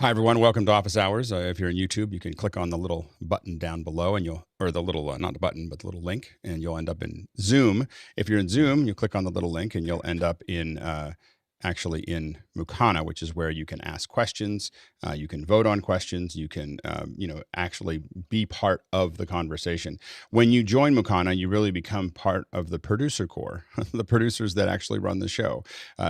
Hi, everyone. Welcome to Office Hours. If you're in YouTube, you can click on the little button down below and or the little, not the button, but the little link, and you'll end up in Zoom. If you're in Zoom, you click on the little link and you'll end up in actually in Makana, which is where you can ask questions, you can vote on questions, you can, actually be part of the conversation. When you join Makana, you really become part of the producer core, the producers that actually run the show.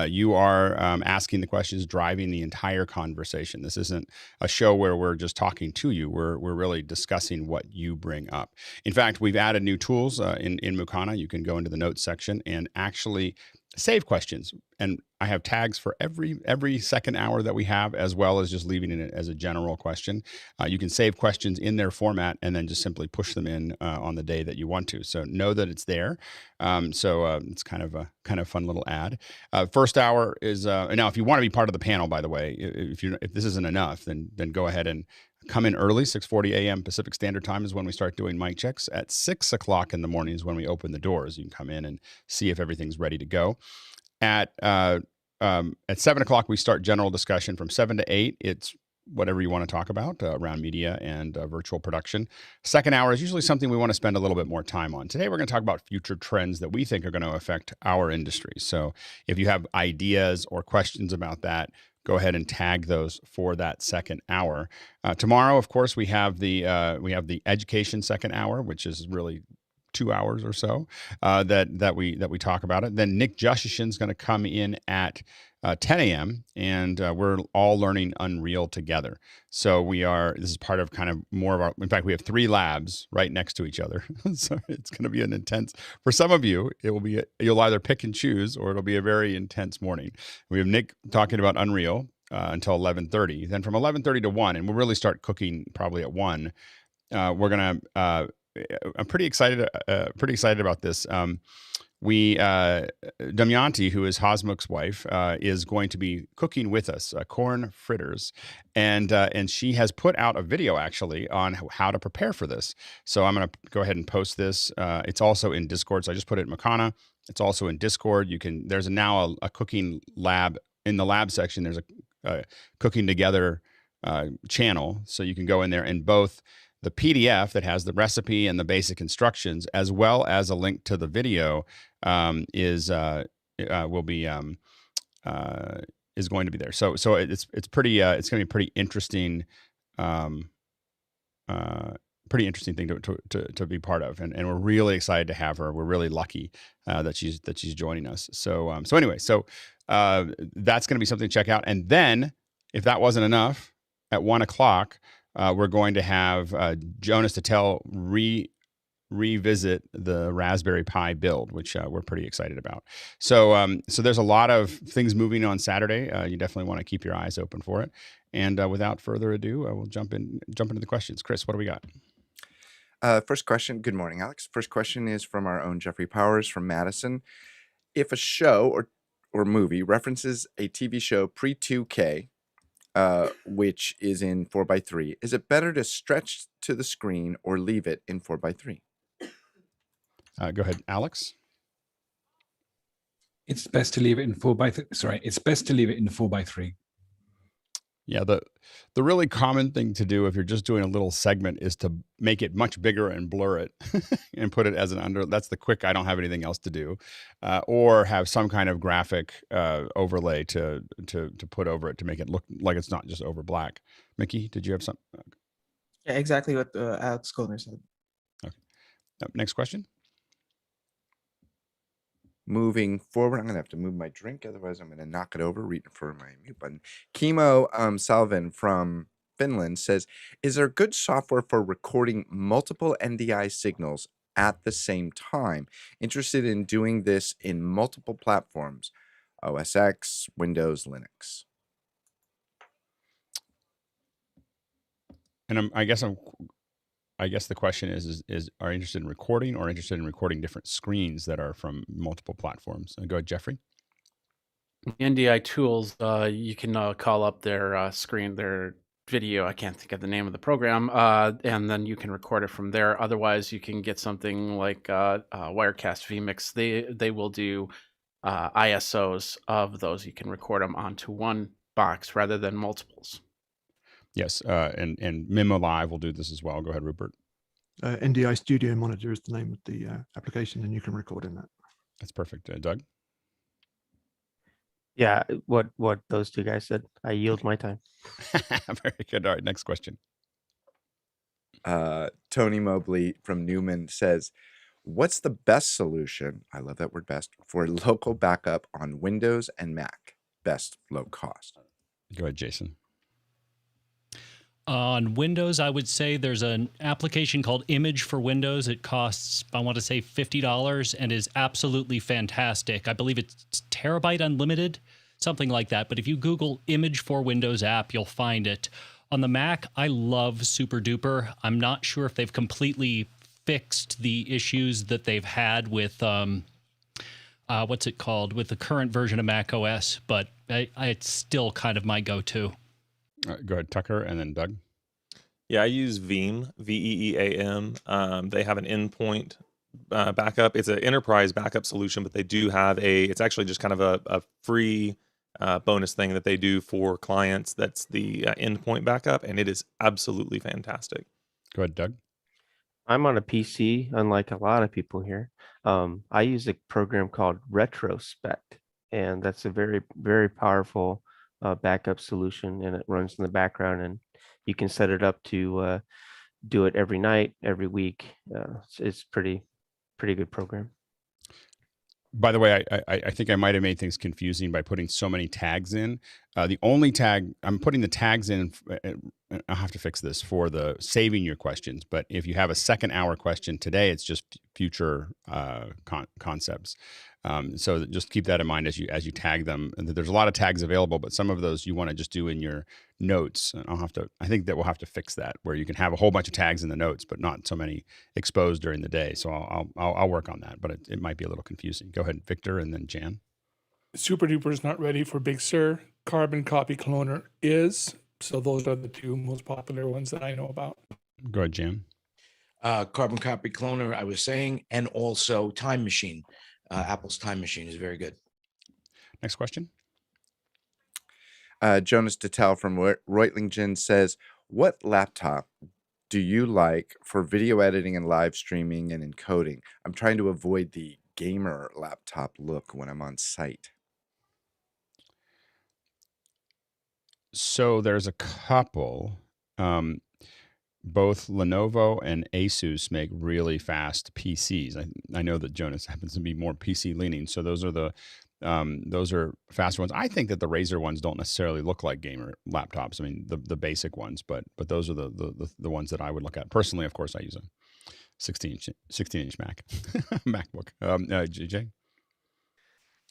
You are asking the questions, driving the entire conversation. This isn't a show where we're just talking to you. We're really discussing what you bring up. In fact, we've added new tools in Makana. You can go into the notes section and actually save questions, and I have tags for every second hour that we have, as well as just leaving it as a general question. You can save questions in their format and then just simply push them in on the day that you want to. So know that it's there. It's kind of a fun little ad. First hour is now. If you want to be part of the panel, by the way, if this isn't enough, then go ahead and come in early. 6:40 a.m. Pacific Standard Time is when we start doing mic checks. At 6 o'clock in the morning is when we open the doors. You can come in and see if everything's ready to go. At 7 o'clock, we start general discussion. From 7 to 8, it's whatever you want to talk about around media and virtual production. Second hour is usually something we want to spend a little bit more time on. Today, we're going to talk about future trends that we think are going to affect our industry. So if you have ideas or questions about that, go ahead and tag those for that second hour. Tomorrow, of course, we have the education second hour, which is really 2 hours or so that we talk about it. Then Nick Jushishin's going to come in at 10 a.m. and we're all learning Unreal together. So this is part of kind of more of our, in fact, we have 3 labs right next to each other. So it's going to be an intense, for some of you, you'll either pick and choose, or it'll be a very intense morning. We have Nick talking about Unreal until 11:30. Then from 11:30 to 1, and we'll really start cooking probably at 1. We're going to, I'm pretty excited about this. Damyanti, who is Hosmuk's wife, is going to be cooking with us corn fritters, and she has put out a video actually on how to prepare for this. So I'm going to go ahead and post this. It's also in Discord, so I just put it in Makana. It's also in Discord. There's now a cooking lab in the lab section. There's a cooking together channel, so you can go in there, and both the PDF that has the recipe and the basic instructions, as well as a link to the video, is going to be there. So it's pretty. It's going to be pretty interesting. Pretty interesting thing to be part of, and we're really excited to have her. We're really lucky that she's joining us. So anyway, that's going to be something to check out. And then, if that wasn't enough, at 1 o'clock. We're going to have Jonas Tatel revisit the Raspberry Pi build, which we're pretty excited about. So there's a lot of things moving on Saturday. You definitely want to keep your eyes open for it. And without further ado, we'll jump into the questions. Chris, what do we got? First question. Good morning, Alex. First question is from our own Jeffrey Powers from Madison. If a show or movie references a TV show pre-2K, which is in 4:3, is it better to stretch to the screen or leave it in 4:3? Go ahead, Alex. It's best to leave it in 4:3. Sorry, it's best to leave it in 4:3. Yeah, the really common thing to do if you're just doing a little segment is to make it much bigger and blur it and put it as an under. That's the quick, I don't have anything else to do, or have some kind of graphic overlay to put over it to make it look like it's not just over black. Mickey, did you have something? Yeah, exactly what Alex Goldner said. Okay. Next question. Moving forward, I'm going to have to move my drink, otherwise I'm going to knock it over, reaching for my mute button. Kimo Salvin from Finland says, is there good software for recording multiple NDI signals at the same time? Interested in doing this in multiple platforms, OS X, Windows, Linux. And I guess the question is are you interested in recording or interested in recording different screens that are from multiple platforms? Go ahead, Jeffrey. NDI tools, you can call up their screen, their video. I can't think of the name of the program, and then you can record it from there. Otherwise, you can get something like Wirecast vMix. They will do ISOs of those. You can record them onto one box rather than multiples. Yes, and Mimo Live will do this as well. Go ahead, Rupert. NDI Studio Monitor is the name of the application, and you can record in that. That's perfect. Doug? Yeah, what those two guys said. I yield my time. Very good. All right, next question. Tony Mobley from Newman says, what's the best solution? I love that word best for local backup on Windows and Mac. Best low cost. Go ahead, Jason. On Windows, I would say there's an application called Image for Windows. It costs, I want to say, $50 and is absolutely fantastic. I believe it's terabyte unlimited, something like that. But if you Google Image for Windows app, you'll find it. On the Mac, I love Super Duper. I'm not sure if they've completely fixed the issues that they've had with, what's it called, with the current version of Mac OS, but it's still kind of my go-to. Go ahead, Tucker, and then Doug. Yeah, I use Veeam, V-E-E-A-M. They have an endpoint backup. It's an enterprise backup solution, but they do have it's actually just kind of a free bonus thing that they do for clients. That's the endpoint backup, and it is absolutely fantastic. Go ahead, Doug. I'm on a PC, unlike a lot of people here. I use a program called Retrospect, and that's a very, very powerful backup solution, and it runs in the background, and you can set it up to do it every night, every week. It's pretty good program. By the way, I think I might have made things confusing by putting so many tags in. The only tag, I'm putting the tags in, I'll have to fix this for the saving your questions, but if you have a second hour question today, it's just future concepts. So just keep that in mind as you tag them. And there's a lot of tags available, but some of those you want to just do in your notes. And I think that we'll have to fix that, where you can have a whole bunch of tags in the notes, but not so many exposed during the day. So I'll work on that, but it might be a little confusing. Go ahead, Victor, and then Jan. Super Duper is not ready for Big Sur. Carbon Copy Cloner is. So those are the two most popular ones that I know about. Go ahead, Jan. Carbon Copy Cloner, I was saying, and also Time Machine. Apple's Time Machine is very good. Next question. Jonas Detel from Reutlingen says, what laptop do you like for video editing and live streaming and encoding? I'm trying to avoid the gamer laptop look when I'm on site. So there's a couple. Both Lenovo and Asus make really fast PCs. I know that Jonas happens to be more PC leaning, so those are faster ones. I think that the Razer ones don't necessarily look like gamer laptops. I mean, the basic ones, but those are the ones that I would look at personally. Of course, I use a 16-inch Mac MacBook. JJ.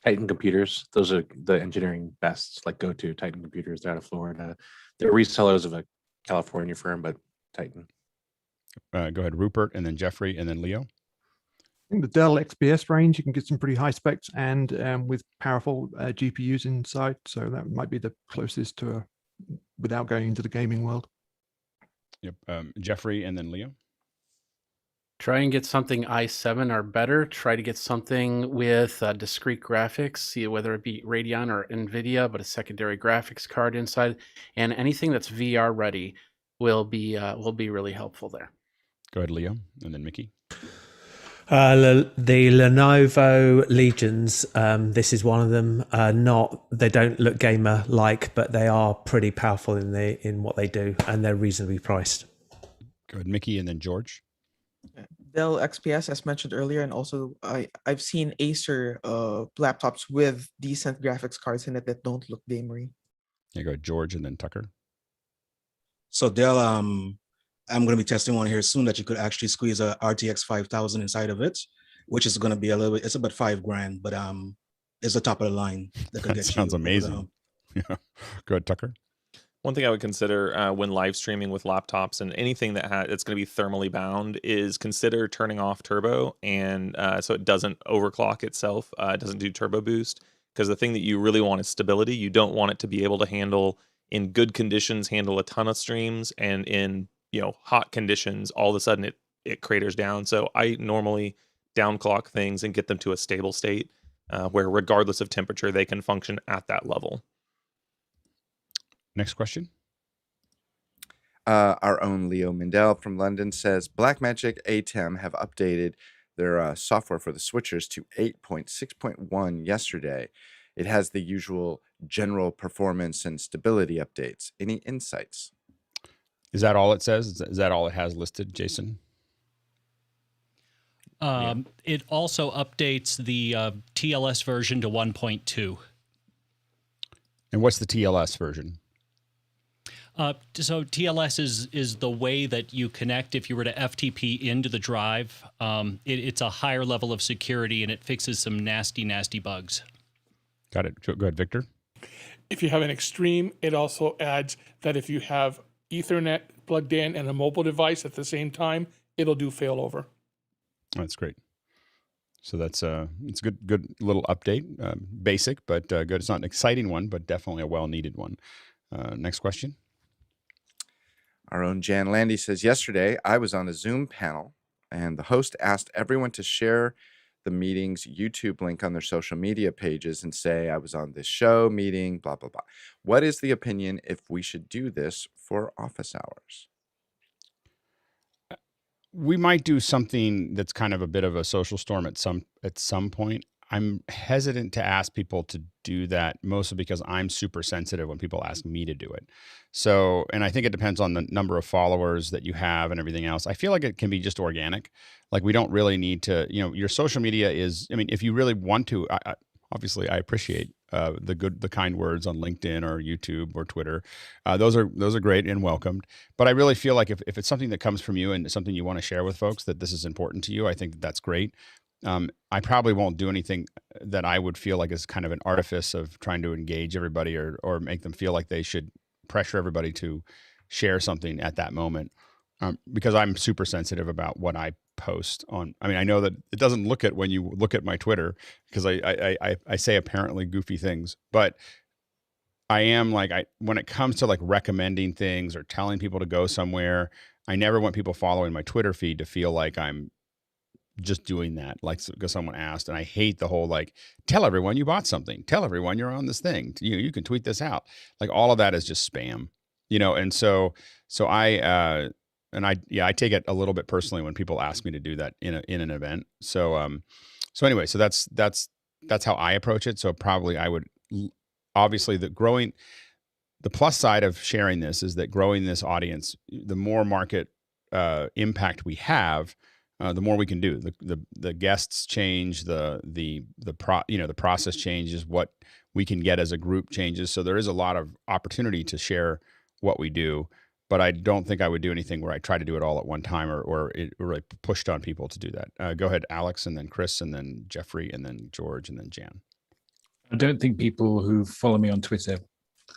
Titan Computers. Those are the engineering bests, like go-to Titan Computers. They're out of Florida. They're resellers of a California firm, but Titan. Go ahead, Rupert, and then Jeffrey, and then Leo. I think the Dell XPS range, you can get some pretty high specs and with powerful GPUs inside. So that might be the closest to without going into the gaming world. Yep. Jeffrey, and then Leo. Try and get something i7 or better. Try to get something with discrete graphics, see whether it be Radeon or NVIDIA, but a secondary graphics card inside, and anything that's VR ready will be really helpful there. Go ahead, Leo, and then Mickey. The Lenovo Legions. This is one of them. They don't look gamer like, but they are pretty powerful in what they do, and they're reasonably priced. Go ahead, Mickey, and then George. Dell XPS, as mentioned earlier, and also I've seen Acer laptops with decent graphics cards in it that don't look gamery. Yeah, go ahead, George, and then Tucker. So Dell, I'm going to be testing one here soon that you could actually squeeze a RTX 5000 inside of it, which is going to be a little bit. It's about $5,000, but it's the top of the line. That sounds amazing. Yeah. Go ahead, Tucker. One thing I would consider when live streaming with laptops and anything that's going to be thermally bound is consider turning off turbo, and so it doesn't overclock itself. It doesn't do turbo boost, because the thing that you really want is stability. You don't want it to be able to handle, in good conditions, handle a ton of streams, and in hot conditions, all of a sudden it craters down. So I normally downclock things and get them to a stable state where regardless of temperature, they can function at that level. Next question. Our own Leo Mindell from London says Blackmagic ATEM have updated their software for the switchers to 8.6.1 yesterday. It has the usual general performance and stability updates. Any insights? Is that all it says? Is that all it has listed, Jason? It also updates the TLS version to 1.2. And what's the TLS version? So TLS is the way that you connect if you were to FTP into the drive. It's a higher level of security, and it fixes some nasty, nasty bugs. Got it. Go ahead, Victor. If you have an extreme, it also adds that if you have Ethernet plugged in and a mobile device at the same time, it'll do failover. That's great. So that's it's a good little update. Basic, but good. It's not an exciting one, but definitely a well-needed one. Next question. Our own Jan Landy says, yesterday I was on a Zoom panel and the host asked everyone to share the meeting's YouTube link on their social media pages and say, I was on this show, meeting, blah, blah, blah. What is the opinion if we should do this for office hours? We might do something that's kind of a bit of a social storm at some point. I'm hesitant to ask people to do that, mostly because I'm super sensitive when people ask me to do it. So, and I think it depends on the number of followers that you have and everything else. I feel like it can be just organic. Like we don't really need to, your social media is, I mean, if you really want to, obviously I appreciate the kind words on LinkedIn or YouTube or Twitter. Those are great and welcomed. But I really feel like if it's something that comes from you and something you want to share with folks, that this is important to you, I think that's great. I probably won't do anything that I would feel like is kind of an artifice of trying to engage everybody or make them feel like they should pressure everybody to share something at that moment, because I'm super sensitive about what I post on. I mean, I know that it doesn't look at when you look at my Twitter because I say apparently goofy things, but I am like, when it comes to like recommending things or telling people to go somewhere, I never want people following my Twitter feed to feel like I'm just doing that, like because someone asked. And I hate the whole like, tell everyone you bought something, tell everyone you're on this thing, you can tweet this out. Like all of that is just spam, and so I take it a little bit personally when people ask me to do that in an event. So anyway, so that's how I approach it. So probably I would, obviously the plus side of sharing this is that growing this audience, the more market impact we have, the more we can do. The guests change, the process changes, what we can get as a group changes. So there is a lot of opportunity to share what we do, but I don't think I would do anything where I try to do it all at one time or it really pushed on people to do that. Go ahead, Alex, and then Chris, and then Jeffrey, and then George, and then Jan. I don't think people who follow me on Twitter,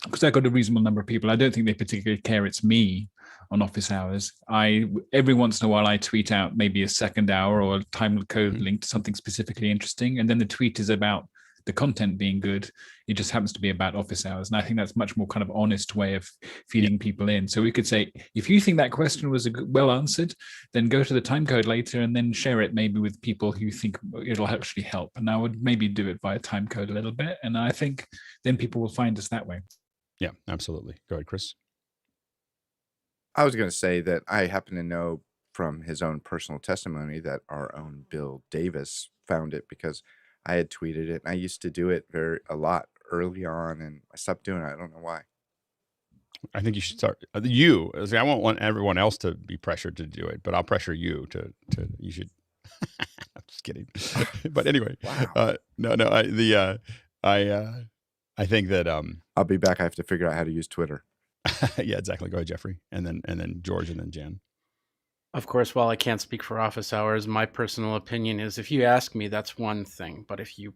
because I've got a reasonable number of people, I don't think they particularly care it's me on office hours. Every once in a while I tweet out maybe a second hour or a time code link to something specifically interesting, and then the tweet is about the content being good. It just happens to be about office hours, and I think that's much more kind of honest way of feeding people in. So we could say, if you think that question was well answered, then go to the time code later and then share it maybe with people who think it'll actually help. And I would maybe do it via time code a little bit, and I think then people will find us that way. Yeah, absolutely. Go ahead, Chris. I was going to say that I happen to know from his own personal testimony that our own Bill Davis found it because I had tweeted it, and I used to do it a lot early on, and I stopped doing it. I don't know why. I think you should start. I won't want everyone else to be pressured to do it, but I'll pressure you to. You should. I'm just kidding. But anyway, wow. I think that I'll be back. I have to figure out how to use Twitter. Yeah, exactly. Go ahead, Jeffrey, and then George, and then Jan. Of course, while I can't speak for office hours, my personal opinion is if you ask me, that's one thing. But if you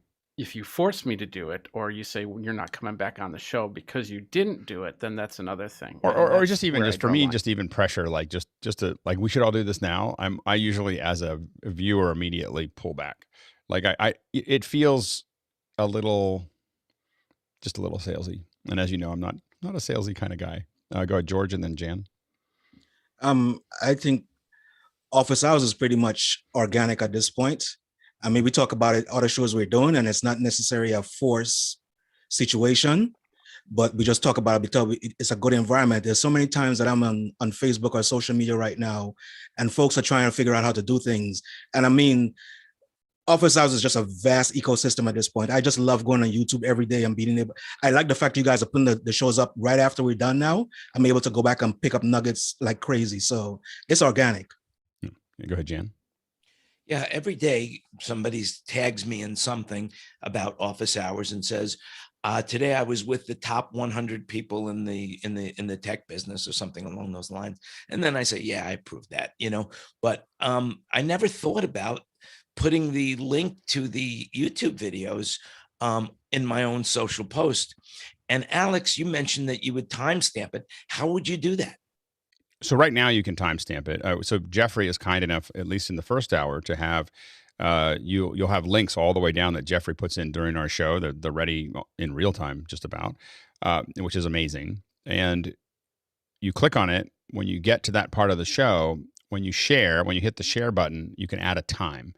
force me to do it, or you say you're not coming back on the show because you didn't do it, then that's another thing. Or just for me, just even pressure, like just to like, we should all do this now. I usually, as a viewer, immediately pull back. Like it feels just a little salesy. And as you know, I'm not a salesy kind of guy. Go ahead, George, and then Jan. I think office hours is pretty much organic at this point. I mean, we talk about it, other shows we're doing, and it's not necessarily a force situation. but we just talk about it because it's a good environment. There's so many times that I'm on Facebook or social media right now, and folks are trying to figure out how to do things. And I mean, Office Hours is just a vast ecosystem at this point. I just love going on YouTube every day and beating it. I like the fact you guys are putting the shows up right after we're done now. I'm able to go back and pick up nuggets like crazy. So it's organic. Go ahead, Jan. Yeah, every day somebody tags me in something about Office Hours and says, today I was with the top 100 people in the tech business or something along those lines. And then I say, yeah, I proved that, but I never thought about putting the link to the YouTube videos in my own social post. And Alex, you mentioned that you would timestamp it. How would you do that? So right now you can timestamp it. So Jeffrey is kind enough, at least in the first hour, to have you'll have links all the way down that Jeffrey puts in during our show. They're ready in real time, just about, which is amazing. And you click on it when you get to that part of the show. When you hit the share button, you can add a time.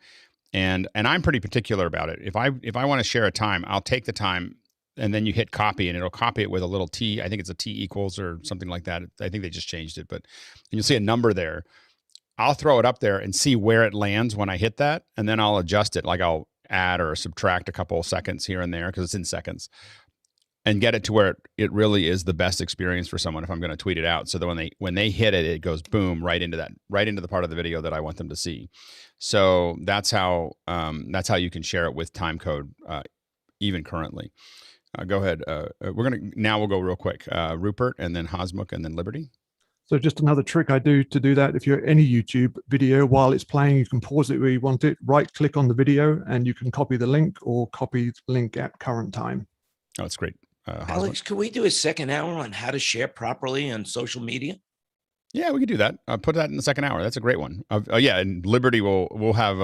And I'm pretty particular about it. If I want to share a time, I'll take the time, and then you hit copy, and it'll copy it with a little T. I think it's a T equals or something like that. I think they just changed it, but you'll see a number there. I'll throw it up there and see where it lands when I hit that, and then I'll adjust it. Like I'll add or subtract a couple of seconds here and there because it's in seconds, and get it to where it really is the best experience for someone if I'm going to tweet it out. So that when they hit it, it goes boom right into the part of the video that I want them to see. So that's how you can share it with time code, even currently. Go ahead. We'll go real quick. Rupert, and then Hosmuk, and then Liberty. So just another trick I do to do that, if you're any YouTube video, while it's playing, you can pause it where you want it, right click on the video, and you can copy the link or copy the link at current time. Oh, that's great. Alex, could we do a second hour on how to share properly on social media? Yeah, we could do that. Put that in the second hour. That's a great one. Yeah, and Liberty will have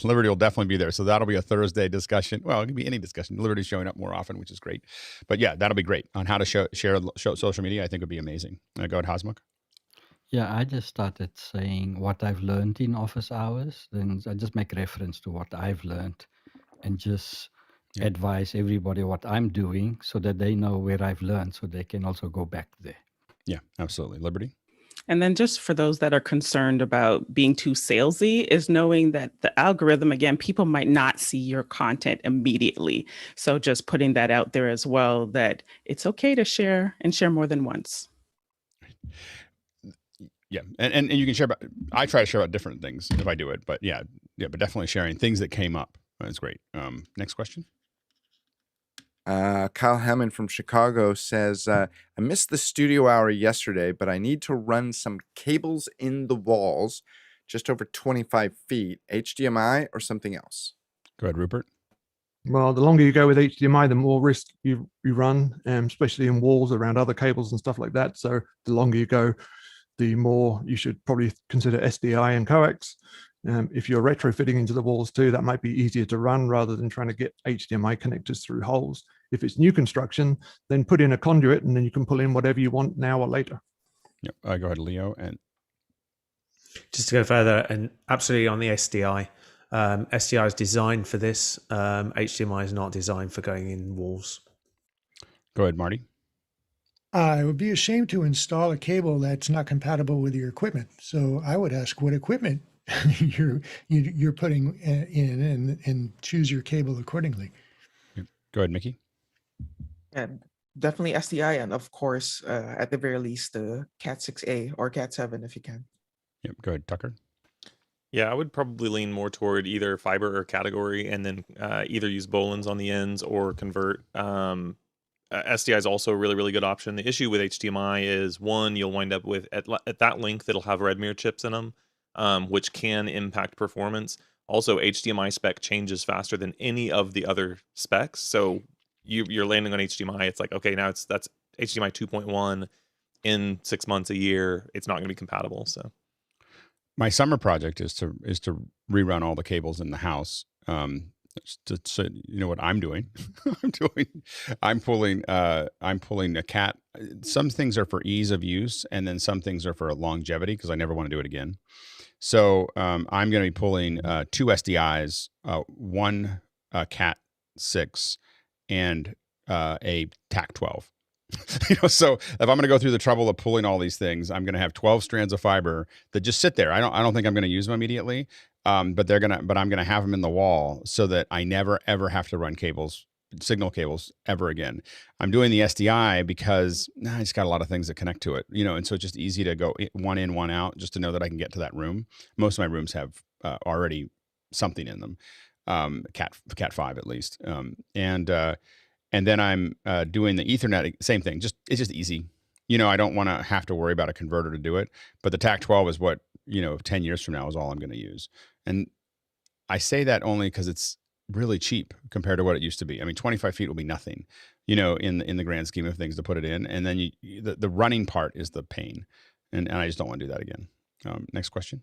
Liberty will definitely be there. So that'll be a Thursday discussion. Well, it can be any discussion. Liberty's showing up more often, which is great. But yeah, that'll be great on how to share social media. I think would be amazing. Go ahead, Hosmuk. Yeah, I just started saying what I've learned in office hours. Then I just make reference to what I've learned and just advise everybody what I'm doing so that they know where I've learned so they can also go back there. Yeah, absolutely. Liberty. And then just for those that are concerned about being too salesy is knowing that the algorithm, again, people might not see your content immediately. So just putting that out there as well, that it's okay to share and share more than once. Yeah, and you can share about. I try to share about different things if I do it, but but definitely sharing things that came up. That's great. Next question. Kyle Hammond from Chicago says, I missed the studio hour yesterday, but I need to run some cables in the walls, just over 25 feet, HDMI or something else. Go ahead, Rupert. Well, the longer you go with HDMI, the more risk you run, especially in walls around other cables and stuff like that. So the longer you go, the more you should probably consider SDI and coax. If you're retrofitting into the walls too, that might be easier to run rather than trying to get HDMI connectors through holes. If it's new construction, then put in a conduit and then you can pull in whatever you want now or later. Yep. Go ahead, Leo. And just to go further, and absolutely on the SDI. SDI is designed for this. HDMI is not designed for going in walls. Go ahead, Marty. It would be a shame to install a cable that's not compatible with your equipment. So I would ask what equipment you're putting in and choose your cable accordingly. Go ahead, Mickey. And definitely SDI, and of course, at the very least, the Cat 6A or Cat 7 if you can. Yep. Go ahead, Tucker. Yeah, I would probably lean more toward either fiber or category, and then either use Bolins on the ends or convert. SDI is also a really, really good option. The issue with HDMI is, one, you'll wind up with, at that length, it'll have Redmere chips in them, which can impact performance. Also, HDMI spec changes faster than any of the other specs. So you're landing on HDMI. It's like, okay, now that's HDMI 2.1 in 6 months, a year. It's not going to be compatible. So my summer project is to rerun all the cables in the house. So you know what I'm doing? I'm pulling a cat. Some things are for ease of use, and then some things are for longevity because I never want to do it again. So I'm going to be pulling 2 SDIs, one Cat 6, and a TAC 12. So if I'm going to go through the trouble of pulling all these things, I'm going to have 12 strands of fiber that just sit there. I don't think I'm going to use them immediately. But I'm going to have them in the wall so that I never, ever have to run signal cables ever again. I'm doing the SDI because I just got a lot of things that connect to it, and so it's just easy to go one in, one out, just to know that I can get to that room. Most of my rooms have already something in them, Cat 5 at least. And then I'm doing the Ethernet, same thing. It's just easy. I don't want to have to worry about a converter to do it. But the TAC12 is what 10 years from now is all I'm going to use. And I say that only because it's really cheap compared to what it used to be. I mean, 25 feet will be nothing, in the grand scheme of things to put it in. And then the running part is the pain, and I just don't want to do that again. Next question.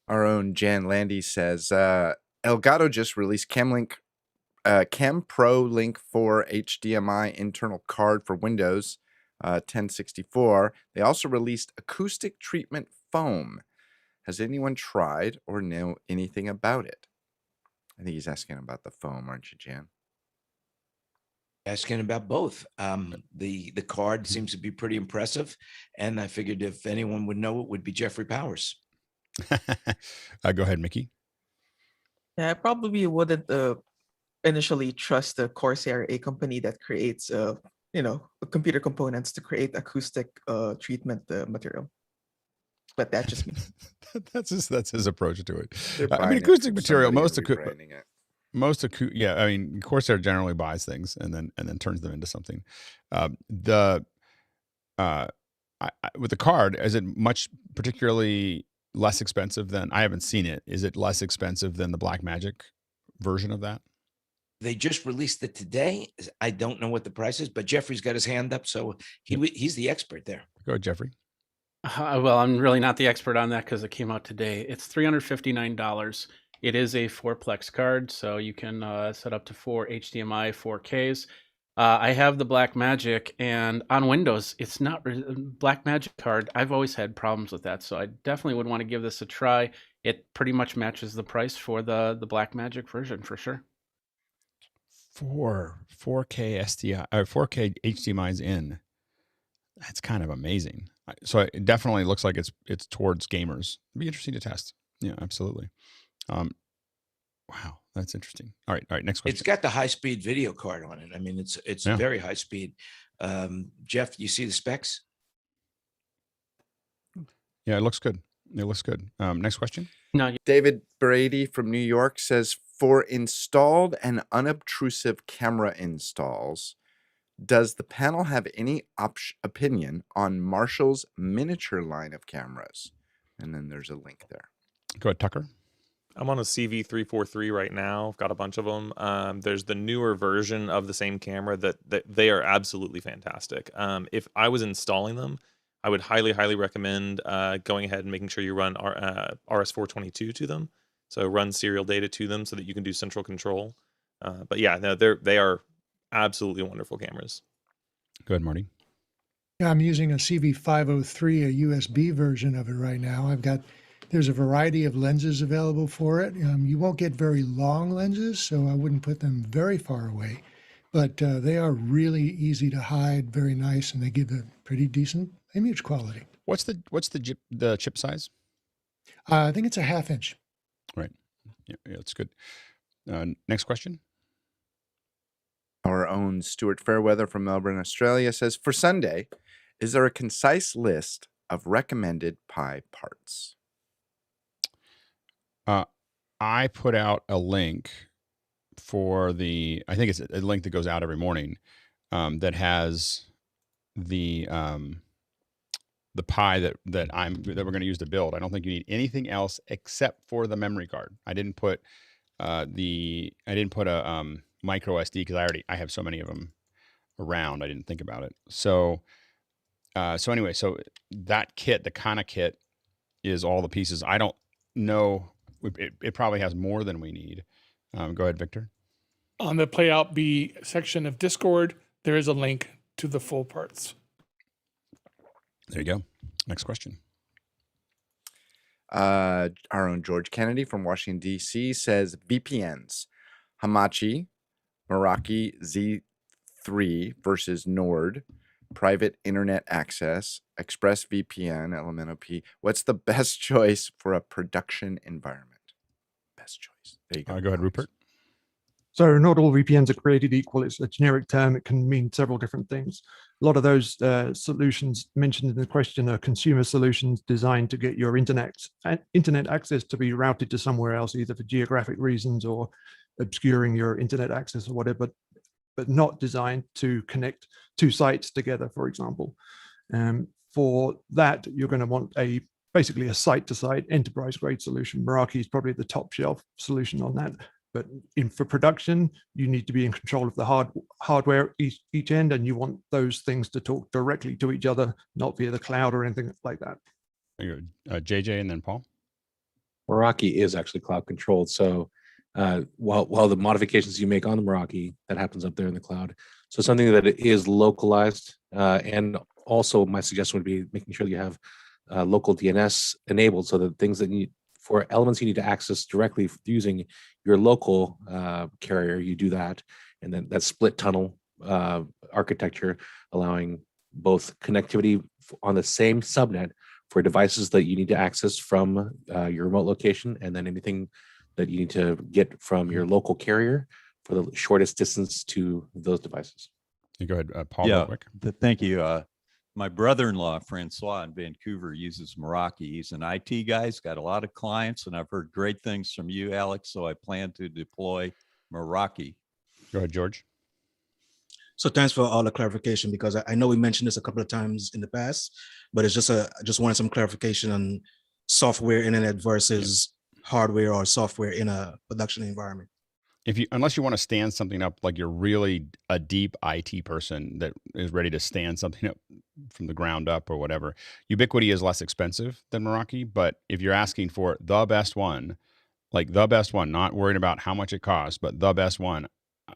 Our own Jan Landy says, Elgato just released Cam Pro Link 4 HDMI internal card for Windows 1064. They also released Acoustic Treatment Foam. Has anyone tried or know anything about it? I think he's asking about the foam, aren't you, Jan? Asking about both. The card seems to be pretty impressive, and I figured if anyone would know, it would be Jeffrey Powers. Go ahead, Mickey. Yeah, I probably wouldn't initially trust the Corsair, a company that creates computer components to create acoustic treatment material. But that's just me. That's his approach to it. I mean, acoustic material. Corsair generally buys things and then turns them into something. With the card, is it particularly less expensive than? I haven't seen it. Is it less expensive than the Blackmagic version of that? They just released it today. I don't know what the price is, but Jeffrey's got his hand up, so he's the expert there. Go ahead, Jeffrey. Well, I'm really not the expert on that because it came out today. It's $359. It is a 4-plex card, so you can set up to 4 HDMI 4Ks. I have the Blackmagic, and on Windows, it's not Blackmagic card. I've always had problems with that, so I definitely would want to give this a try. It pretty much matches the price for the Blackmagic version for sure. 4K SDI or 4K HDMI's in. That's kind of amazing. So it definitely looks like it's towards gamers. It'd be interesting to test. Yeah, absolutely. Wow, that's interesting. All right, next question. It's got the high-speed video card on it. I mean, it's very high speed. Jeff, you see the specs? Yeah, it looks good. Next question. No, David Brady from New York says, for installed and unobtrusive camera installs, does the panel have any opinion on Marshall's miniature line of cameras? And then there's a link there. Go ahead, Tucker. I'm on a CV343 right now. I've got a bunch of them. There's the newer version of the same camera that they are absolutely fantastic. If I was installing them, I would highly, highly recommend going ahead and making sure you run RS422 to them. So run serial data to them so that you can do central control. But yeah, no, they are absolutely wonderful cameras. Go ahead, Marty. Yeah, I'm using a CV503, a USB version of it right now. There's a variety of lenses available for it. You won't get very long lenses, so I wouldn't put them very far away. But they are really easy to hide, very nice, and they give a pretty decent image quality. What's the chip size? I think it's a 1/2 inch. Right. Yeah, it's good. Next question. Our own Stuart Fairweather from Melbourne, Australia says, for Sunday, is there a concise list of recommended Pi parts? I put out a link for I think it's a link that goes out every morning that has the Pi that we're going to use to build. I don't think you need anything else except for the memory card. I didn't put a micro SD because I have so many of them around. I didn't think about it. So anyway, so that kit, the Kana kit, is all the pieces. I don't know. It probably has more than we need. Go ahead, Victor. On the Playout B section of Discord, there is a link to the full parts. There you go. Next question. Our own George Kennedy from Washington, D.C. says VPNs, Hamachi, Meraki Z3 versus Nord, private internet access, ExpressVPN, LMNOP. What's the best choice for a production environment? Best choice. There you go. Go ahead, Rupert. So not all VPNs are created equal. It's a generic term. It can mean several different things. A lot of those solutions mentioned in the question are consumer solutions designed to get your internet access to be routed to somewhere else, either for geographic reasons or obscuring your internet access or whatever, but not designed to connect two sites together, for example. For that, you're going to want basically a site-to-site enterprise-grade solution. Meraki is probably the top shelf solution on that. But for production, you need to be in control of the hardware each end, and you want those things to talk directly to each other, not via the cloud or anything like that. JJ and then Paul. Meraki is actually cloud controlled. So while the modifications you make on the Meraki, that happens up there in the cloud. So something that is localized, and also my suggestion would be making sure that you have local DNS enabled, so that things that for elements you need to access directly using your local carrier, you do that. And then that split tunnel architecture, allowing both connectivity on the same subnet for devices that you need to access from your remote location, and then anything that you need to get from your local carrier for the shortest distance to those devices. You go ahead, Paul, yeah, real quick. Thank you. My brother-in-law, Francois, in Vancouver, uses Meraki. He's an IT guy. He's got a lot of clients, and I've heard great things from you, Alex, so I plan to deploy Meraki. Go ahead, George. So thanks for all the clarification, because I know we mentioned this a couple of times in the past, but it's just wanted some clarification on software internet versus hardware or software in a production environment. Unless you want to stand something up, like you're really a deep IT person that is ready to stand something up from the ground up or whatever, Ubiquiti is less expensive than Meraki. But if you're asking for the best one, like the best one, not worried about how much it costs, but the best one,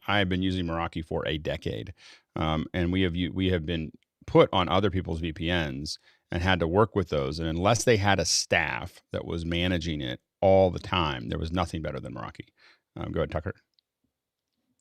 I have been using Meraki for a decade. And we have been put on other people's VPNs and had to work with those. And unless they had a staff that was managing it all the time, there was nothing better than Meraki. Go ahead, Tucker.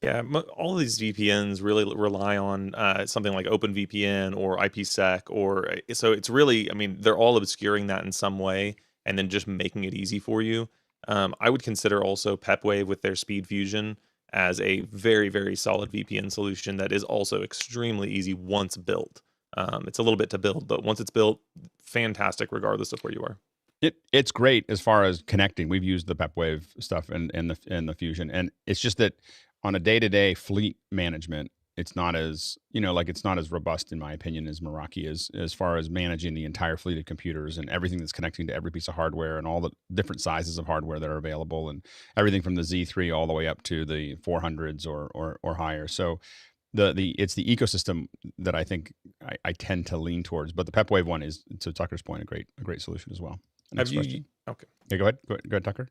Yeah, all of these VPNs really rely on something like OpenVPN or IPsec, or so it's really, I mean, they're all obscuring that in some way and then just making it easy for you. I would consider also Pepwave with their Speed Fusion as a very, very solid VPN solution that is also extremely easy once built. It's a little bit to build, but once it's built, fantastic regardless of where you are. It's great as far as connecting. We've used the Pepwave stuff and the Fusion, and it's just that on a day-to-day fleet management, it's not as it's not as robust in my opinion as Meraki is, as far as managing the entire fleet of computers and everything that's connecting to every piece of hardware and all the different sizes of hardware that are available, and everything from the Z3 all the way up to the 400s or higher. So it's the ecosystem that I think I tend to lean towards, but the Pepwave one is, to Tucker's point, a great solution as well. Have you? Okay. Yeah, go ahead, Tucker.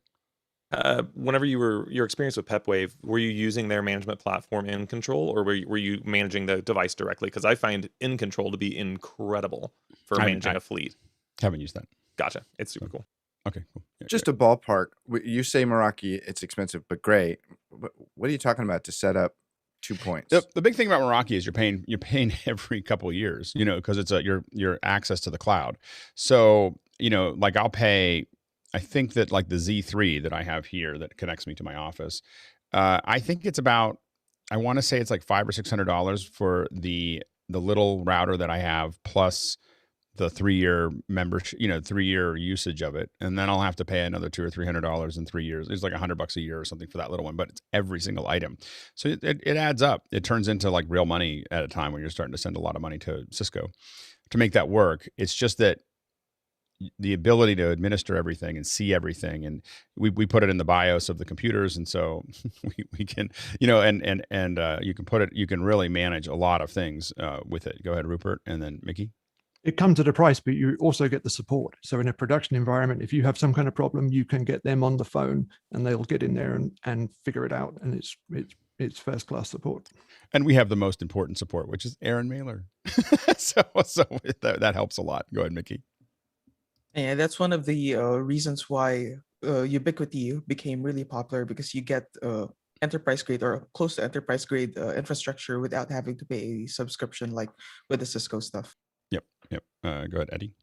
Whenever your experience with Pepwave, were you using their management platform in Control, or were you managing the device directly? Because I find in Control to be incredible for managing a fleet. Haven't used that. Gotcha. It's super cool. Okay, cool. Yeah, just a ballpark. You say Meraki, it's expensive but great. What are you talking about to set up 2 points? The big thing about Meraki is you're paying every couple of years, because it's your access to the cloud. So like I'll pay. I think that like the Z3 that I have here that connects me to my office, I think it's about, I want to say it's like $500 or $600 for the little router that I have, plus the 3-year membership, 3-year usage of it, and then I'll have to pay another $200 or $300 in 3 years. It's like $100 a year or something for that little one, but it's every single item. So it adds up. It turns into like real money at a time when you're starting to send a lot of money to Cisco to make that work. It's just that the ability to administer everything and see everything, and we put it in the BIOS of the computers, and so we can you can really manage a lot of things with it. Go ahead, Rupert, and then Mickey. It comes at a price, but you also get the support. So in a production environment, if you have some kind of problem, you can get them on the phone and they'll get in there and figure it out, and it's first class support. And we have the most important support, which is Aaron Mailer. so that helps a lot. Go ahead, Mickey. And that's one of the reasons why Ubiquiti became really popular, because you get enterprise grade or close to enterprise grade infrastructure without having to pay a subscription like with the Cisco stuff. Yep. Go ahead, Eddie.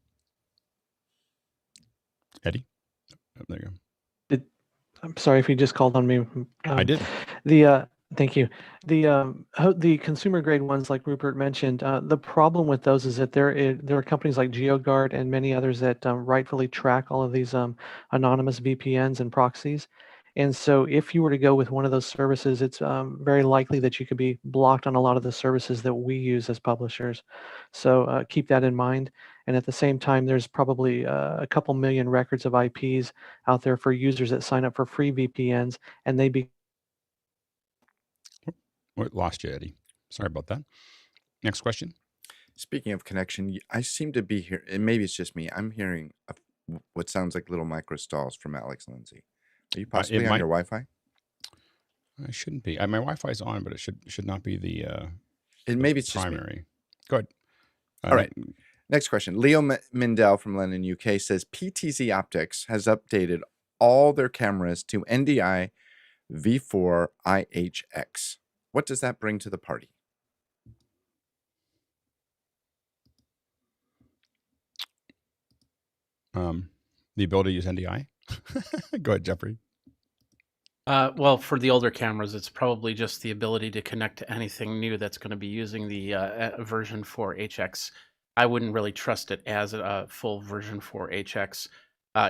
Eddie? Oh, there you go. I'm sorry if you just called on me. I did. Thank you. The consumer grade ones, like Rupert mentioned, the problem with those is that there are companies like GeoGuard and many others that rightfully track all of these anonymous VPNs and proxies. And so if you were to go with one of those services, it's very likely that you could be blocked on a lot of the services that we use as publishers. So keep that in mind. And at the same time, there's probably a couple million records of IPs out there for users that sign up for free VPNs, and they be Lost you, Eddie. Sorry about that. Next question. Speaking of connection, I seem to be here, and maybe it's just me. I'm hearing what sounds like little micro stalls from Alex Lindsay. Are you possibly on your Wi-Fi? I shouldn't be. My Wi-Fi is on, but it should not be the. Maybe it's primary. Just me. Go ahead. All right. Next question. Leo Mindell from London, UK says PTZOptics has updated all their cameras to NDI V4 IHX. What does that bring to the party? The ability to use NDI. Go ahead, Jeffrey. Well, for the older cameras, it's probably just the ability to connect to anything new that's going to be using the version 4 HX. I wouldn't really trust it as a full version 4 HX,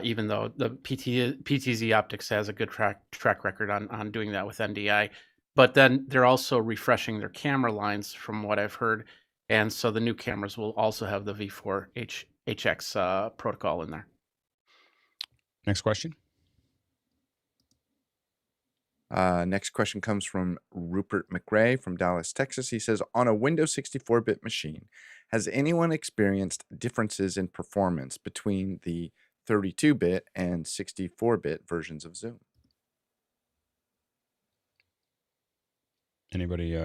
even though the PTZOptics has a good track record on doing that with NDI. But then they're also refreshing their camera lines from what I've heard. And so the new cameras will also have the V4 HX protocol in there. Next question. Next question comes from Rupert McRae from Dallas, Texas. He says, on a Windows 64-bit machine, has anyone experienced differences in performance between the 32-bit and 64-bit versions of Zoom? Anybody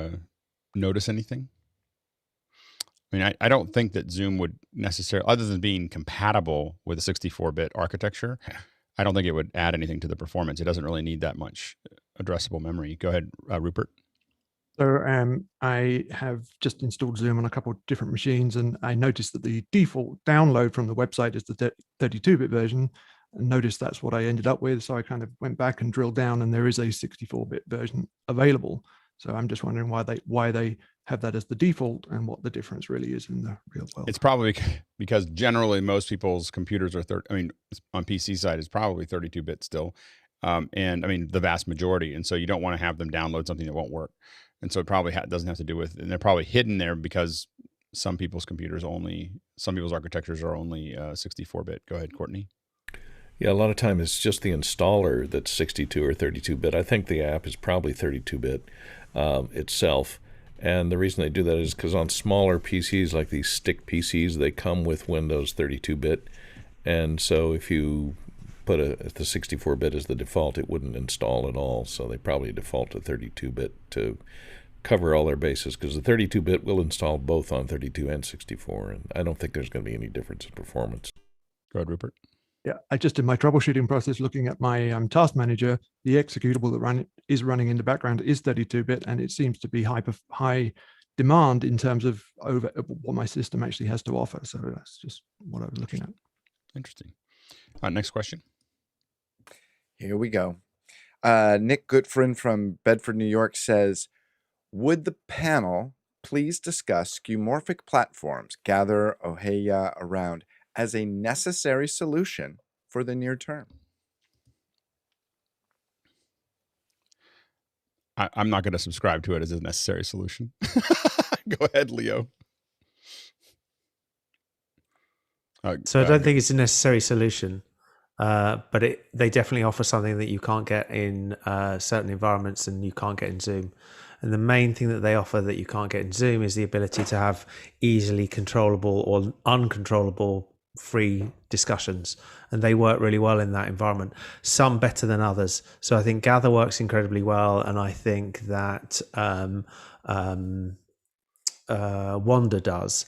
notice anything? I mean, I don't think that Zoom would necessarily, other than being compatible with a 64-bit architecture, I don't think it would add anything to the performance. It doesn't really need that much addressable memory. Go ahead, Rupert. So I have just installed Zoom on a couple of different machines, and I noticed that the default download from the website is the 32-bit version. And noticed that's what I ended up with. So I kind of went back and drilled down, and there is a 64-bit version available. So I'm just wondering why they have that as the default and what the difference really is in the real world. It's probably because generally most people's computers are on PC side is probably 32-bit still. And I mean, the vast majority. And so you don't want to have them download something that won't work. And so it probably doesn't have to do with, and they're probably hidden there because some people's architectures are only 64-bit. Go ahead, Courtney. Yeah, a lot of time it's just the installer that's 62 or 32-bit. I think the app is probably 32-bit itself. And the reason they do that is because on smaller PCs like these stick PCs, they come with Windows 32-bit. And so if you put the 64-bit as the default, it wouldn't install at all. So they probably default to 32-bit to cover all their bases, because the 32-bit will install both on 32 and 64. And I don't think there's going to be any difference in performance. Go ahead, Rupert. Yeah, I just in my troubleshooting process, looking at my task manager, the executable that is running in the background is 32-bit, and it seems to be high demand in terms of over what my system actually has to offer. So that's just what I was looking at. Interesting. Next question. Here we go. Nick Goodfriend from Bedford, New York says, would the panel please discuss skeumorphic platforms gather oheya around as a necessary solution for the near term? I'm not going to subscribe to it as a necessary solution. Go ahead, Leo. So I don't think it's a necessary solution, but they definitely offer something that you can't get in certain environments and you can't get in Zoom. And the main thing that they offer that you can't get in Zoom is the ability to have easily controllable or uncontrollable free discussions, and they work really well in that environment, some better than others. So I think Gather works incredibly well, and I think that Wander does.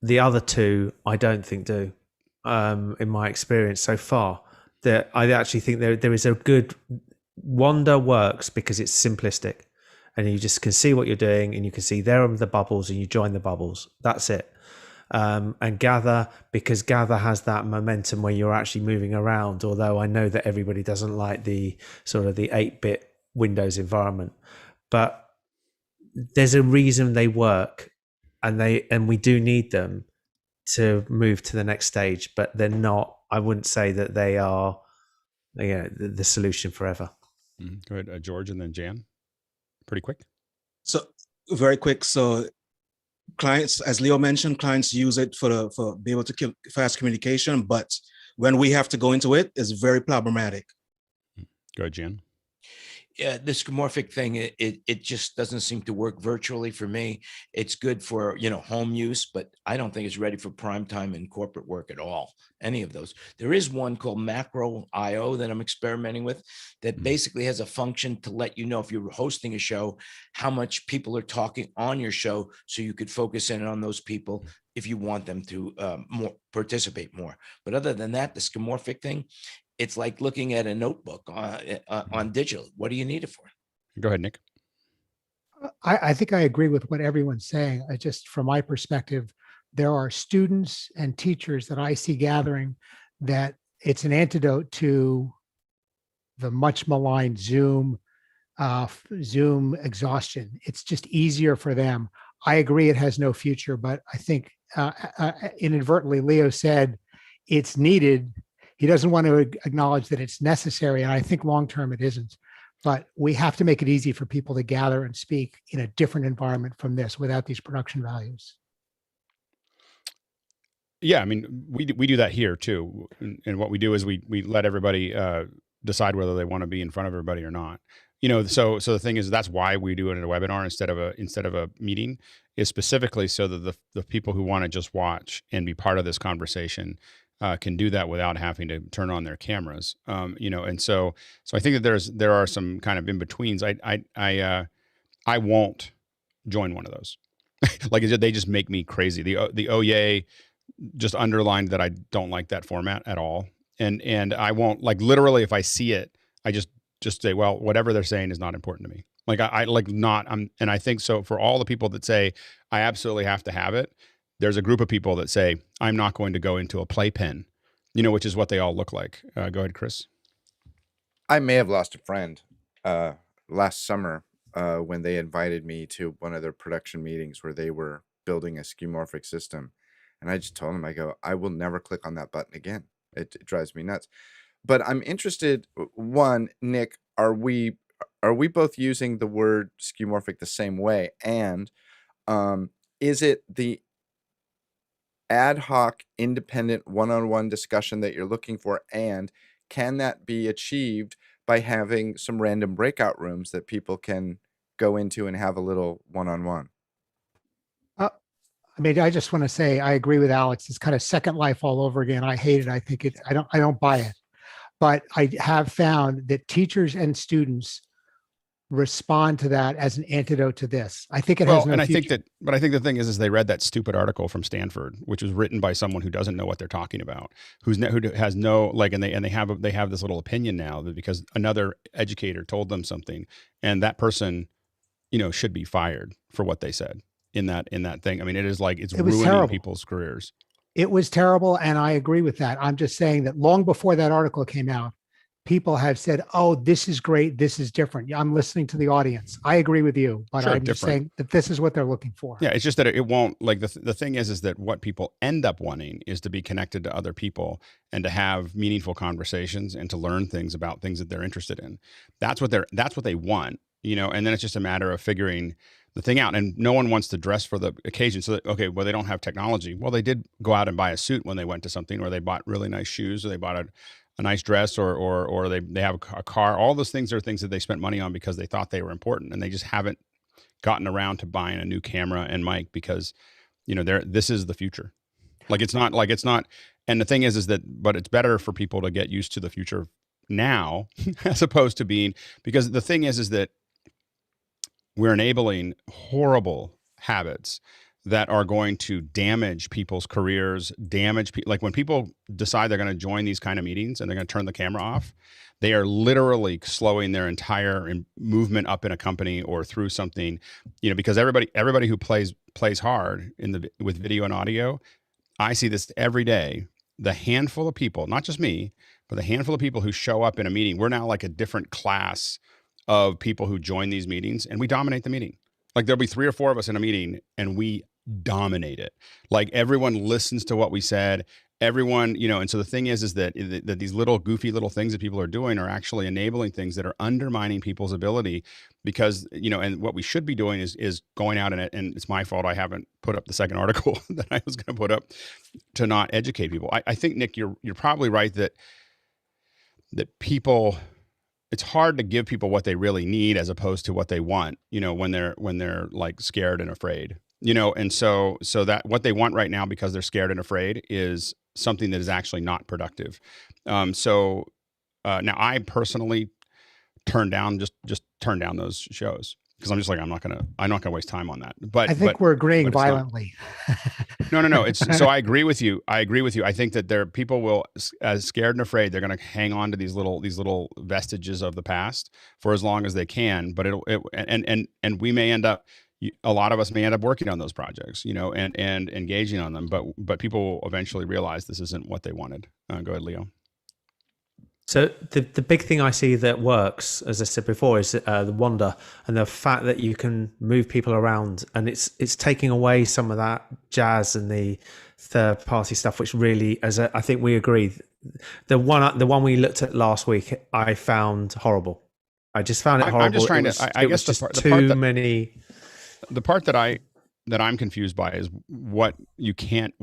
The other two I don't think do, in my experience so far. That I actually think there is a good Wander works because it's simplistic, and you just can see what you're doing, and you can see there are the bubbles, and you join the bubbles. That's it. And Gather, because Gather has that momentum where you're actually moving around, although I know that everybody doesn't like the sort of the 8-bit Windows environment, but there's a reason they work, and we do need them to move to the next stage, but they're not, I wouldn't say that they are the solution forever. Go ahead, George, and then Jan. Pretty quick. So very quick. So clients, as Leo mentioned, clients use it for be able to keep fast communication, but when we have to go into it, it's very problematic. Go ahead, Jan. Yeah, the skeumorphic thing, it just doesn't seem to work virtually for me. It's good for, home use, but I don't think it's ready for prime time and corporate work at all, any of those. There is one called Macro IO that I'm experimenting with that basically has a function to let you know if you're hosting a show, how much people are talking on your show, so you could focus in on those people if you want them to participate more. But other than that, the skeumorphic thing, it's like looking at a notebook on digital. What do you need it for? Go ahead, Nick. I think I agree with what everyone's saying. I just, from my perspective, there are students and teachers that I see gathering that it's an antidote to the much maligned Zoom exhaustion. It's just easier for them. I agree it has no future, but I think inadvertently Leo said it's needed. He doesn't want to acknowledge that it's necessary, and I think long-term it isn't. But we have to make it easy for people to gather and speak in a different environment from this without these production values. Yeah, I mean, we do that here too. And what we do is we let everybody decide whether they want to be in front of everybody or not. So the thing is, that's why we do it in a webinar instead of a meeting, is specifically so that the people who want to just watch and be part of this conversation can do that without having to turn on their cameras. And so I think that there are some kind of in betweens. I won't join one of those. Like they just make me crazy. The oheya just underlined that I don't like that format at all. And I won't, like, literally, if I see it, I just say, well, whatever they're saying is not important to me. Like and I think so for all the people that say I absolutely have to have it, there's a group of people that say, I'm not going to go into a playpen, which is what they all look like. Go ahead, Chris. I may have lost a friend last summer when they invited me to one of their production meetings where they were building a skeumorphic system. And I just told them, I go, I will never click on that button again. It drives me nuts. But I'm interested, one, Nick, are we both using the word skeumorphic the same way? And is it the ad hoc, independent, one-on-one discussion that you're looking for? And can that be achieved by having some random breakout rooms that people can go into and have a little one-on-one? I mean, I just want to say I agree with Alex. It's kind of Second Life all over again. I hate it. I think I don't buy it. But I have found that teachers and students respond to that as an antidote to this. I think it has no future. I think the thing is they read that stupid article from Stanford, which was written by someone who doesn't know what they're talking about, who has no, like, and they have this little opinion now that because another educator told them something, and that person, should be fired for what they said in that thing. I mean, it's ruining terrible. People's careers. It was terrible, and I agree with that. I'm just saying that long before that article came out, people have said, oh, this is great, this is different. I'm listening to the audience. I agree with you, but Sure, I'm just saying that this is what they're looking for. Yeah, it's just that it won't, like, the thing is that what people end up wanting is to be connected to other people and to have meaningful conversations and to learn things about things that they're interested in. That's what they want, and then it's just a matter of figuring the thing out. And no one wants to dress for the occasion. So, okay, well, they don't have technology. Well, they did go out and buy a suit when they went to something, or they bought really nice shoes, or they bought a nice dress, or they have a car. All those things are things that they spent money on because they thought they were important, and they just haven't gotten around to buying a new camera and mic because, this is the future. It's not. And the thing is but it's better for people to get used to the future now as opposed to because the thing is that we're enabling horrible habits that are going to damage people's careers, like when people decide they're going to join these kind of meetings and they're going to turn the camera off, they are literally slowing their entire movement up in a company or through something, because everybody who plays hard with video and audio, I see this every day. The handful of people, not just me, but the handful of people who show up in a meeting, we're now like a different class of people who join these meetings, and we dominate the meeting. Like there'll be 3 or 4 of us in a meeting and we dominate it. Like everyone listens to what we said. Everyone, and so the thing is that these little goofy little things that people are doing are actually enabling things that are undermining people's ability, because, and what we should be doing is going out and it's my fault I haven't put up the second article that I was going to put up to not educate people. I think, Nick, you're probably right that people, it's hard to give people what they really need as opposed to what they want, when they're like scared and afraid, and so that what they want right now, because they're scared and afraid, is something that is actually not productive. Now I personally just turn down those shows because I'm just like, I'm not gonna waste time on that. But I think we're agreeing violently. No. It's so I agree with you. I think that people will, as scared and afraid, they're going to hang on to these little vestiges of the past for as long as they can. But and we may end up, a lot of us may end up working on those projects, and engaging on them. But people will eventually realize this isn't what they wanted. Go ahead, Leo. So the big thing I see that works, as I said before, is the Wonder, and the fact that you can move people around, and it's taking away some of that jazz and the third party stuff, which really, I think we agree, the one we looked at last week, I found horrible. I just found it horrible. I'm just trying I guess the part that I'm confused by is what can't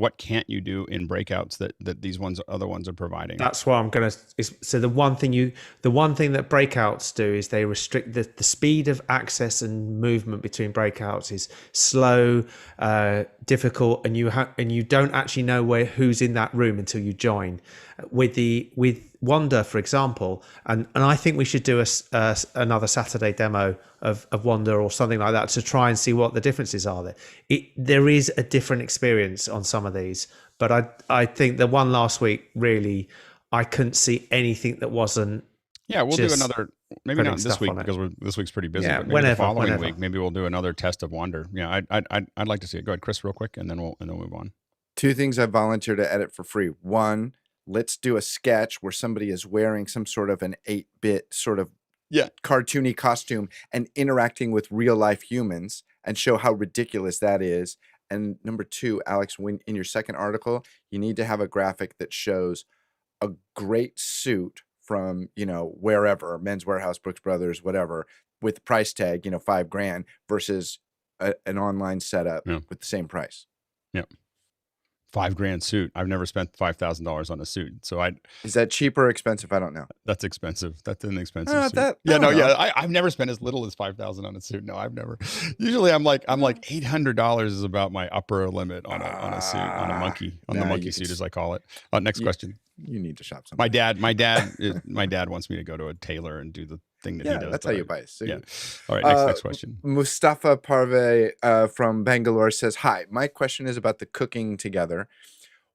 you do in breakouts that these other ones are providing. That's what I'm gonna. So the one thing that breakouts do is they restrict the speed of access and movement between breakouts is slow, difficult, and you don't actually know who's in that room until you join. With Wonder, for example, and I think we should do another Saturday demo of Wonder or something like that to try and see what the differences are there. There is a different experience on some of these, but I think the one last week, really, I couldn't see anything that wasn't. Yeah, we'll do another, maybe not this week because this week's pretty busy. Yeah, but maybe the following week, maybe we'll do another test of Wonder. Yeah, I'd like to see it. Go ahead, Chris, real quick, and then we'll move on. 2 things I volunteer to edit for free. 1, let's do a sketch where somebody is wearing some sort of an 8-bit sort of cartoony costume and interacting with real life humans, and show how ridiculous that is. And number 2, Alex, when in your second article, you need to have a graphic that shows a great suit from, wherever, Men's Warehouse, Brooks Brothers, whatever, with the price tag, $5,000 versus an online setup with the same price. Yep. $5,000 suit. I've never spent $5,000 on a suit. So is that cheap or expensive? I don't know. That's expensive. That's an expensive suit. I've never spent as little as $5,000 on a suit. No, I've never. Usually I'm like $800 is about my upper limit on a suit, on the monkey suit, as I call it. Next question. You need to shop something. My dad wants me to go to a tailor and do the thing that he does. That's how you buy a suit. Yeah. All right. Next question. Mustafa Parvez from Bangalore says, "Hi, my question is about the cooking together.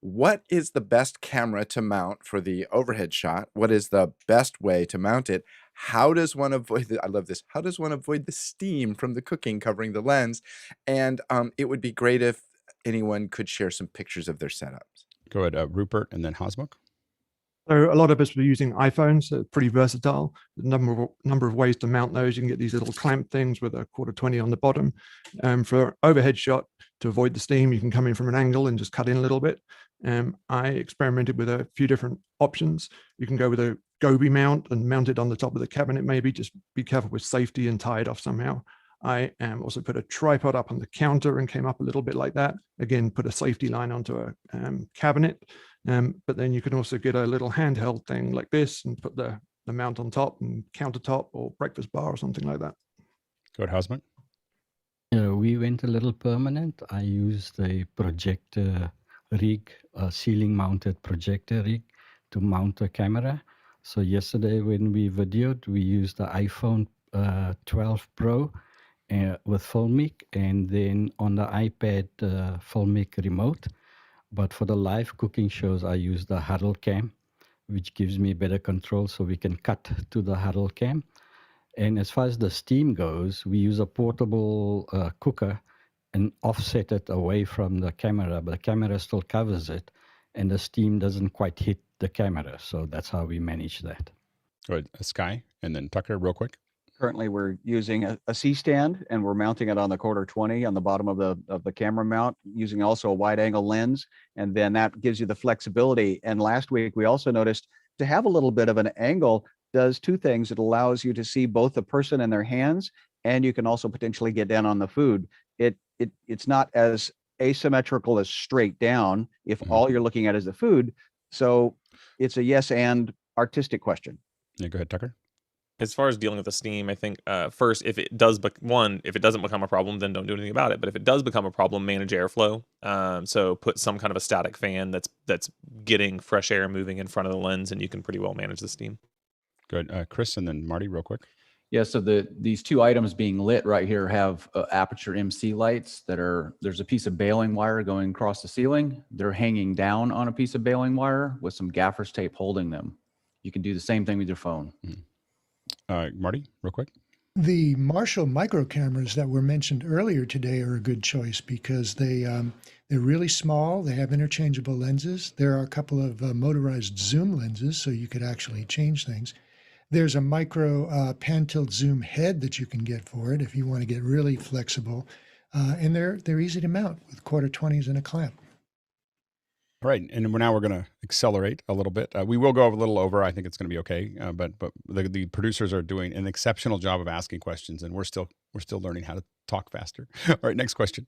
What is the best camera to mount for the overhead shot? What is the best way to mount it? How does one avoid I love this. How does one avoid the steam from the cooking covering the lens? And it would be great if anyone could share some pictures of their setups." Go ahead, Rupert, and then Hosmuk. So a lot of us were using iPhones, so pretty versatile. A number of ways to mount those. You can get these little clamp things with a 1/4-20 on the bottom. For overhead shot, to avoid the steam, you can come in from an angle and just cut in a little bit. I experimented with a few different options. You can go with a Gobi mount and mount it on the top of the cabinet, maybe. Just be careful with safety and tie it off somehow. I also put a tripod up on the counter and came up a little bit like that. Again, put a safety line onto a cabinet. But then you can also get a little handheld thing like this and put the mount on top and countertop or breakfast bar or something like that. Go ahead, Hosmuk. We went a little permanent. I used a projector rig, a ceiling mounted projector rig to mount a camera. So yesterday when we videoed, we used the iPhone 12 Pro, with Filmic, and then on the iPad, Filmic remote. But for the live cooking shows, I use the huddle cam, which gives me better control so we can cut to the huddle cam. And as far as the steam goes, we use a portable cooker and offset it away from the camera, but the camera still covers it, and the steam doesn't quite hit the camera. So that's how we manage that. Good. Sky, and then Tucker, real quick. Currently, we're using a C-stand, and we're mounting it on the quarter 20 on the bottom of the camera mount, using also a wide-angle lens, and then that gives you the flexibility. And last week, we also noticed to have a little bit of an angle does two things. It allows you to see both the person and their hands, and you can also potentially get down on the food. It's not as asymmetrical as straight down if all you're looking at is the food. So it's a yes and artistic question. Yeah, go ahead, Tucker. As far as dealing with the steam, I think first, if it doesn't become a problem, then don't do anything about it. But if it does become a problem, manage airflow. So put some kind of a static fan that's getting fresh air moving in front of the lens, and you can pretty well manage the steam. Good. Chris, and then Marty, real quick. Yeah, so these two items being lit right here have aperture MC lights there's a piece of baling wire going across the ceiling. They're hanging down on a piece of baling wire with some gaffer's tape holding them. You can do the same thing with your phone. Marty, real quick. The Marshall micro cameras that were mentioned earlier today are a good choice because they're really small. They have interchangeable lenses. There are a couple of motorized zoom lenses, so you could actually change things. There's a micro pan tilt zoom head that you can get for it if you want to get really flexible, and they're easy to mount with quarter 20s and a clamp. All right, and now we're going to accelerate a little bit. We will go a little over. I think it's going to be okay. But the producers are doing an exceptional job of asking questions, and we're still learning how to talk faster. All right, next question.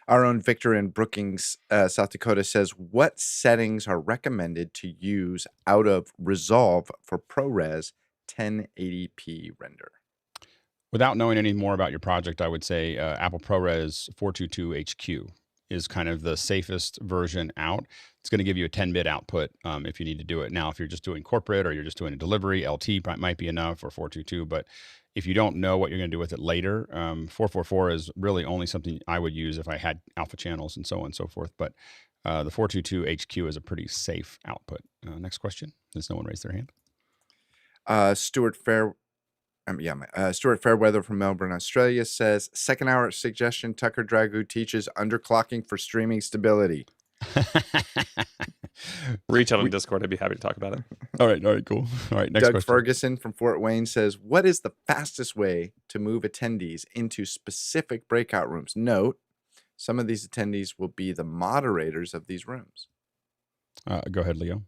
Our own Victor in Brookings, South Dakota says, what settings are recommended to use out of Resolve for ProRes 1080p render? Without knowing any more about your project, I would say Apple ProRes 422 HQ is kind of the safest version out. It's going to give you a 10-bit output if you need to do it. Now, if you're just doing corporate or you're just doing a delivery, LT might be enough, or 422. But if you don't know what you're going to do with it later, 444 is really only something I would use if I had alpha channels and so on and so forth. But the 422 HQ is a pretty safe output. Next question. Does no one raise their hand? Stuart Fairweather from Melbourne, Australia says, second hour suggestion, Tucker Dragu teaches underclocking for streaming stability. Reach out on Discord. I'd be happy to talk about it. All right, cool. All right, next Doug question. Ferguson from Fort Wayne says, what is the fastest way to move attendees into specific breakout rooms? Note, some of these attendees will be the moderators of these rooms. Go ahead, Leo.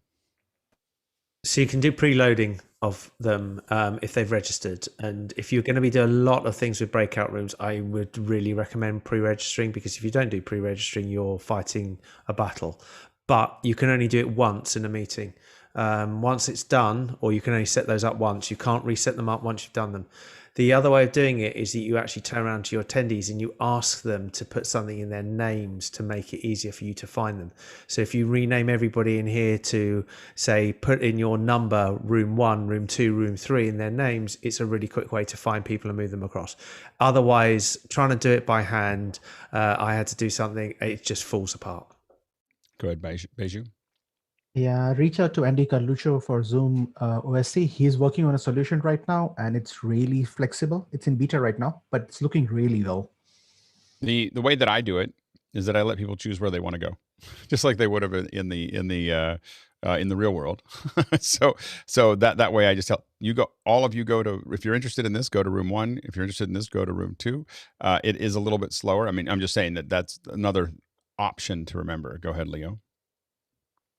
So you can do preloading of them if they've registered. And if you're going to be doing a lot of things with breakout rooms, I would really recommend pre-registering, because if you don't do pre-registering, you're fighting a battle. But you can only do it once in a meeting. Once it's done, or you can only set those up once. You can't reset them up once you've done them. The other way of doing it is that you actually turn around to your attendees and you ask them to put something in their names to make it easier for you to find them. So if you rename everybody in here to, say, put in your number, room 1, room 2, room 3 in their names, it's a really quick way to find people and move them across. Otherwise, trying to do it by hand, I had to do something, it just falls apart. Go ahead, Beju. Yeah, reach out to Andy Carluccio for Zoom OSC. He's working on a solution right now, and it's really flexible. It's in beta right now, but it's looking really well. The way that I do it is that I let people choose where they want to go, just like they would have in the real world. so that way I just tell you go. All of you go to, if you're interested in this, go to room 1. If you're interested in this, go to room 2. It is a little bit slower. I mean, I'm just saying that's another option to remember. Go ahead, Leo.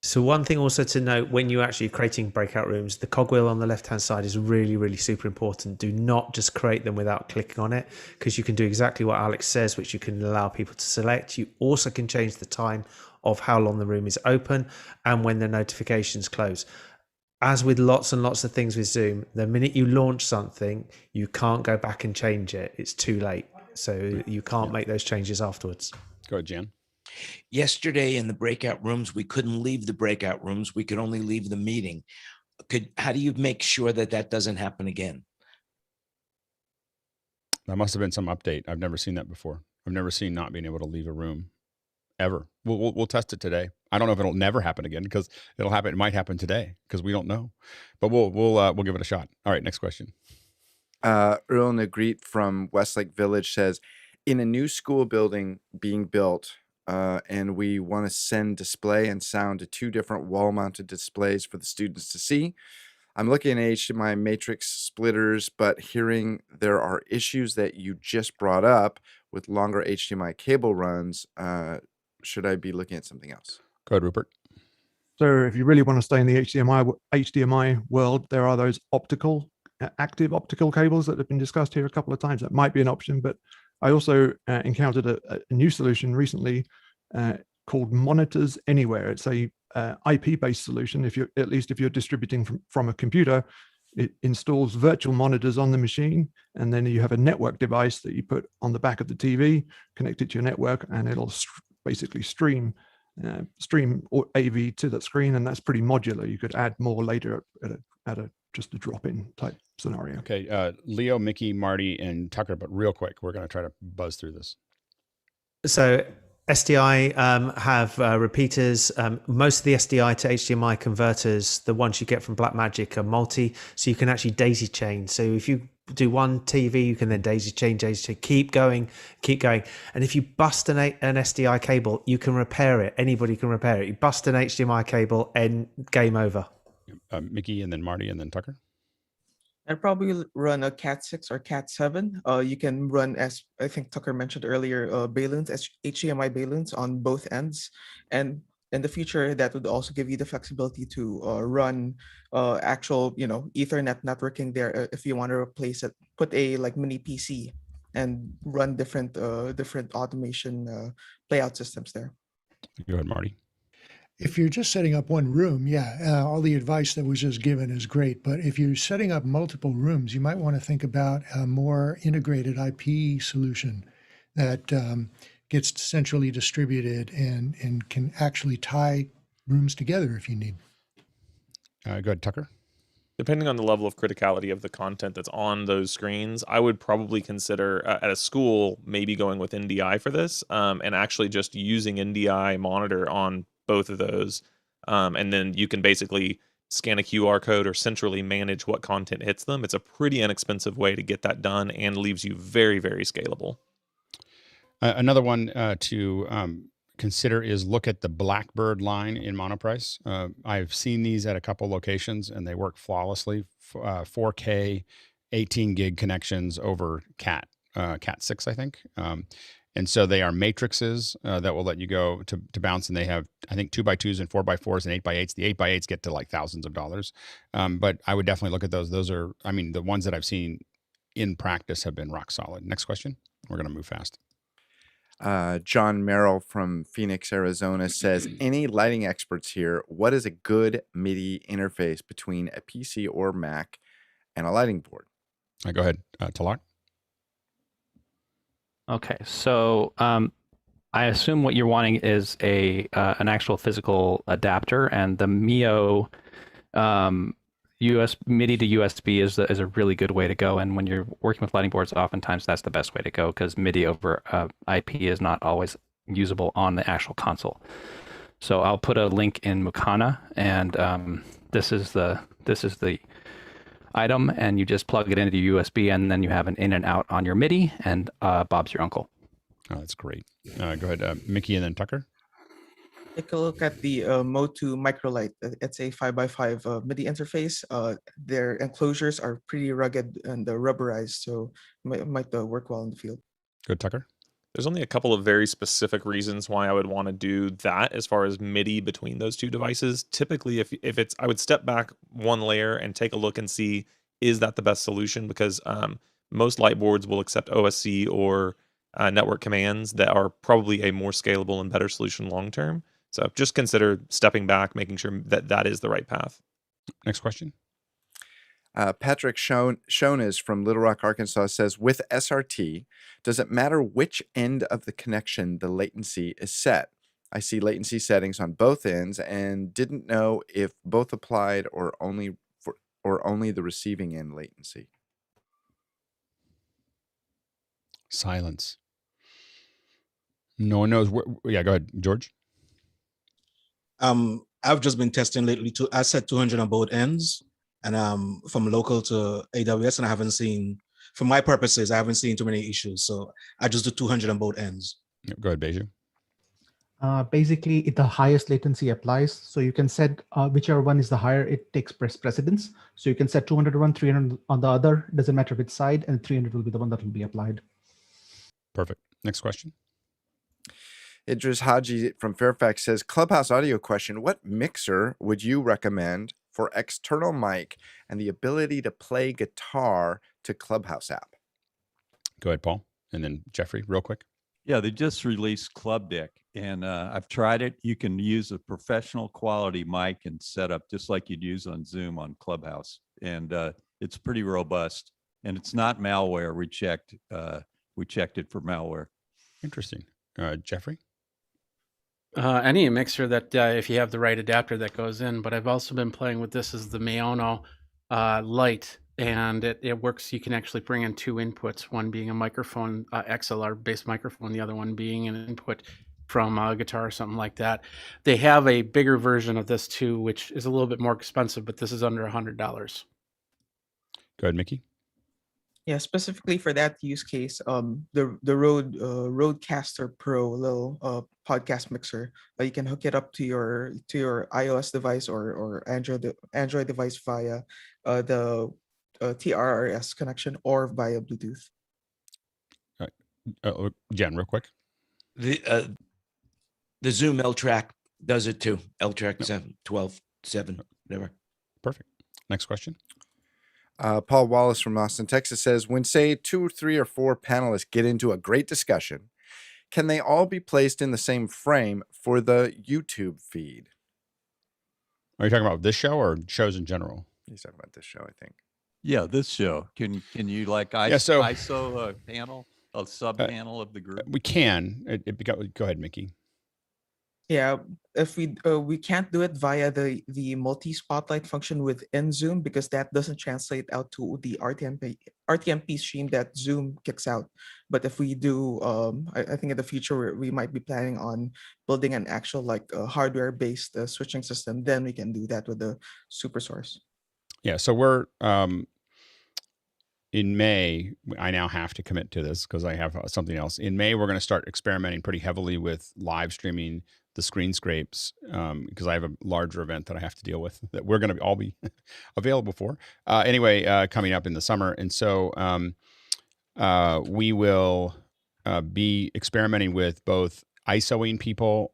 So one thing also to note, when you're actually creating breakout rooms, the cogwheel on the left-hand side is really, really super important. Do not just create them without clicking on it, because you can do exactly what Alex says, which you can allow people to select. You also can change the time of how long the room is open and when the notifications close. As with lots and lots of things with Zoom, the minute you launch something, you can't go back and change it. It's too late. So you can't make those changes afterwards. Go ahead, Jan. Yesterday in the breakout rooms, we couldn't leave the breakout rooms. We could only leave the meeting. How do you make sure that that doesn't happen again? That must have been some update. I've never seen that before. I've never seen not being able to leave a room ever. We'll test it today. I don't know if it'll never happen again because it'll happen. It might happen today because we don't know, but we'll give it a shot. All right, next question. Earl Negreet from Westlake Village says, in a new school building being built, and we want to send display and sound to 2 different wall-mounted displays for the students to see. I'm looking at HDMI matrix splitters, but hearing there are issues that you just brought up with longer HDMI cable runs. Should I be looking at something else? Go ahead, Rupert. So if you really want to stay in the HDMI world, there are those active optical cables that have been discussed here a couple of times. That might be an option, but I also encountered a new solution recently called Monitors Anywhere. It's a IP-based solution. If you're distributing from a computer, it installs virtual monitors on the machine, and then you have a network device that you put on the back of the TV, connect it to your network, and it'll basically stream AV to that screen, and that's pretty modular. You could add more later at just a drop-in type scenario. Okay, Leo, Mickey, Marty, and Tucker, but real quick, we're going to try to buzz through this. So SDI have repeaters. Most of the SDI to HDMI converters, the ones you get from Blackmagic, are multi, so you can actually daisy chain. So if you do one TV, you can then daisy chain, keep going. And if you bust an SDI cable, you can repair it. Anybody can repair it. You bust an HDMI cable and game over. Mickey, and then Marty, and then Tucker. I'd probably run a Cat 6 or Cat 7. You can run, as I think Tucker mentioned earlier, balloons, HDMI balloons on both ends. And in the future, that would also give you the flexibility to run actual, Ethernet networking there if you want to replace it. Put a mini PC and run different automation playout systems there. Go ahead, Marty. If you're just setting up one room, all the advice that was just given is great. But if you're setting up multiple rooms, you might want to think about a more integrated IP solution that gets centrally distributed and can actually tie rooms together if you need. Go ahead, Tucker. Depending on the level of criticality of the content that's on those screens, I would probably consider at a school maybe going with NDI for this, and actually just using NDI monitor on both of those, and then you can basically scan a QR code or centrally manage what content hits them. It's a pretty inexpensive way to get that done and leaves you very, very scalable. Another one to consider is look at the Blackbird line in Monoprice. I've seen these at a couple locations and they work flawlessly. 4K, 18 gig connections over Cat 6, I think. And so they are matrices that will let you go to bounce, and they have, I think, 2x2s and 4x4s and 8x8s. The 8x8s get to like thousands of dollars. But I would definitely look at those. Those are, the ones that I've seen in practice have been rock solid. Next question. We're going to move fast. John Merrill from Phoenix, Arizona says, any lighting experts here, what is a good MIDI interface between a PC or Mac and a lighting board? Go ahead, Talak. Okay, so I assume what you're wanting is an actual physical adapter, and the Mio MIDI to USB is a really good way to go. And when you're working with lighting boards, oftentimes that's the best way to go because MIDI over IP is not always usable on the actual console. So I'll put a link in Makana, and this is the item, and you just plug it into the USB, and then you have an in and out on your MIDI, and Bob's your uncle. Oh, that's great. Go ahead, Mickey, and then Tucker. Take a look at the Motu Microlight. It's a 5x5 MIDI interface. Their enclosures are pretty rugged and rubberized, so it might work well in the field. Good, Tucker. There's only a couple of very specific reasons why I would want to do that as far as MIDI between those two devices. Typically, if it's, I would step back one layer and take a look and see, is that the best solution? Because most light boards will accept OSC or network commands that are probably a more scalable and better solution long-term. So just consider stepping back, making sure that that is the right path. Next question. Patrick Shonas from Little Rock, Arkansas says, with SRT, does it matter which end of the connection the latency is set? I see latency settings on both ends and didn't know if both applied or only the receiving end latency. Silence. No one knows. Yeah, go ahead, George. I've just been testing lately too. I set 200 on both ends, and from local to AWS, and I haven't seen, for my purposes, I haven't seen too many issues. So I just do 200 on both ends. Go ahead, Beju. Basically, the highest latency applies. So you can set whichever one is the higher, it takes precedence. So you can set 200 on one, 300 on the other. Doesn't matter which side, and 300 will be the one that will be applied. Perfect. Next question. Idris Haji from Fairfax says, Clubhouse audio question. What mixer would you recommend for external mic and the ability to play guitar to Clubhouse app? Go ahead, Paul. And then Jeffrey, real quick. Yeah, they just released Club Deck, and I've tried it. You can use a professional quality mic and set up just like you'd use on Zoom on Clubhouse, and it's pretty robust. And it's not malware. We checked it for malware. Interesting. Jeffrey? Any mixer that if you have the right adapter that goes in, but I've also been playing with this as the Maono Lite, and it works. You can actually bring in two inputs, one being a microphone, XLR based microphone, the other one being an input from a guitar or something like that. They have a bigger version of this too, which is a little bit more expensive, but this is under $100. Go ahead, Mickey. Yeah, specifically for that use case, the Rodecaster Pro little podcast mixer, you can hook it up to your iOS device or Android device via the TRRS connection or via Bluetooth. Jen, real quick. The Zoom L-Track does it too. L-Track 7, 12, 7, whatever. Perfect. Next question. Paul Wallace from Austin, Texas says, when say 2, 3, or 4 panelists get into a great discussion, can they all be placed in the same frame for the YouTube feed? Are you talking about this show or shows in general? He's talking about this show, I think. Yeah, this show. Can you like ISO a panel, a sub panel of the group? We can. Go ahead, Mickey. Yeah, if we can't do it via the multi-spotlight function within Zoom because that doesn't translate out to the RTMP stream that Zoom kicks out. But if we do, I think in the future we might be planning on building an actual hardware-based switching system. Then we can do that with the super source. Yeah, so we're in May. I now have to commit to this because I have something else. In May, we're going to start experimenting pretty heavily with live streaming the screen scrapes because I have a larger event that I have to deal with that we're going to all be available for. Anyway, coming up in the summer. And so we will be experimenting with both ISOing people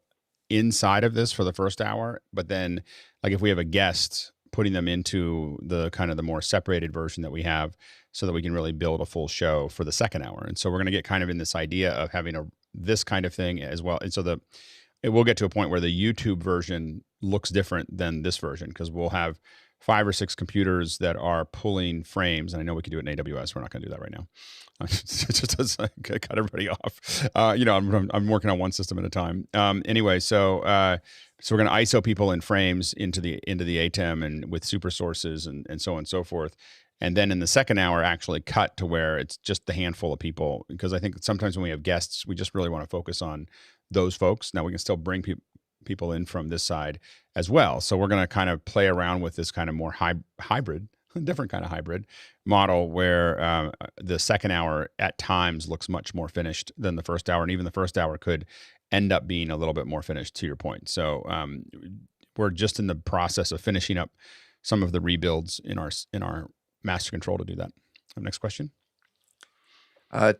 inside of this for the first hour, but then like if we have a guest, putting them into the kind of the more separated version that we have so that we can really build a full show for the second hour. And so we're going to get kind of in this idea of having this kind of thing as well. And so it will get to a point where the YouTube version looks different than this version because we'll have 5 or 6 computers that are pulling frames. And I know we could do it in AWS. We're not going to do that right now. Just to cut everybody off. I'm working on one system at a time. Anyway, so we're going to ISO people in frames into the ATEM and with super sources and so on and so forth. And then in the second hour, actually cut to where it's just the handful of people. Because I think sometimes when we have guests, we just really want to focus on those folks. Now we can still bring people in from this side as well. So we're going to kind of play around with this kind of more hybrid, different kind of hybrid model where the second hour at times looks much more finished than the first hour. And even the first hour could end up being a little bit more finished, to your point. So we're just in the process of finishing up some of the rebuilds in our master control to do that. Next question.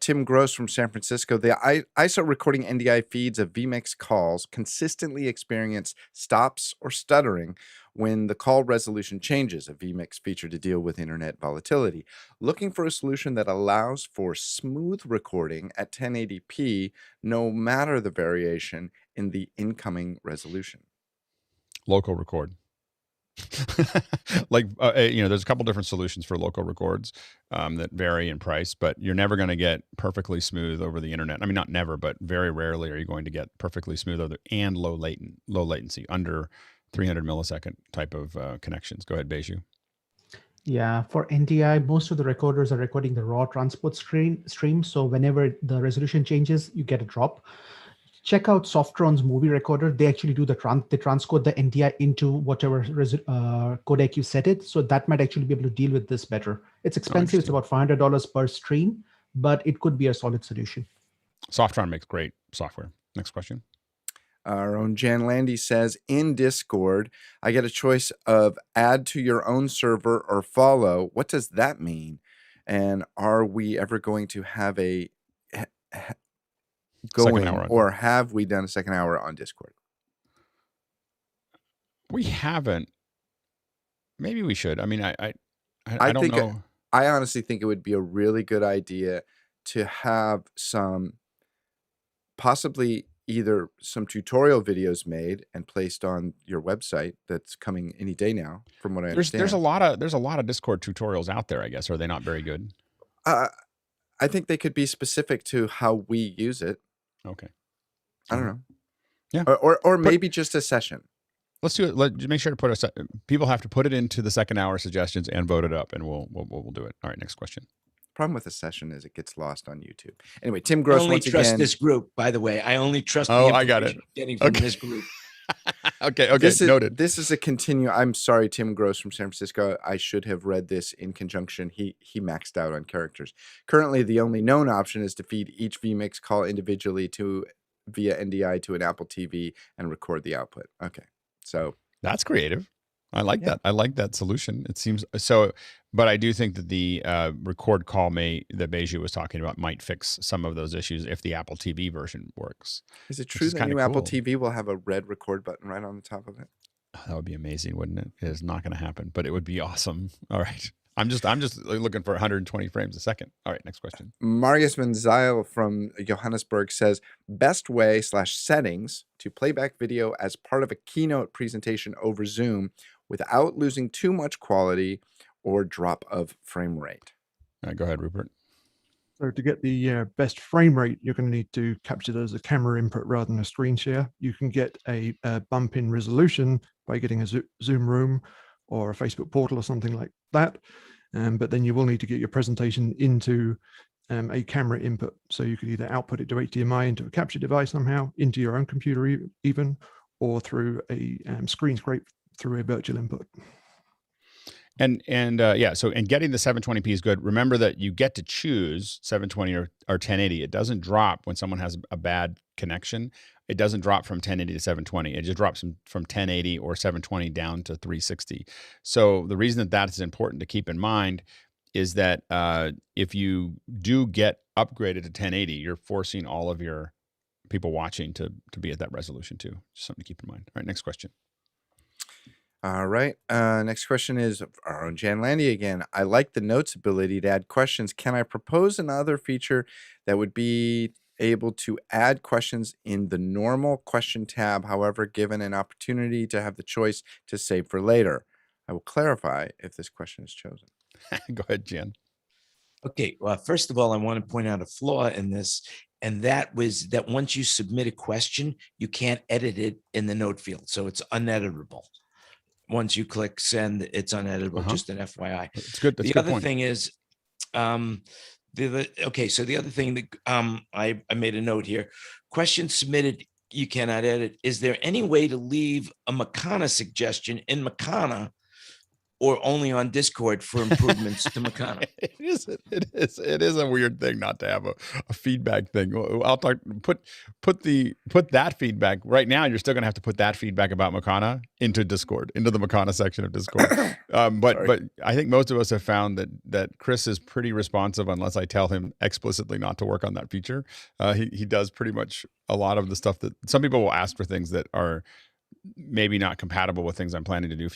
Tim Gross from San Francisco. The ISO recording NDI feeds of vMix calls consistently experience stops or stuttering when the call resolution changes, a vMix feature to deal with internet volatility. Looking for a solution that allows for smooth recording at 1080p, no matter the variation in the incoming resolution. Local record. There's a couple different solutions for local records that vary in price, but you're never going to get perfectly smooth over the internet. I mean, not never, but very rarely are you going to get perfectly smooth and low latency, under 300 millisecond type of connections. Go ahead, Beju. Yeah, for NDI, most of the recorders are recording the raw transport stream. So whenever the resolution changes, you get a drop. Check out Softron's movie recorder. They actually do they transcode the NDI into whatever codec you set it. So that might actually be able to deal with this better. It's expensive. It's about $500 per stream, but it could be a solid solution. Softron makes great software. Next question. Our own Jan Landy says, in Discord, I get a choice of add to your own server or follow. What does that mean? And are we ever going to have a or have we done a second hour on Discord? We haven't. Maybe we should. I mean, I don't know. I honestly think it would be a really good idea to have some, possibly either some tutorial videos made and placed on your website that's coming any day now, from what I understand. There's a lot of Discord tutorials out there, I guess. Are they not very good? I think they could be specific to how we use it. Okay. I don't know. Yeah. Or maybe just a session. Let's do it. Let's make sure to put people have to put it into the second hour suggestions and vote it up, and we'll do it. All right. Next question. Problem with a session is it gets lost on YouTube. Anyway, Tim Gross, I only once trust again, this group, by the way. I only trust the I got it. information I'm getting from this group. Okay, noted. This is a continue. I'm sorry, Tim Gross from San Francisco. I should have read this in conjunction. He maxed out on characters. Currently, the only known option is to feed each vMix call individually via NDI to an Apple TV and record the output. Okay, so that's creative. I like that. I like that solution. It seems so, but I do think that the record call that Beju was talking about might fix some of those issues if the Apple TV version works. Is it true that new Apple TV will have a red record button right on the top of it? Oh, that would be amazing, wouldn't it? It is not going to happen, but it would be awesome. All right. I'm just looking for 120 frames a second. All right, next question. Marius Menzeil from Johannesburg says, best way / settings to playback video as part of a keynote presentation over Zoom without losing too much quality or drop of frame rate. Go ahead, Rupert. So to get the best frame rate, you're going to need to capture that as a camera input rather than a screen share. You can get a bump in resolution by getting a Zoom room or a Facebook portal or something like that. But then you will need to get your presentation into a camera input. So you could either output it to HDMI into a capture device somehow, into your own computer even, or through a screen scrape through a virtual input. And getting the 720p is good. Remember that you get to choose 720 or 1080. It doesn't drop when someone has a bad connection. It doesn't drop from 1080 to 720. It just drops from 1080 or 720 down to 360. So the reason that is important to keep in mind is that if you do get upgraded to 1080, you're forcing all of your people watching to be at that resolution too. Just something to keep in mind. All right, next question. All right. Next question is our own Jan Landy again. I like the notes ability to add questions. Can I propose another feature that would be able to add questions in the normal question tab, however, given an opportunity to have the choice to save for later? I will clarify if this question is chosen. Go ahead, Jan. Okay. Well, first of all, I want to point out a flaw in this. And that was that once you submit a question, you can't edit it in the note field. So it's uneditable. Once you click send, it's uneditable, just an FYI. It's good. That's the good other point. thing is, so the other thing that I made a note here, questions submitted, you cannot edit. Is there any way to leave a Makana suggestion in Makana or only on Discord for improvements to Makana? It is a weird thing not to have a feedback thing. I'll talk. Put that feedback right now. You're still gonna have to put that feedback about Makana into Discord, into the Makana section of Discord. But I think most of us have found that Chris is pretty responsive unless I tell him explicitly not to work on that feature. He does pretty much a lot of the stuff that some people will ask for, things that are maybe not compatible with things I'm planning to do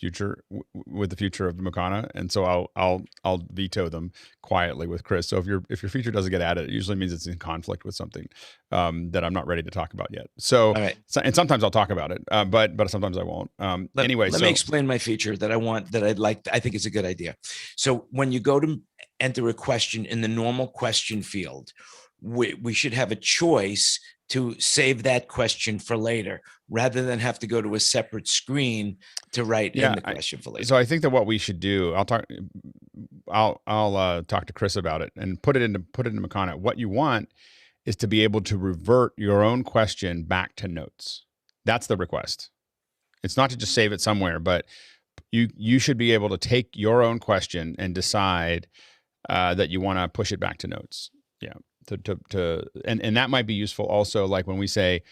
with the future of Makana, and so I'll veto them quietly with Chris. So if your feature doesn't get added, it usually means it's in conflict with something that I'm not ready to talk about yet. So, and sometimes I'll talk about it, but sometimes I won't. Let me explain my feature that I think is a good idea. So when you go to enter a question in the normal question field, we should have a choice to save that question for later rather than have to go to a separate screen to write in the question for later. So I think that what we should do, I'll talk to Chris about it and put it into Makana. What you want is to be able to revert your own question back to notes. That's the request. It's not to just save it somewhere, but you should be able to take your own question and decide that you want to push it back to notes. Yeah. And that might be useful also, like when we say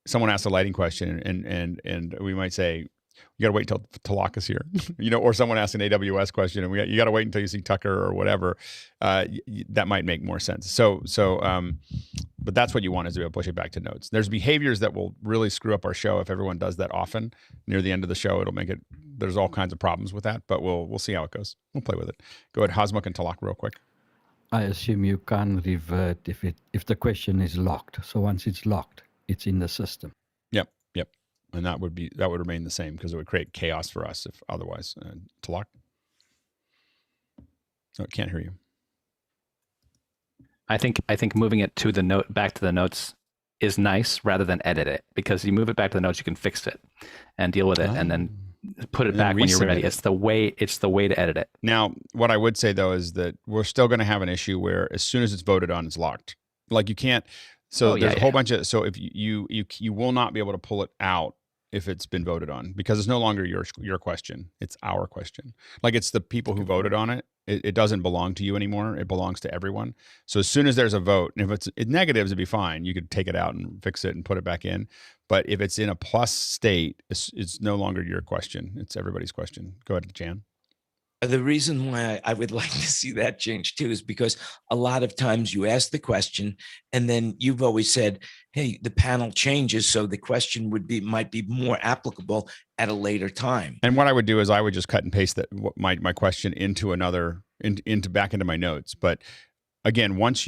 someone asks a lighting question and we might say, you got to wait until Talak is here, or someone asks an AWS question and you got to wait until you see Tucker or whatever. That might make more sense. But that's what you want, is to be able to push it back to notes. There's behaviors that will really screw up our show if everyone does that often. Near the end of the show, it'll make it, there's all kinds of problems with that, but we'll see how it goes. We'll play with it. Go ahead, Hasmukh and Talak real quick. I assume you can revert if the question is locked. So once it's locked, it's in the system. Yep. And that would remain the same, because it would create chaos for us if otherwise. Talak? Oh, I can't hear you. I think moving it to the note, back to the notes, is nice rather than edit it, because you move it back to the notes, you can fix it and deal with it, and then put it back when you're ready. It's the way to edit it. Now, what I would say though is that we're still going to have an issue where as soon as it's voted on, it's locked. Like you can't. So there's a whole bunch of. So if you will not be able to pull it out if it's been voted on, because it's no longer your question. It's our question. Like it's the people who voted on it. It doesn't belong to you anymore. It belongs to everyone. So as soon as there's a vote, and if it's negatives, it'd be fine. You could take it out and fix it and put it back in. But if it's in a plus state, it's no longer your question. It's everybody's question. Go ahead, Jan. The reason why I would like to see that change too is because a lot of times you ask the question and then you've always said, hey, the panel changes, so the question might be more applicable at a later time. And what I would do is I would just cut and paste my question into back into my notes. But again, once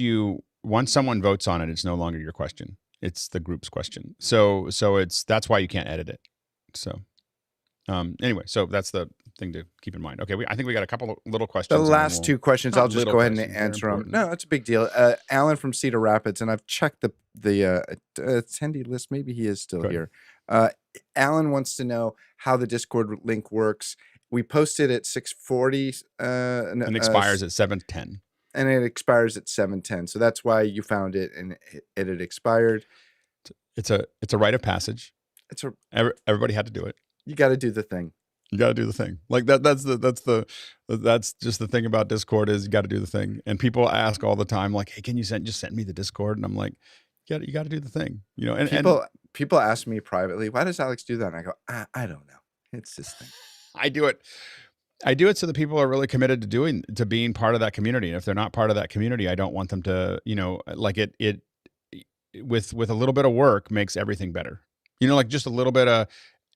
someone votes on it, it's no longer your question. It's the group's question. So that's why you can't edit it. So anyway, so that's the thing to keep in mind. Okay, I think we got a couple of little questions. The last two questions, I'll just go ahead and answer them. No, it's a big deal. Alan from Cedar Rapids, and I've checked the attendee list. Maybe he is still here. Alan wants to know how the Discord link works. We posted at 6:40. And expires at 7:10. And it expires at 7:10. So that's why you found it, and it had expired. It's a rite of passage. Everybody had to do it. You got to do the thing. You got to do the thing. Like that's just the thing about Discord, is you got to do the thing. And people ask all the time, like, hey, can you just send me the Discord? And I'm like, you got to do the thing, And people ask me privately, why does Alex do that? And I go, I don't know. It's this thing. I do it so that people are really committed to being part of that community. And if they're not part of that community, I don't want them to, like it with a little bit of work makes everything better. Like just a little bit of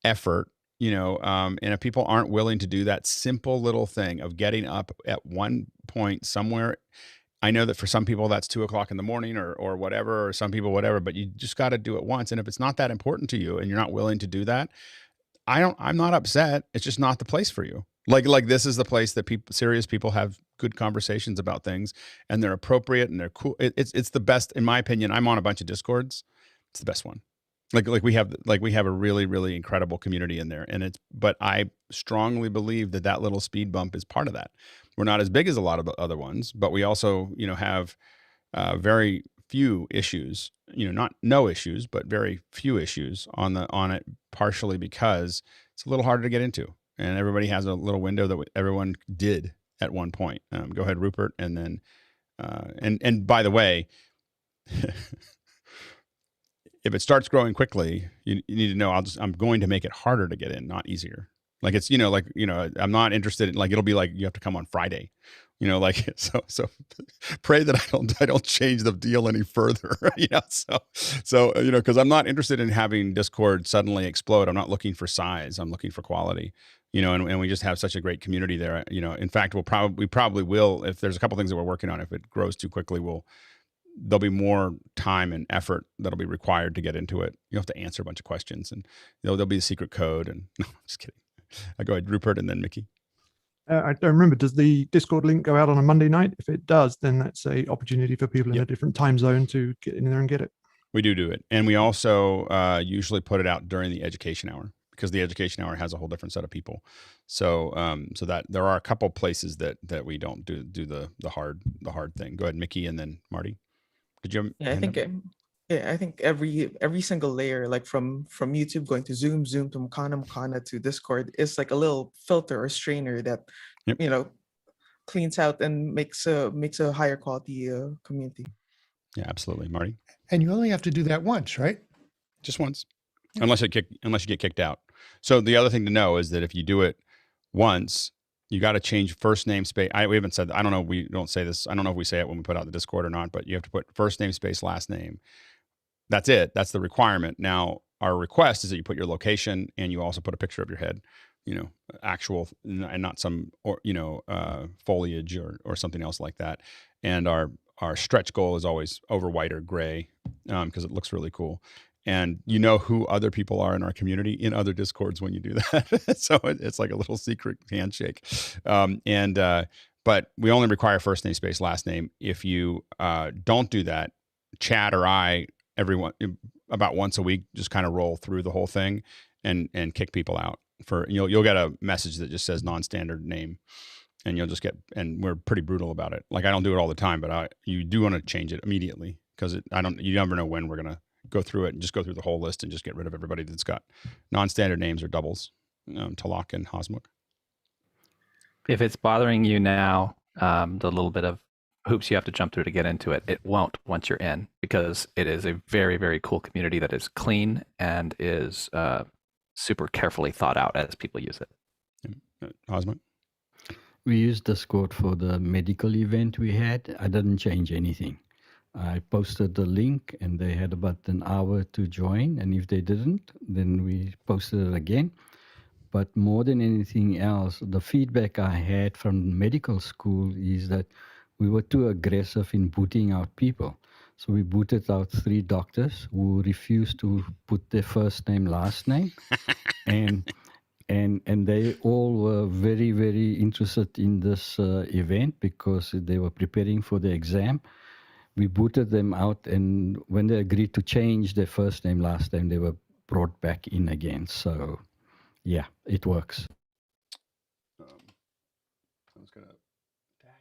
effort. And if people aren't willing to do that simple little thing of getting up at one point somewhere, I know that for some people that's 2 o'clock in the morning or whatever, or some people whatever, but you just got to do it once. And if it's not that important to you and you're not willing to do that, I'm not upset. It's just not the place for you. Like this is the place that serious people have good conversations about things, and they're appropriate and they're cool. It's the best, in my opinion. I'm on a bunch of Discords. It's the best one. Like we have a really, really incredible community in there. But I strongly believe that little speed bump is part of that. We're not as big as a lot of the other ones, but we also, have very few issues, not no issues, but very few issues on it, partially because it's a little harder to get into. And everybody has a little window that everyone did at one point. Go ahead, Rupert. And then, and by the way, if it starts growing quickly, you need to know I'm going to make it harder to get in, not easier. Like it's, I'm not interested in, like, it'll be like, you have to come on Friday, so pray that I don't change the deal any further, cause I'm not interested in having Discord suddenly explode. I'm not looking for size. I'm looking for quality, and we just have such a great community there. In fact, we probably will, if there's a couple things that we're working on, if it grows too quickly, there'll be more time and effort that'll be required to get into it. You have to answer a bunch of questions, and there'll be a secret code. And no, I'm just kidding. I go ahead, Rupert, and then Mickey. I don't remember. Does the Discord link go out on a Monday night? If it does, then that's a opportunity for people in a different time zone to get in there and get it. We do it. And we also usually put it out during the education hour, because the education hour has a whole different set of people. So so that there are a couple places that we don't do the hard thing. Go ahead, Mickey, and then Marty. Did you? Yeah, I think every single layer, like from YouTube going to Zoom to Makana to Discord, is like a little filter or strainer that cleans out and makes a higher quality community. Yeah, absolutely, Marty. And you only have to do that once, right? Just once, unless you get kicked out. So the other thing to know is that if you do it once, you got to change first name space. We haven't said, I don't know, we don't say this. I don't know if we say it when we put out the Discord or not, but you have to put first name space last name. That's it. That's the requirement. Now, our request is that you put your location and you also put a picture of your head, actual, and not some, foliage or something else like that. And our stretch goal is always over white or gray, because it looks really cool. And you know who other people are in our community in other Discords when you do that. So it's like a little secret handshake. But we only require first name space last name. If you don't do that, Chad or I, everyone, about once a week, just kind of roll through the whole thing and kick people out. You'll get a message that just says non-standard name, and you'll just get, and we're pretty brutal about it. Like, I don't do it all the time, but you do want to change it immediately, because you never know when we're gonna go through it and just go through the whole list and just get rid of everybody that's got non-standard names or doubles, Talak and Hosmuk. If it's bothering you now, the little bit of hoops you have to jump through to get into it, it won't once you're in, because it is a very, very cool community that is clean and is super carefully thought out as people use it. Hosmuk? We used Discord for the medical event we had. I didn't change anything. I posted the link and they had about an hour to join. And if they didn't, then we posted it again. But more than anything else, the feedback I had from medical school is that we were too aggressive in booting out people. So we booted out 3 doctors who refused to put their first name, last name. and they all were very, very interested in this event because they were preparing for the exam. We booted them out, and when they agreed to change their first name, last name, they were brought back in again. So, yeah, it works. I was going to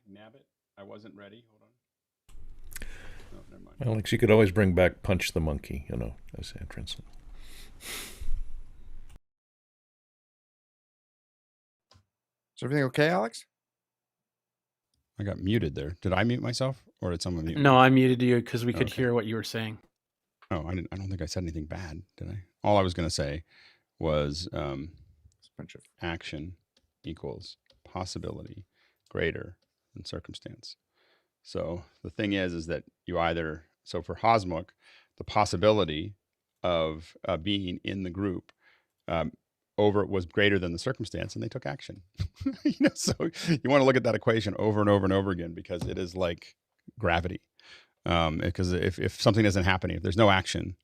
nab it. I wasn't ready. Hold on. No, never mind. Alex, you could always bring back Punch the Monkey, as entrance. Is everything okay, Alex? I got muted there. Did I mute myself, or did someone mute me? No, I muted you because we could hear what you were saying. Oh, I don't think I said anything bad, did I? All I was going to say was action equals possibility greater than circumstance. So the thing is that you either, so for Hosmuk, the possibility of being in the group over was greater than the circumstance, and they took action. So you want to look at that equation over and over and over again, because it is like gravity. Because if something isn't happening, if there's no action,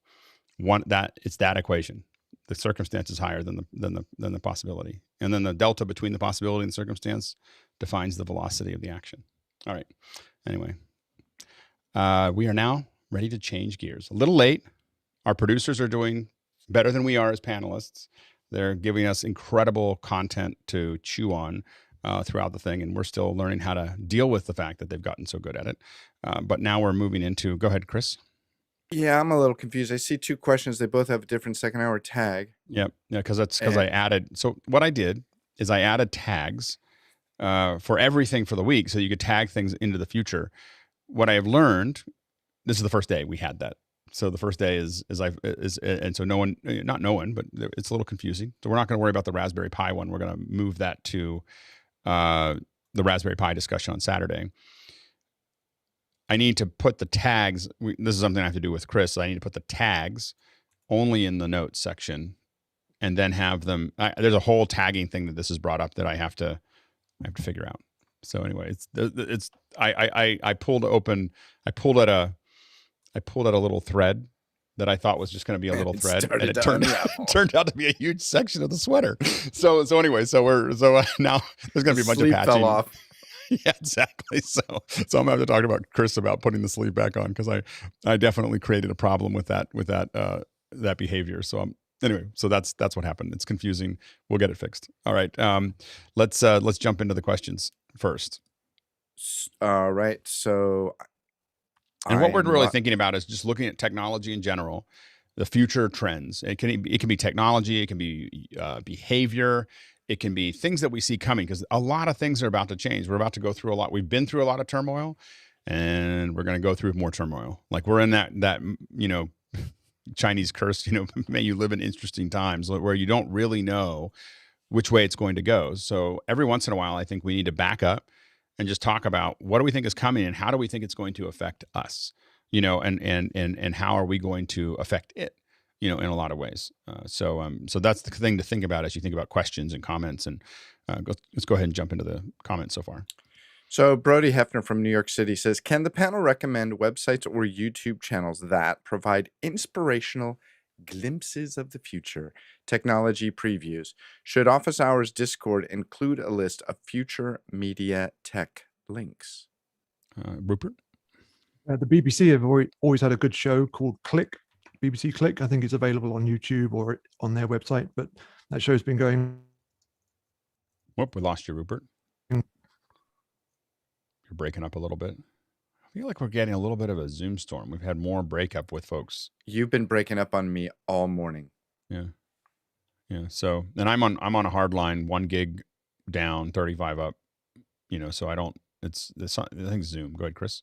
it's that equation. The circumstance is higher than the possibility, and then the delta between the possibility and the circumstance defines the velocity of the action. All right. Anyway, we are now ready to change gears. A little late. Our producers are doing better than we are as panelists. They're giving us incredible content to chew on throughout the thing, and we're still learning how to deal with the fact that they've gotten so good at it. But now we're moving into, go ahead, Chris. Yeah, I'm a little confused. I see 2 questions. They both have a different second hour tag. Yep. Yeah, because I added. So what I did is I added tags for everything for the week, so you could tag things into the future. What I have learned, this is the first day we had that. So the first day is and so not no one, but it's a little confusing. So we're not going to worry about the Raspberry Pi one. We're going to move that to the Raspberry Pi discussion on Saturday. I need to put the tags. This is something I have to do with Chris. So I need to put the tags only in the notes section, and then have them. There's a whole tagging thing that this has brought up that I have to figure out. So anyway, I pulled at a little thread that I thought was just going to be a little thread, and it turned out to be a huge section of the sweater. So anyway, so now there's going to be a bunch of patching. Fell off. Yeah, exactly. So I'm gonna have to talk about Chris about putting the sleeve back on, because I definitely created a problem with that behavior. So anyway, so that's what happened. It's confusing. We'll get it fixed. All right. Let's jump into the questions first. All right. So And what we're I'm really lo- thinking about is just looking at technology in general, the future trends. It can be technology, it can be behavior, it can be things that we see coming, because a lot of things are about to change. We're about to go through a lot. We've been through a lot of turmoil, and we're going to go through more turmoil. Like we're in that Chinese curse, may you live in interesting times, where you don't really know which way it's going to go. So every once in a while, I think we need to back up and just talk about what do we think is coming and how do we think it's going to affect us, and how are we going to affect it, in a lot of ways. So that's the thing to think about as you think about questions and comments. And let's go ahead and jump into the comments so far. So Brody Hefner from New York City says, can the panel recommend websites or YouTube channels that provide inspirational glimpses of the future, technology previews? Should Office Hours Discord include a list of future media tech links? Rupert? The BBC have always had a good show called Click, BBC Click. I think it's available on YouTube or on their website, but that show's been going. Whoop, we lost you, Rupert. You're breaking up a little bit. I feel like we're getting a little bit of a Zoom storm. We've had more breakup with folks. You've been breaking up on me all morning. Yeah. So, and I'm on a hard line, 1 gig down, 35 up. So I think Zoom. Go ahead, Chris.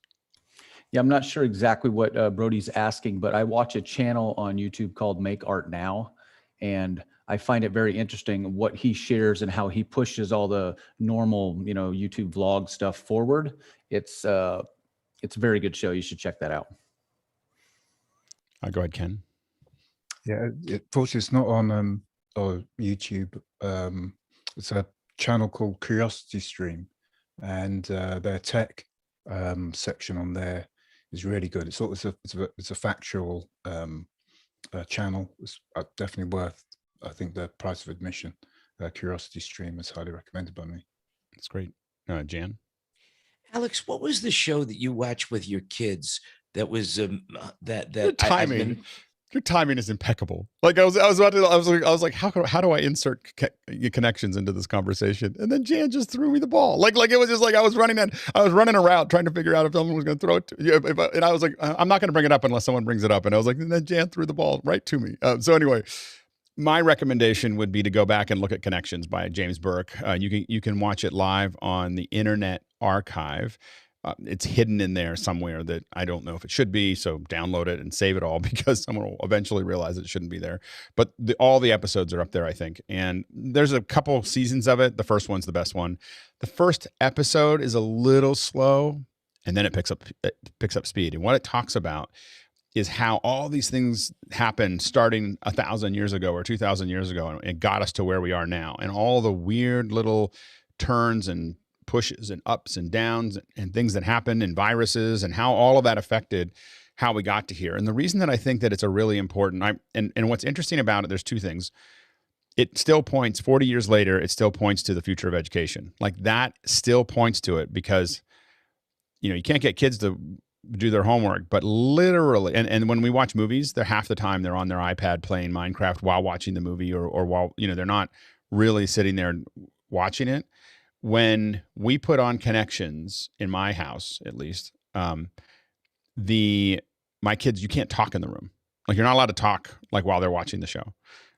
Yeah, I'm not sure exactly what Brody's asking, but I watch a channel on YouTube called Make Art Now, and I find it very interesting what he shares and how he pushes all the normal, YouTube vlog stuff forward. It's a very good show. You should check that out. Go ahead, Ken. Yeah, unfortunately, it's not on YouTube. It's a channel called Curiosity Stream, and their tech section on there is really good. It's a factual channel. It's definitely worth, I think, the price of admission. Curiosity Stream is highly recommended by me. That's great. Jan? Alex, what was the show that you watched with your kids that was that timing? Your timing is impeccable. Like I was like, how do I insert connections into this conversation? And then Jan just threw me the ball. Like it was just like I was running around trying to figure out if someone was going to throw it. And I was like, I'm not going to bring it up unless someone brings it up. And I was like, and then Jan threw the ball right to me. So anyway, my recommendation would be to go back and look at Connections by James Burke. You can watch it live on the Internet Archive. It's hidden in there somewhere that I don't know if it should be, so download it and save it all, because someone will eventually realize it shouldn't be there. But all the episodes are up there, I think. And there's a couple seasons of it. The first one's the best one. The first episode is a little slow, and then it picks up speed. And what it talks about is how all these things happened starting 1,000 years ago or 2,000 years ago, and it got us to where we are now. And all the weird little turns and pushes and ups and downs and things that happened, and viruses, and how all of that affected how we got to here. And the reason that I think that it's a really important, and what's interesting about it, there's two things. It still points, 40 years later, it still points to the future of education. Like that still points to it, because, you can't get kids to do their homework, but literally, and when we watch movies, they're half the time they're on their iPad playing Minecraft while watching the movie, or while, they're not really sitting there watching it. When we put on Connections in my house, at least, my kids, you can't talk in the room. Like you're not allowed to talk like while they're watching the show.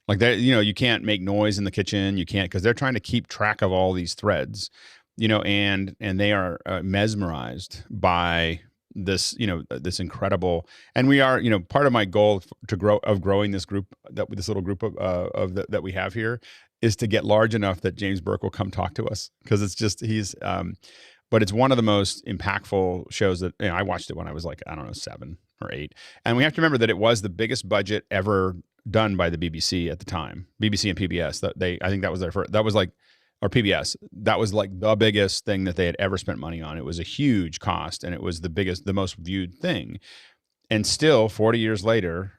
Like you can't make noise in the kitchen. You can't, because they're trying to keep track of all these threads, and they are mesmerized by this, this incredible, and we are, part of my goal growing this group, this little group that we have here, is to get large enough that James Burke will come talk to us, because it's just but it's one of the most impactful shows that I watched it when I was like, I don't know, 7 or 8, and we have to remember that it was the biggest budget ever done by the BBC at the time, BBC and PBS. I think that was their first, or PBS. That was like the biggest thing that they had ever spent money on. It was a huge cost, and it was the most viewed thing. And still, 40 years later,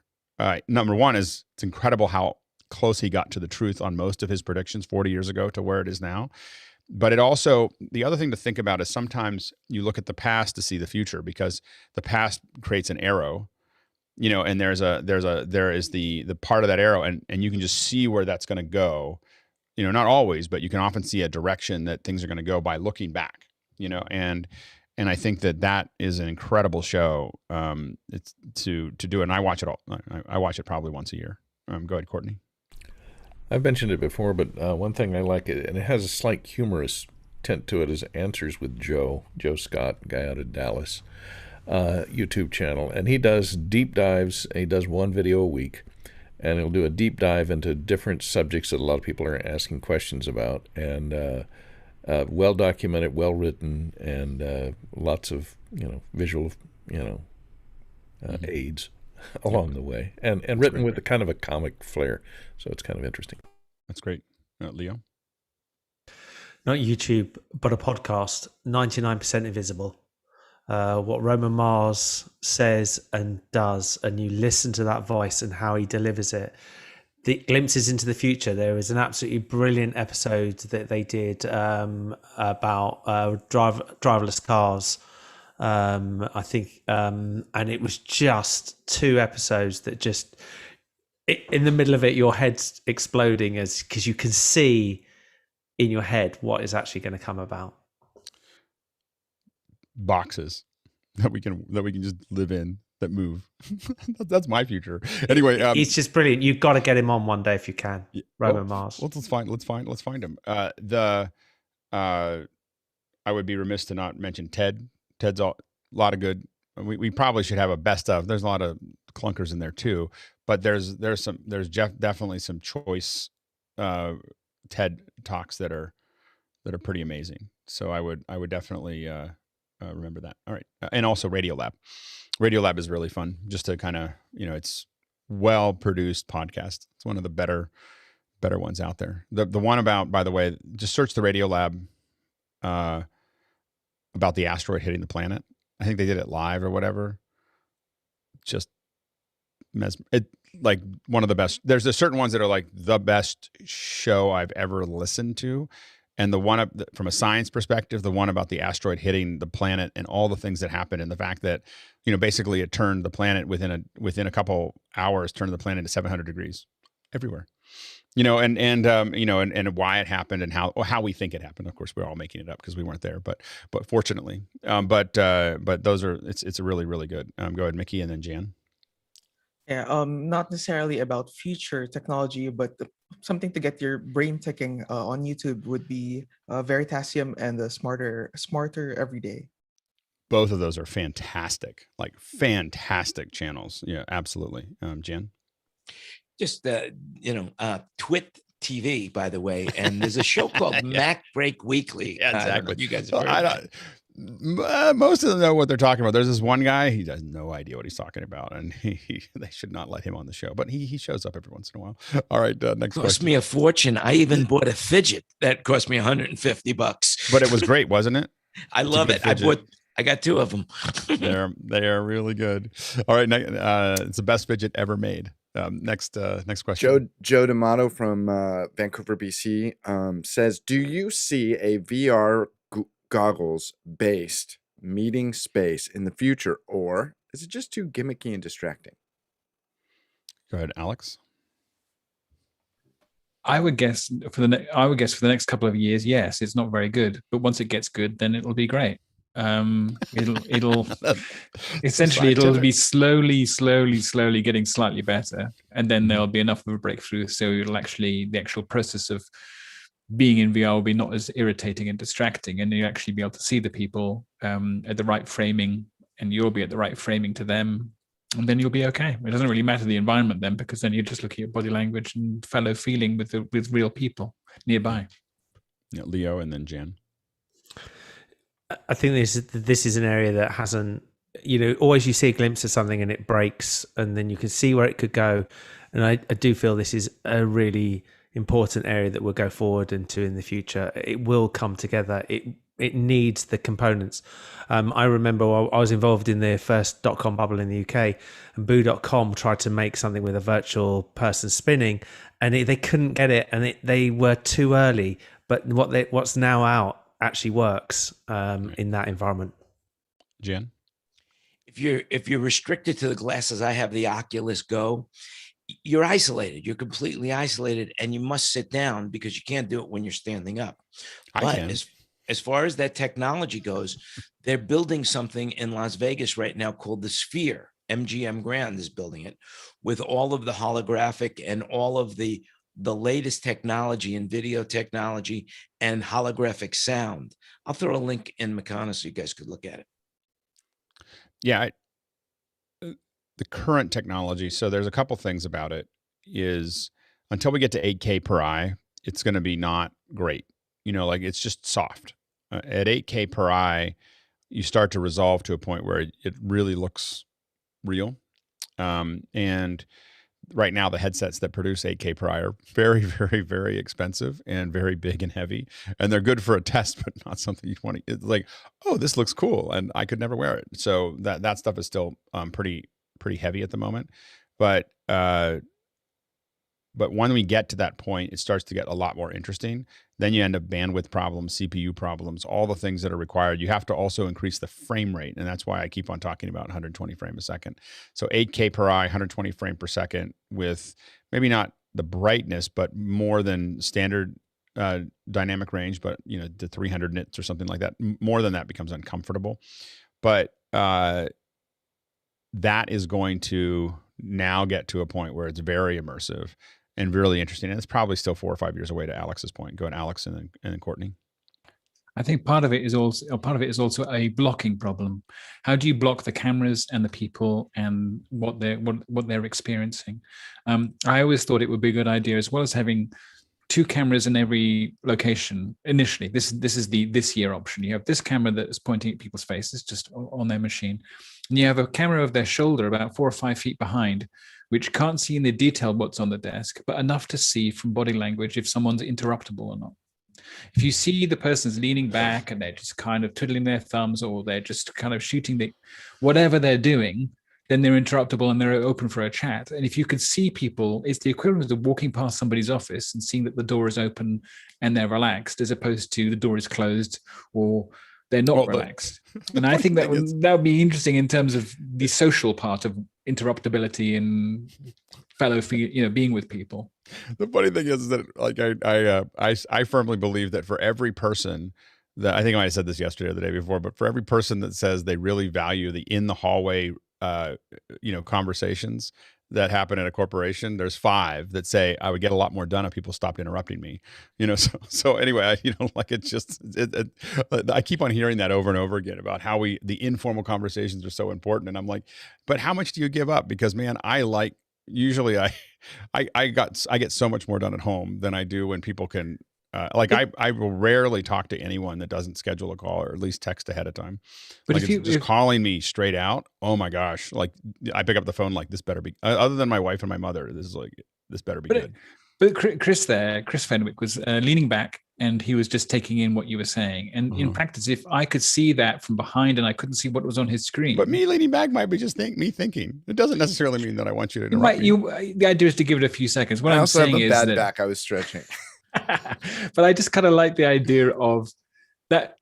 number one is it's incredible how close he got to the truth on most of his predictions 40 years ago to where it is now. but it also, the other thing to think about is sometimes you look at the past to see the future, because the past creates an arrow, you know, and there is the part of that arrow, and you can just see where that's going to go. You know, not always, but you can often see a direction that things are going to go by looking back, you know, and I think that is an incredible show. It's to do it. And I watch it I watch it probably once a year. Go ahead, Courtney. I've mentioned it before, but one thing I like, and it has a slight humorous tint to it, is Answers with Joe Scott, guy out of Dallas, YouTube channel. And he does deep dives. He does one video a week, and he'll do a deep dive into different subjects that a lot of people are asking questions about, and well documented, well written, and lots of, you know, visual, you know, aids along the way, and written with a kind of a comic flair, so it's kind of interesting. That's great. Leo? Not YouTube, but a podcast, 99% Invisible. What Roman Mars says and does, and you listen to that voice and how he delivers it. The glimpses into the future. There is an absolutely brilliant episode that they did about driverless cars. I think, and it was just 2 episodes that just, in the middle of it, your head's exploding because you can see in your head what is actually going to come about. Boxes that we can just live in that move. That's my future. Anyway, it's just brilliant. You've got to get him on one day if you can. Roman Mars. Let's find him. I would be remiss to not mention Ted. Ted's a lot of good. We probably should have a best of. There's a lot of clunkers in there too, but there's definitely some choice TED talks that are pretty amazing. So I would definitely remember that. All right, and also Radiolab. Radiolab is really fun. Just to kind of, you know, it's well produced podcast. It's one of the better ones out there. The one about, by the way, just search the Radiolab about the asteroid hitting the planet. I think they did it live or whatever. Just like one of the best. There's certain ones that are like the best show I've ever listened to. And the one from a science perspective, the one about the asteroid hitting the planet and all the things that happened, and the fact that, you know, basically it turned the planet within a couple hours, turned the planet to 700 degrees everywhere. You know, and you know, and why it happened, and how we think it happened. Of course, we're all making it up because we weren't there, but fortunately, but those are, it's a really, really good. Go ahead, Mickey, and then Jan. Yeah, not necessarily about future technology, but something to get your brain ticking on YouTube would be Veritasium and the Smarter Every Day. Both of those are fantastic, like fantastic channels. Yeah, absolutely. Jan? Just, Twit TV, by the way. And there's a show called Mac Break Weekly. Yeah, exactly. You guys have heard most of them know what they're talking about. There's this one guy, he has no idea what he's talking about, and they should not let him on the show, but he shows up every once in a while. All right, next question. Cost me a fortune. I even bought a fidget that cost me $150. But it was great, wasn't it? I love it. I got 2 of them. They are really good. All right, it's the best fidget ever made. Next question. Joe D'Amato from Vancouver, BC says, do you see a VR goggles based meeting space in the future, or is it just too gimmicky and distracting? Go ahead, Alex. I would guess for the next couple of years, yes, it's not very good, but once it gets good, then it'll be great. It'll essentially it'll be slowly getting slightly better, and then there'll be enough of a breakthrough, so the actual process of being in VR will be not as irritating and distracting, and you'll actually be able to see the people at the right framing, and you'll be at the right framing to them, and then you'll be okay. It doesn't really matter the environment then, because then you're just looking at body language and fellow feeling with real people nearby. Yeah, Leo, and then Jan. I think this is an area that hasn't, you know, always you see a glimpse of something and it breaks, and then you can see where it could go. And I do feel this is a really important area that we'll go forward into in the future. It will come together. it needs the components. I remember I was involved in the first .com bubble in the UK, and Boo.com tried to make something with a virtual person spinning, and they couldn't get it, and they were too early. But what's now out actually works in that environment. Jen? If you're restricted to the glasses, I have the Oculus Go, you're isolated. You're completely isolated, and you must sit down because you can't do it when you're standing up. But as far as that technology goes, they're building something in Las Vegas right now called the Sphere. MGM Grand is building it with all of the holographic and all of the latest technology and video technology and holographic sound. I'll throw a link in Makana so you guys could look at it. Yeah, the current technology, so there's a couple things about it, is until we get to 8K per eye, it's going to be not great. You know, like it's just soft. At 8K per eye, you start to resolve to a point where it really looks real. And right now, the headsets that produce 8K per eye are very, very, very expensive and very big and heavy. And they're good for a test, but not something you'd want to. It's like, oh, this looks cool, and I could never wear it. So that stuff is still pretty heavy at the moment. But when we get to that point, it starts to get a lot more interesting. Then you end up bandwidth problems, CPU problems, all the things that are required. You have to also increase the frame rate. And that's why I keep on talking about 120 frames a second. So 8K per eye, 120 frames per second with maybe not the brightness, but more than standard dynamic range, but you know, the 300 nits or something like that. More than that becomes uncomfortable. But that is going to now get to a point where it's very immersive and really interesting. And it's probably still 4 or 5 years away, to Alex's point. Go ahead, Alex, and then Courtney. I think part of it is also a blocking problem. How do you block the cameras and the people and what they're experiencing? I always thought it would be a good idea, as well as having 2 cameras in every location initially. This is the this year option. You have this camera that is pointing at people's faces just on their machine, and you have a camera of their shoulder about 4 or 5 feet behind, which can't see in the detail what's on the desk, but enough to see from body language if someone's interruptible or not. If you see the person's leaning back and they're just kind of twiddling their thumbs, or they're just kind of shooting whatever they're doing, then they're interruptible and they're open for a chat. And if you could see people, it's the equivalent of walking past somebody's office and seeing that the door is open and they're relaxed, as opposed to the door is closed or they're not relaxed. And I think that would be interesting in terms of the social part of interruptibility and being with people. The funny thing is that, like, I firmly believe that for every person that, I think I might have said this yesterday or the day before, but for every person that says they really value the in the hallway, conversations that happen at a corporation, there's 5 that say I would get a lot more done if people stopped interrupting me. So anyway, it's just I keep on hearing that over and over again about how the informal conversations are so important, and I'm like, but how much do you give up? Because man, usually I get so much more done at home than I do when people can. I will rarely talk to anyone that doesn't schedule a call or at least text ahead of time. But if just calling me straight out, oh my gosh! Like I pick up the phone, like this better be. Other than my wife and my mother, this better be good. But Chris Fenwick was leaning back and he was just taking in what you were saying. And in practice, if I could see that from behind and I couldn't see what was on his screen. But me leaning back might be just me thinking. It doesn't necessarily mean that I want you to interrupt me. The idea is to give it a few seconds. What I I'm also saying have a is bad that back. I was stretching. But I just kind of like the idea of that,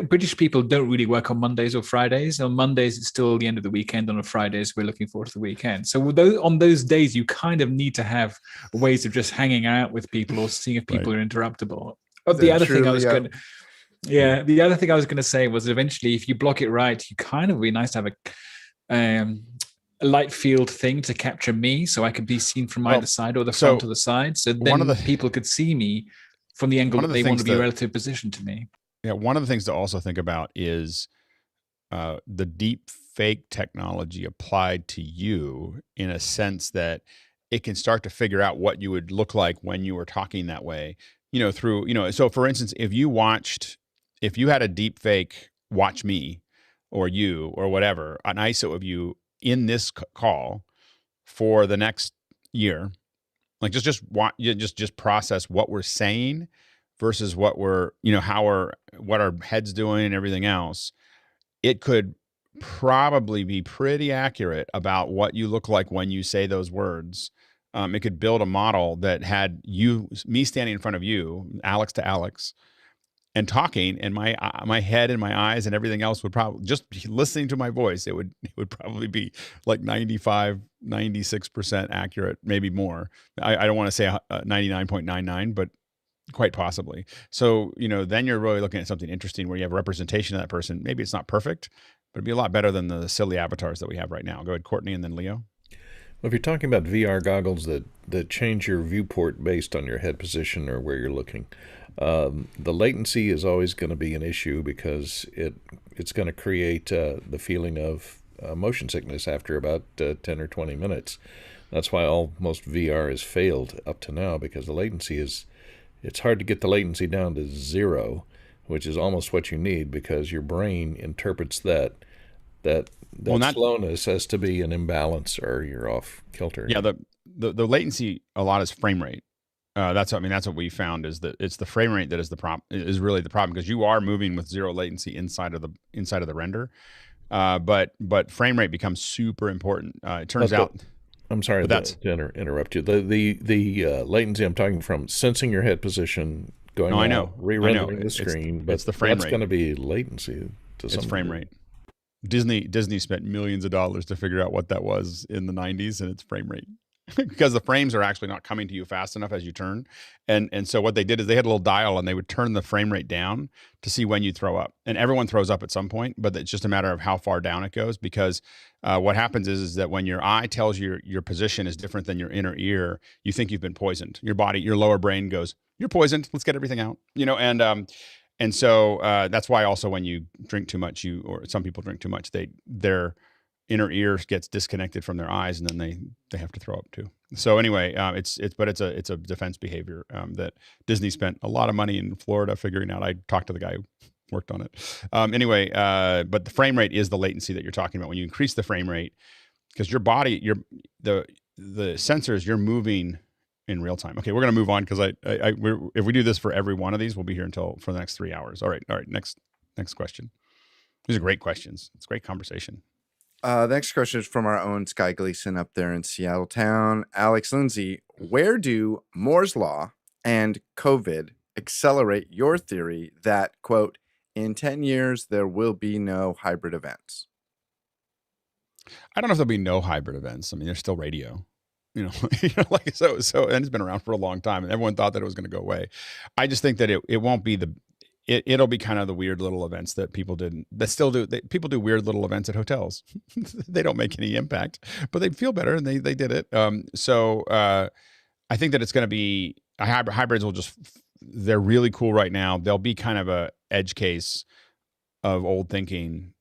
British people don't really work on Mondays or Fridays. On Mondays, it's still the end of the weekend. On Fridays, we're looking forward to the weekend. So on those days, you kind of need to have ways of just hanging out with people or seeing if people are interruptible. The other thing I was going to say was eventually, if you block it right, you kind of be nice to have a light field thing to capture me, so I could be seen from either side or the front or the side. So then people could see me from the angle that they want to be a relative position to me. Yeah, one of the things to also think about is the deep fake technology applied to you, in a sense that it can start to figure out what you would look like when you were talking that way. So for instance, if you had a deep fake watch me or you or whatever, an ISO of you in this call for the next year, like just process what we're saying versus what we're, what our head's doing and everything else, it could probably be pretty accurate about what you look like when you say those words. It could build a model that had me standing in front of you, Alex to Alex, and talking, and my head and my eyes and everything else would probably, just listening to my voice, it would probably be like 95, 96% accurate, maybe more. I don't want to say 99.99, but quite possibly. So, then you're really looking at something interesting where you have a representation of that person. Maybe it's not perfect, but it'd be a lot better than the silly avatars that we have right now. Go ahead, Courtney, and then Leo. Well, if you're talking about VR goggles that change your viewport based on your head position or where you're looking, the latency is always going to be an issue because it's going to create the feeling of motion sickness after about 10 or 20 minutes. That's why most VR has failed up to now, because the latency it's hard to get the latency down to 0, which is almost what you need, because your brain interprets that slowness as to be an imbalance, or you're off kilter. Yeah, the latency a lot is frame rate. That's what we found, is that it's the frame rate that is really the problem, because you are moving with 0 latency inside of the render, but frame rate becomes super important. It turns out. I'm sorry to interrupt you. The latency I'm talking from sensing your head position, going re-rendering the screen, but it's the frame rate. That's going to be latency. It's frame rate. Disney spent millions of dollars to figure out what that was in the 90s, and it's frame rate. Because the frames are actually not coming to you fast enough as you turn. And so what they did is they had a little dial, and they would turn the frame rate down to see when you throw up. And everyone throws up at some point, but it's just a matter of how far down it goes, because what happens is that when your eye tells you your position is different than your inner ear, you think you've been poisoned. Your lower brain goes, "You're poisoned. Let's get everything out." And so that's why also when you drink too much, or some people drink too much, their inner ear gets disconnected from their eyes, and then they have to throw up too. So anyway, it's a defense behavior that Disney spent a lot of money in Florida figuring out. I talked to the guy who worked on it. Anyway, but the frame rate is the latency that you're talking about. When you increase the frame rate, because your body, the sensors, you're moving in real time. Okay, we're going to move on, because if we do this for every one of these, we'll be here for the next 3 hours. All right. Next question. These are great questions. It's a great conversation. The next question is from our own Sky Gleason up there in Seattle town. Alex, Lindsay, where do Moore's Law and COVID accelerate your theory that, quote, in 10 years, there will be no hybrid events? I don't know if there'll be no hybrid events. I mean, there's still radio, so, and it's been around for a long time, and everyone thought that it was going to go away. I just think that it won't be it'll be kind of the weird little events that people still do. People do weird little events at hotels. They don't make any impact, but they feel better, and they did it. So I think that it's going to be hybrids they're really cool right now. They'll be kind of a edge case of old thinking,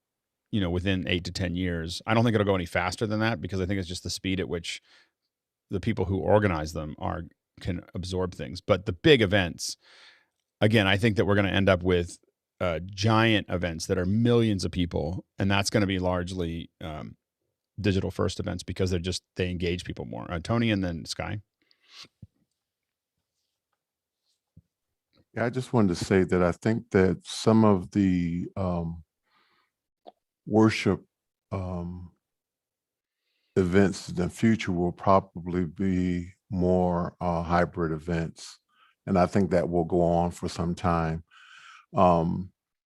within 8 to 10 years. I don't think it'll go any faster than that, because I think it's just the speed at which the people who organize them can absorb things. But the big events, again, I think that we're going to end up with giant events that are millions of people, and that's going to be largely digital first events, because they engage people more. Tony, and then Sky. Yeah, I just wanted to say that I think that some of the worship events in the future will probably be more hybrid events. And I think that will go on for some time,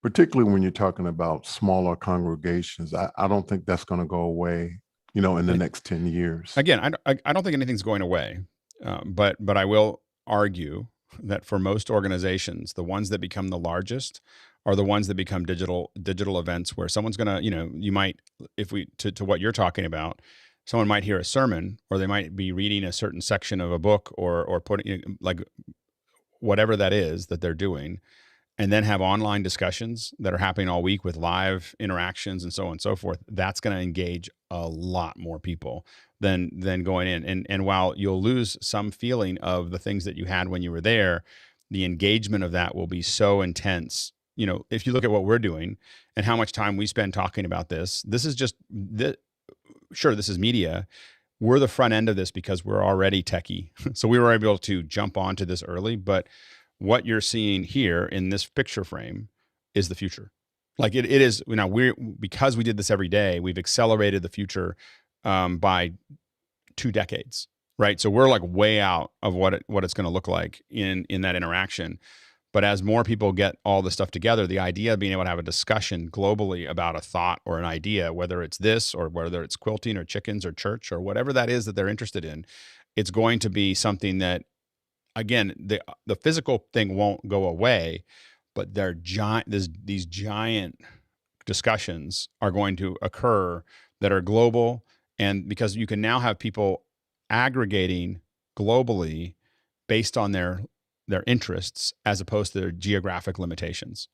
particularly when you're talking about smaller congregations. I don't think that's going to go away, in the next 10 years. Again, I don't think anything's going away, but I will argue that for most organizations, the ones that become the largest are the ones that become digital events, where someone's going to, you might, to what you're talking about, someone might hear a sermon, or they might be reading a certain section of a book, or putting whatever that is that they're doing, and then have online discussions that are happening all week with live interactions and so on and so forth. That's going to engage a lot more people than going in. And while you'll lose some feeling of the things that you had when you were there, the engagement of that will be so intense. If you look at what we're doing and how much time we spend talking about this is just, sure, this is media. We're the front end of this because we're already techie. So we were able to jump onto this early, but what you're seeing here in this picture frame is the future. Like it is, you know, because we did this every day, we've accelerated the future by 2 decades, right? So we're like way out of what it's going to look like in that interaction. But as more people get all this stuff together, the idea of being able to have a discussion globally about a thought or an idea, whether it's this or whether it's quilting or chickens or church or whatever that is that they're interested in, it's going to be something that, again, the physical thing won't go away, but these giant discussions are going to occur that are global. And because you can now have people aggregating globally based on their interests as opposed to their geographic limitations.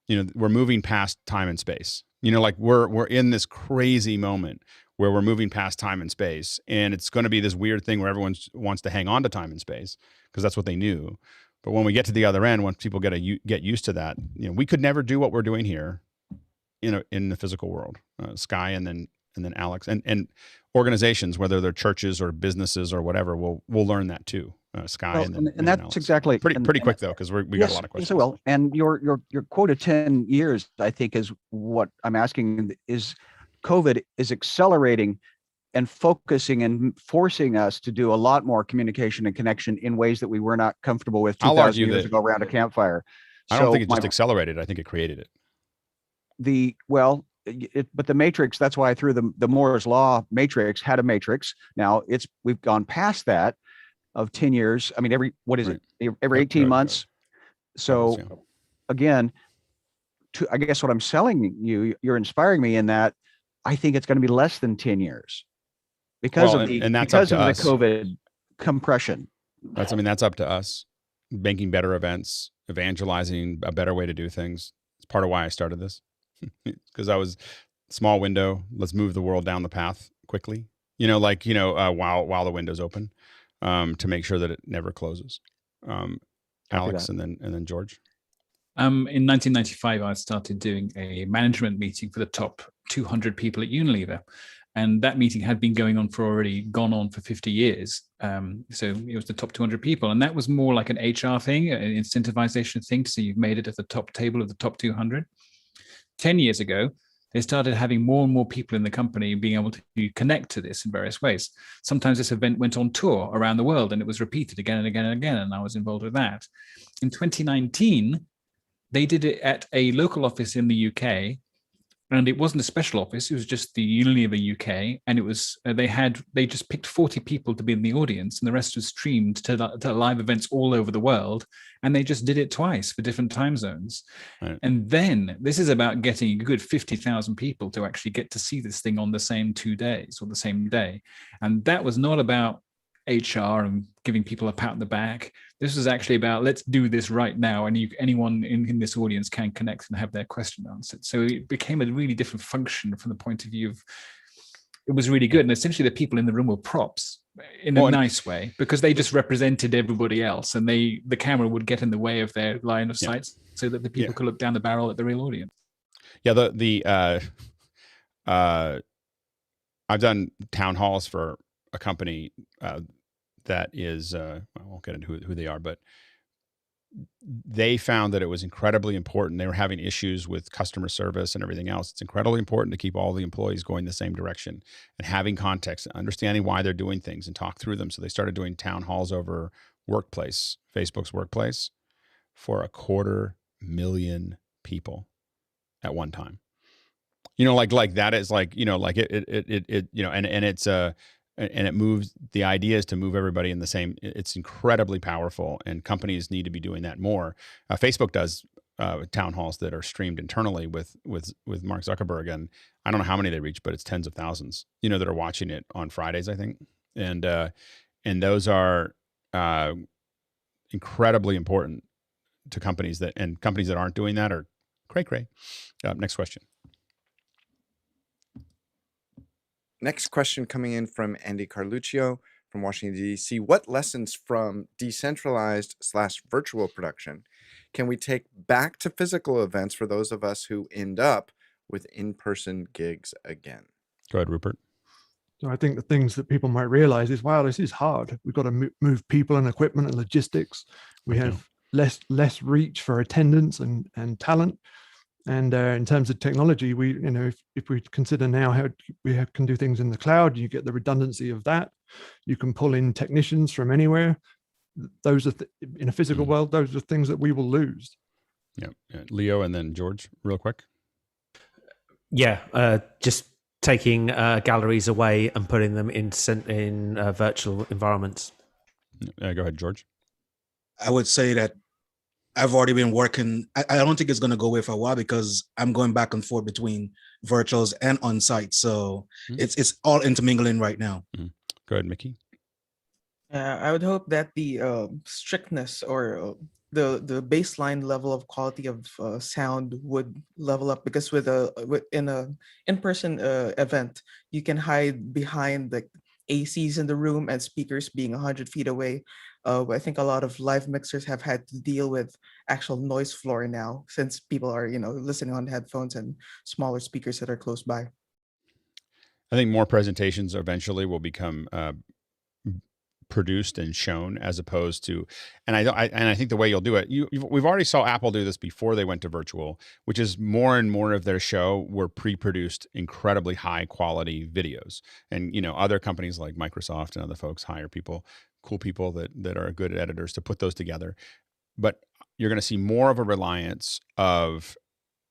You know, we're moving past time and space. You know, like we're in this crazy moment where we're moving past time and space, and it's going to be this weird thing where everyone wants to hang on to time and space because that's what they knew. But when we get to the other end, once people get used to that, you know, we could never do what we're doing here in the physical world. Sky and then Alex and organizations, whether they're churches or businesses or whatever, will learn that too. Sky well, and that's Alex. Exactly pretty quick though, because we got a lot of questions. Yes, well, and your quote of 10 years, I think, is what I'm asking. Is COVID is accelerating and focusing and forcing us to do a lot more communication and connection in ways that we were not comfortable with 2,000 years ago around a campfire. I don't think it just accelerated. I think it created it. But the matrix, that's why I threw the Moore's law matrix, had a matrix. Now we've gone past that of 10 years. I mean, every 18 months. So again, I guess what I'm selling you're inspiring me in that I think it's going to be less than 10 years because of the COVID compression. That's up to us, making better events, evangelizing a better way to do things. It's part of why I started this. Because I was small window. Let's move the world down the path quickly. You know, like, you know, while the window's open, to make sure that it never closes. Alex and then George. In 1995, I started doing a management meeting for the top 200 people at Unilever. And that meeting had been gone on for 50 years. So it was the top 200 people. And that was more like an HR thing, an incentivization thing. So you've made it at the top table of the top 200. 10 years ago, they started having more and more people in the company being able to connect to this in various ways. Sometimes this event went on tour around the world and it was repeated again and again and again, and I was involved with that. In 2019, they did it at a local office in the UK, and it wasn't a special office, it was just the Unilever UK, and it was they just picked 40 people to be in the audience, and the rest was streamed to live events all over the world, and they just did it twice for different time zones. Right. And then this is about getting a good 50,000 people to actually get to see this thing on the same 2 days or the same day. And that was not about HR and giving people a pat on the back. This was actually about, let's do this right now, and anyone in this audience can connect and have their question answered. So it became a really different function from the point of view of, it was really good. And essentially the people in the room were props in a nice way, because they just represented everybody else, and the camera would get in the way of their line of sight so that the people could look down the barrel at the real audience. Yeah, I've done town halls for a company that is, I won't get into who they are, but they found that it was incredibly important. They were having issues with customer service and everything else. It's incredibly important to keep all the employees going the same direction and having context and understanding why they're doing things and talk through them. So they started doing town halls over Workplace, Facebook's Workplace, for 250,000 people at one time. You know, like that is like, you know, like it you know, and it's and it moves, the idea is to move everybody in the same, it's incredibly powerful, and companies need to be doing that more. Facebook does town halls that are streamed internally with Mark Zuckerberg, and I don't know how many they reach, but it's tens of thousands, you know, that are watching it on Fridays, I think. And those are incredibly important to companies and companies that aren't doing that are cray. Next question. Next question coming in from Andy Carluccio from Washington, D.C. What lessons from decentralized/virtual production can we take back to physical events for those of us who end up with in-person gigs again? Go ahead, Rupert. So I think the things that people might realize is, wow, this is hard. We've got to move people and equipment and logistics. We have less reach for attendance and talent. And in terms of technology, if we consider now how can do things in the cloud, you get the redundancy of that. You can pull in technicians from anywhere. Those are in a physical world, those are things that we will lose. Yeah. Leo and then George, real quick. Yeah, just taking galleries away and putting them in virtual environments. Go ahead, George. I would say that I've already been working. I don't think it's going to go away for a while because I'm going back and forth between virtuals and on-site. So it's all intermingling right now. Go ahead, Mickey. I would hope that the strictness or the baseline level of quality of sound would level up, because in a in-person event, you can hide behind the ACs in the room and speakers being 100 feet away. I think a lot of live mixers have had to deal with actual noise floor now, since people are listening on headphones and smaller speakers that are close by. I think more presentations eventually will become produced and shown, as opposed to, and I think the way you'll do it, we've already saw Apple do this before they went to virtual, which is more and more of their show were pre-produced, incredibly high quality videos. And other companies like Microsoft and other folks hire cool people that are good editors to put those together. But you're going to see more of a reliance of,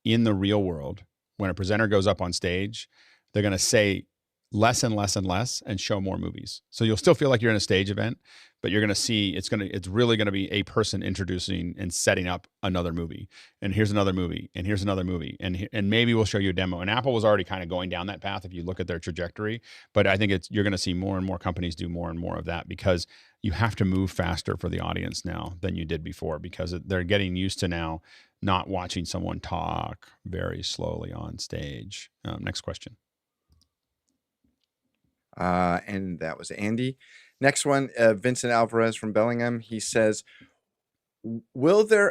in the real world, when a presenter goes up on stage, they're going to say less and less and less and show more movies. So you'll still feel like you're in a stage event, but you're going to see it's really going to be a person introducing and setting up another movie. And here's another movie, and here's another movie, and maybe we'll show you a demo. And Apple was already kind of going down that path if you look at their trajectory. But I think you're going to see more and more companies do more and more of that, because you have to move faster for the audience now than you did before, because they're getting used to now not watching someone talk very slowly on stage. Next question. And that was Andy. Next one, Vincent Alvarez from Bellingham. He says, will they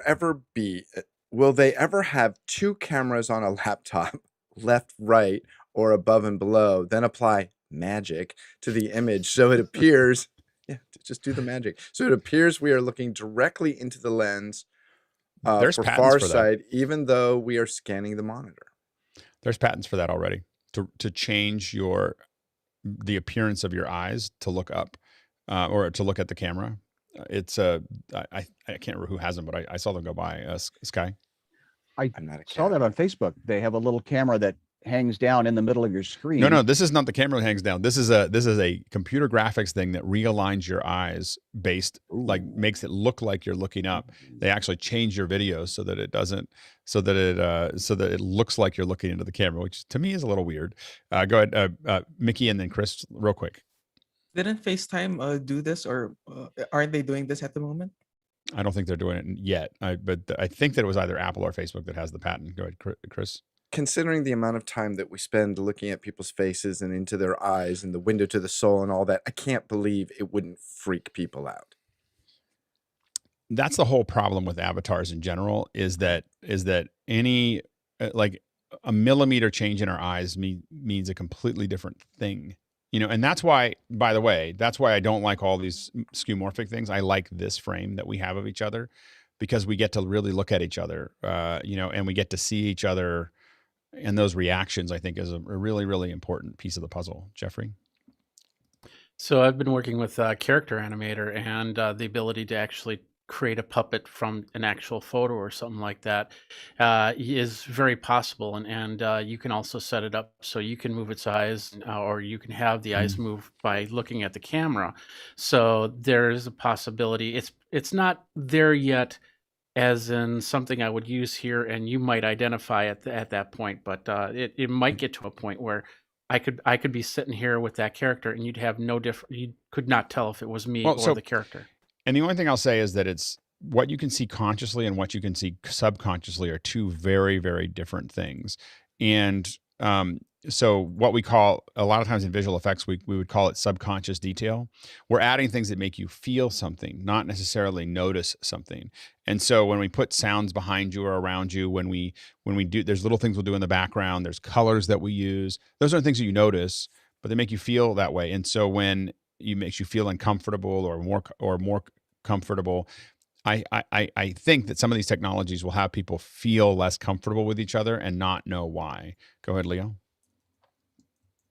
ever have two cameras on a laptop, left, right, or above and below, then apply magic to the image so it appears, just do the magic. So it appears we are looking directly into the lens for far side, even though we are scanning the monitor. There's patents for that already, to change the appearance of your eyes to look up or to look at the camera. It's I can't remember who has them, but I saw them go by. Sky? I saw that on Facebook. They have a little camera that hangs down in the middle of your screen. No, this is not the camera that hangs down. This is a computer graphics thing that realigns your eyes makes it look like you're looking up. They actually change your videos so that it looks like you're looking into the camera, which to me is a little weird. Go ahead, Mickey, and then Chris, real quick. Didn't FaceTime do this, or aren't they doing this at the moment? I don't think they're doing it yet, but I think that it was either Apple or Facebook that has the patent. Go ahead, Chris. Considering the amount of time that we spend looking at people's faces and into their eyes and the window to the soul and all that, I can't believe it wouldn't freak people out. That's the whole problem with avatars in general, is that any like a millimeter change in our eyes means a completely different thing. And that's why, by the way, I don't like all these skeumorphic things. I like this frame that we have of each other, because we get to really look at each other, and we get to see each other. And those reactions, I think, is a really, really important piece of the puzzle. Jeffrey? So I've been working with Character Animator, and the ability to actually create a puppet from an actual photo or something like that is very possible. And you can also set it up so you can move its eyes, or you can have the eyes move by looking at the camera. So there is a possibility. It's not there yet, as in something I would use here, and you might identify at that point. But it might get to a point where I could be sitting here with that character, and you'd have no different. You could not tell if it was me or the character. And the only thing I'll say is that it's what you can see consciously and what you can see subconsciously are two very, very different things. And so what we call, a lot of times in visual effects, we would call it subconscious detail. We're adding things that make you feel something, not necessarily notice something. And so when we put sounds behind you or around you, when we do, there's little things we'll do in the background, there's colors that we use. Those are things that you notice, but they make you feel that way. And so when it makes you feel uncomfortable or more comfortable, I think that some of these technologies will have people feel less comfortable with each other and not know why. Go ahead, Leo.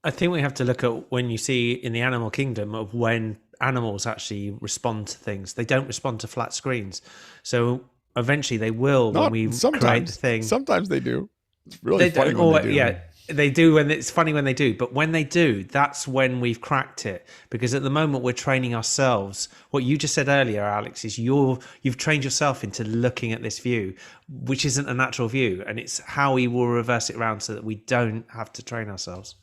I think we have to look at when you see in the animal kingdom of when animals actually respond to things. They don't respond to flat screens. So eventually they will when we create the thing. Sometimes they do. It's really They funny don't when always, they do. yeah, they do when it's funny when they do. But when they do, that's when we've cracked it. Because at the moment we're training ourselves. What you just said earlier, Alex, is you've trained yourself into looking at this view, which isn't a natural view. And it's how we will reverse it around so that we don't have to train ourselves.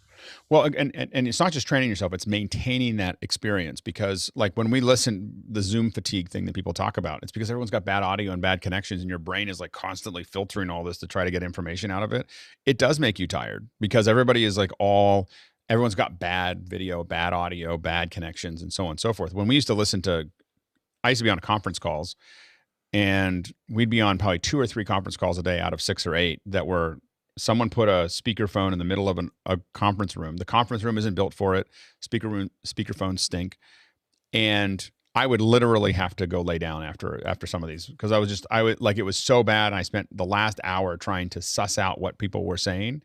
Well, and it's not just training yourself, it's maintaining that experience, because like when we listen, the Zoom fatigue thing that people talk about, it's because everyone's got bad audio and bad connections and your brain is like constantly filtering all this to try to get information out of it. It does make you tired because everybody is like everyone's got bad video, bad audio, bad connections, and so on and so forth. When we used to listen to, I used to be on conference calls, and we'd be on probably 2 or 3 conference calls a day out of 6 or 8 that were, someone put a speakerphone in the middle of a conference room. The conference room isn't built for it. Speakerphones stink. And I would literally have to go lay down after some of these, because it was so bad. And I spent the last hour trying to suss out what people were saying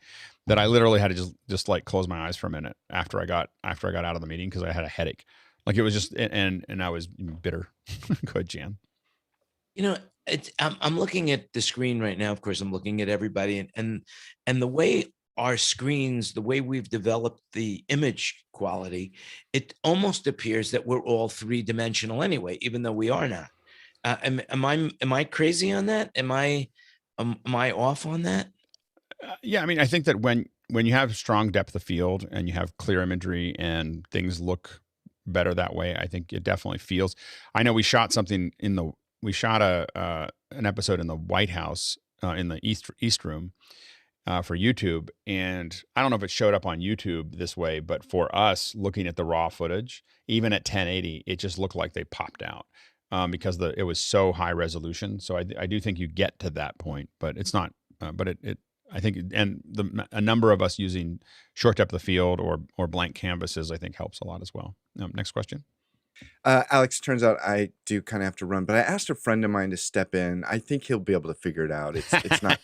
that I literally had to just like close my eyes for a minute after I got out of the meeting, because I had a headache. Like it was just, and I was bitter. Go ahead, Jan. You know, I'm looking at the screen right now. Of course, I'm looking at everybody, and the way our screens, the way we've developed the image quality, it almost appears that we're all 3-dimensional anyway, even though we are not. Am I crazy on that? Am I off on that? Yeah, I mean, I think that when you have strong depth of field and you have clear imagery and things look better that way, I think it definitely feels. I know we shot something we shot an episode in the White House in the East Room for YouTube, and I don't know if it showed up on YouTube this way, but for us looking at the raw footage, even at 1080, it just looked like they popped out because it was so high resolution. So I do think you get to that point, but it's not. But I think, and a number of us using short depth of field or blank canvases, I think helps a lot as well. Next question. Alex, turns out I do kind of have to run, but I asked a friend of mine to step in. I think he'll be able to figure it out. It's not.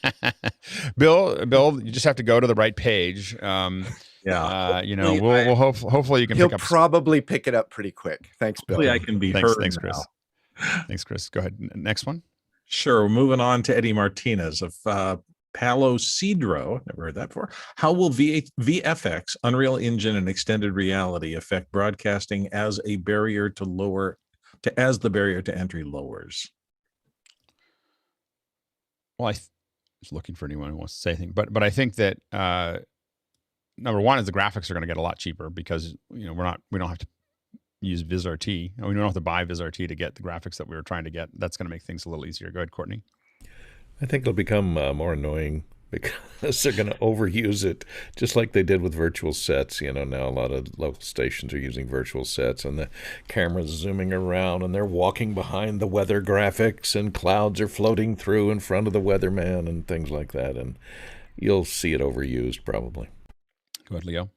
Bill, you just have to go to the right page. We'll hopefully you can. He'll pick up. Probably pick it up pretty quick. Thanks, Bill. Hopefully I can be heard. Thanks, Chris. Now. Thanks, Chris. Go ahead. Next one. Sure. Moving on to Eddie Martinez of Palo Cedro. Never heard that before. How will VFX, Unreal Engine, and extended reality affect broadcasting as the barrier to entry lowers? Well, I was looking for anyone who wants to say anything, but I think that number one is the graphics are going to get a lot cheaper because we don't have to use VizRT. We don't have to buy VizRT to get the graphics that we were trying to get. That's going to make things a little easier. Go ahead, Courtney. I think it'll become more annoying because they're going to overuse it, just like they did with virtual sets. Now a lot of local stations are using virtual sets, and the camera's zooming around, and they're walking behind the weather graphics, and clouds are floating through in front of the weatherman, and things like that. And you'll see it overused, probably. Go ahead, Leo.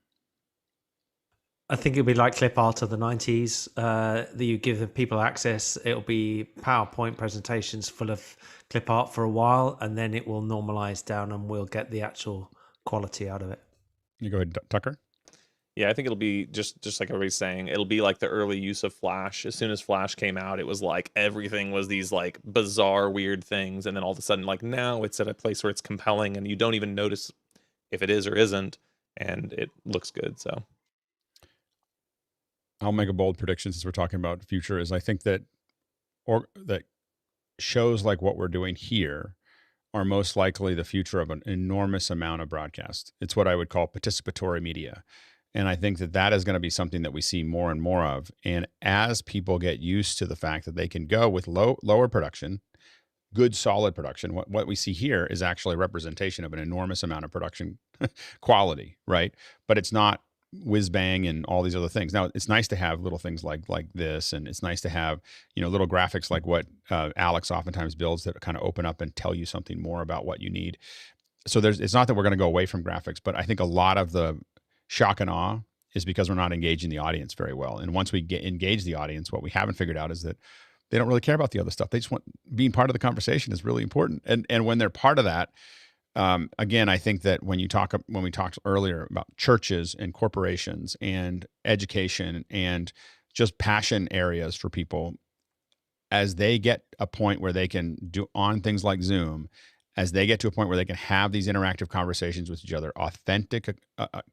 I think it'll be like clip art of the 90s, that you give the people access. It'll be PowerPoint presentations full of clip art for a while, and then it will normalize down and we'll get the actual quality out of it. You go ahead, Tucker. Yeah, I think it'll be just like everybody's saying. It'll be like the early use of Flash. As soon as Flash came out, it was like everything was these like bizarre, weird things. And then all of a sudden, like now it's at a place where it's compelling and you don't even notice if it is or isn't. And it looks good, so. I'll make a bold prediction since we're talking about the future. Is I think that that shows like what we're doing here are most likely the future of an enormous amount of broadcast. It's what I would call participatory media. And I think that is going to be something that we see more and more of. And as people get used to the fact that they can go with lower production, good, solid production, what we see here is actually a representation of an enormous amount of production quality, right? But it's not whiz bang and all these other things. Now it's nice to have little things like this, and it's nice to have little graphics like what Alex oftentimes builds that kind of open up and tell you something more about what you need. So it's not that we're going to go away from graphics, but I think a lot of the shock and awe is because we're not engaging the audience very well. And once we engage the audience, what we haven't figured out is that they don't really care about the other stuff. They just want being part of the conversation is really important. And when they're part of that, again, I think that when we talked earlier about churches and corporations and education and just passion areas for people, as they get a point where they can do on things like Zoom, as they get to a point where they can have these interactive conversations with each other, authentic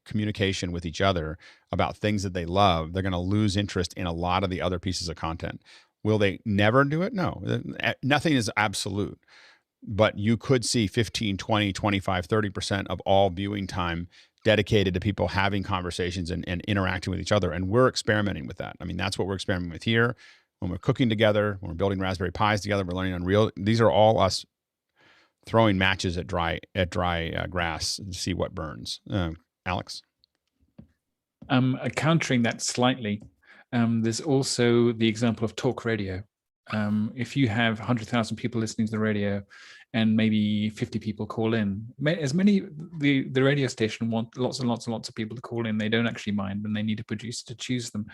communication with each other about things that they love, they're going to lose interest in a lot of the other pieces of content. Will they never do it? No, nothing is absolute, but you could see 15, 20, 25, 30% of all viewing time dedicated to people having conversations and interacting with each other. And we're experimenting with that. I mean, that's what we're experimenting with here. When we're cooking together, when we're building Raspberry Pis together, we're learning Unreal. These are all us throwing matches at dry grass to see what burns. Alex? Countering that slightly, there's also the example of talk radio. If you have 100,000 people listening to the radio and maybe 50 people call in, the radio station want lots and lots and lots of people to call in. They don't actually mind, and they need a producer to choose them.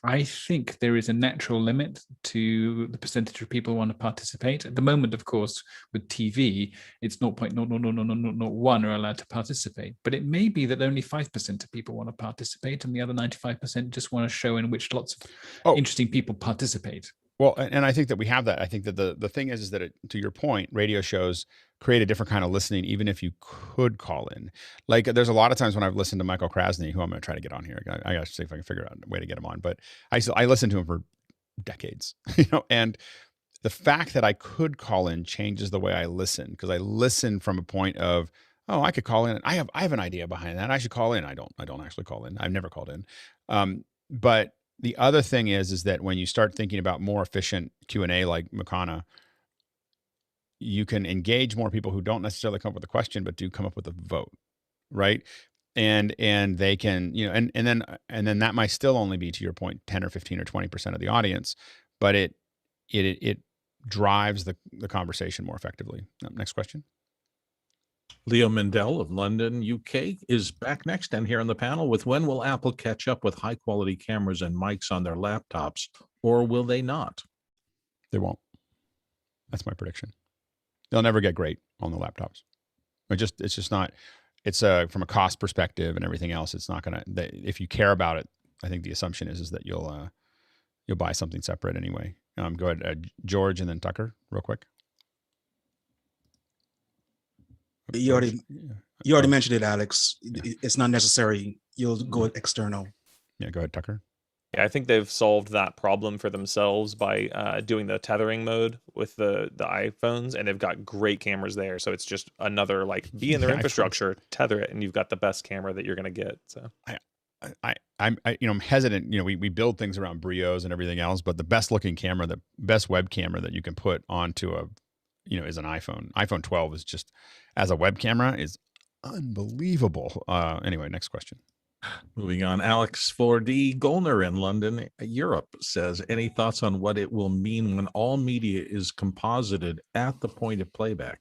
I think there is a natural limit to the percentage of people who want to participate. At the moment, of course, with TV, it's 0.00001 are allowed to participate. But it may be that only 5% of people want to participate, and the other 95% just want to show in which lots of interesting people participate. Well, and I think that we have that. I think that the thing is that to your point, radio shows create a different kind of listening, even if you could call in. Like there's a lot of times when I've listened to Michael Krasny, who I'm going to try to get on here. I got to see if I can figure out a way to get him on. But I listened to him for decades, and the fact that I could call in changes the way I listen, because I listen from a point of, oh, I could call in. I have an idea behind that. I should call in. I don't actually call in. I've never called in. But the other thing is that when you start thinking about more efficient Q&A like Makana, you can engage more people who don't necessarily come up with a question, but do come up with a vote, right? And they can, and then that might still only be, to your point, 10 or 15 or 20% of the audience, but it drives the conversation more effectively. Next question. Leo Mendel of London, UK is back next and here on the panel with when will Apple catch up with high quality cameras and mics on their laptops, or will they not? They won't. That's my prediction. They'll never get great on the laptops. It's just not, it's from a cost perspective and everything else, it's not going to, if you care about it, I think the assumption is that you'll buy something separate anyway. Go ahead, George, and then Tucker real quick. You already mentioned it, Alex. It's not necessary. You'll go external. Yeah, go ahead, Tucker. Yeah, I think they've solved that problem for themselves by doing the tethering mode with the iPhones, and they've got great cameras there. So it's just another be in their infrastructure, tether it, and you've got the best camera that you're going to get. So I'm hesitant. We build things around Brios and everything else, but the best looking camera, the best web camera that you can put onto is an iPhone. iPhone 12 is just, as a web camera, is unbelievable. Anyway, next question. Moving on, Alex 4D Golner in London, Europe says, any thoughts on what it will mean when all media is composited at the point of playback?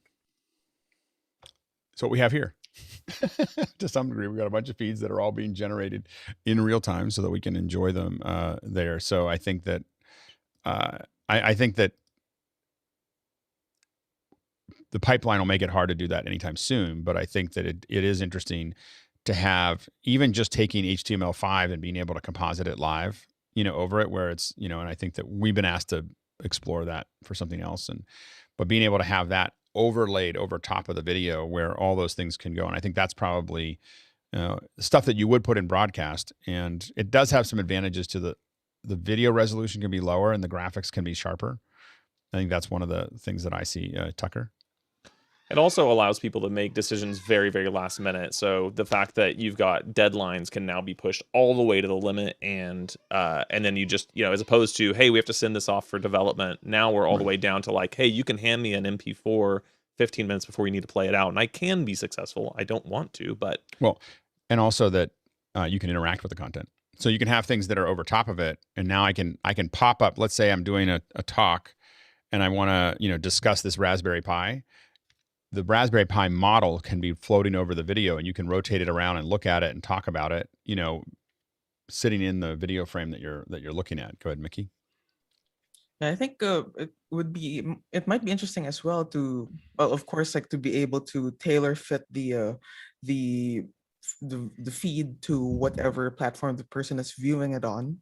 So what we have here. To some degree, we've got a bunch of feeds that are all being generated in real time so that we can enjoy them there. So I think that I think that the pipeline will make it hard to do that anytime soon, but I think that it is interesting to have even just taking HTML5 and being able to composite it live, over it, where it's, and I think that we've been asked to explore that for something else, but being able to have that overlaid over top of the video where all those things can go. And I think that's probably stuff that you would put in broadcast, and it does have some advantages to the video resolution can be lower and the graphics can be sharper. I think that's one of the things that I see. Tucker? It also allows people to make decisions very, very last minute. So the fact that you've got deadlines can now be pushed all the way to the limit, and then you just, as opposed to, hey, we have to send this off for development. Now we're all the way down to hey, you can hand me an MP4 15 minutes before you need to play it out, and I can be successful. I don't want to, but and also that you can interact with the content. So you can have things that are over top of it, and now I can pop up. Let's say I'm doing a talk, and I want to discuss this Raspberry Pi. The Raspberry Pi model can be floating over the video, and you can rotate it around and look at it and talk about it, sitting in the video frame that you're looking at. Go ahead, Mickey. Yeah, I think it might be interesting as well to, well, of course, like to be able to tailor fit the the feed to whatever platform the person is viewing it on,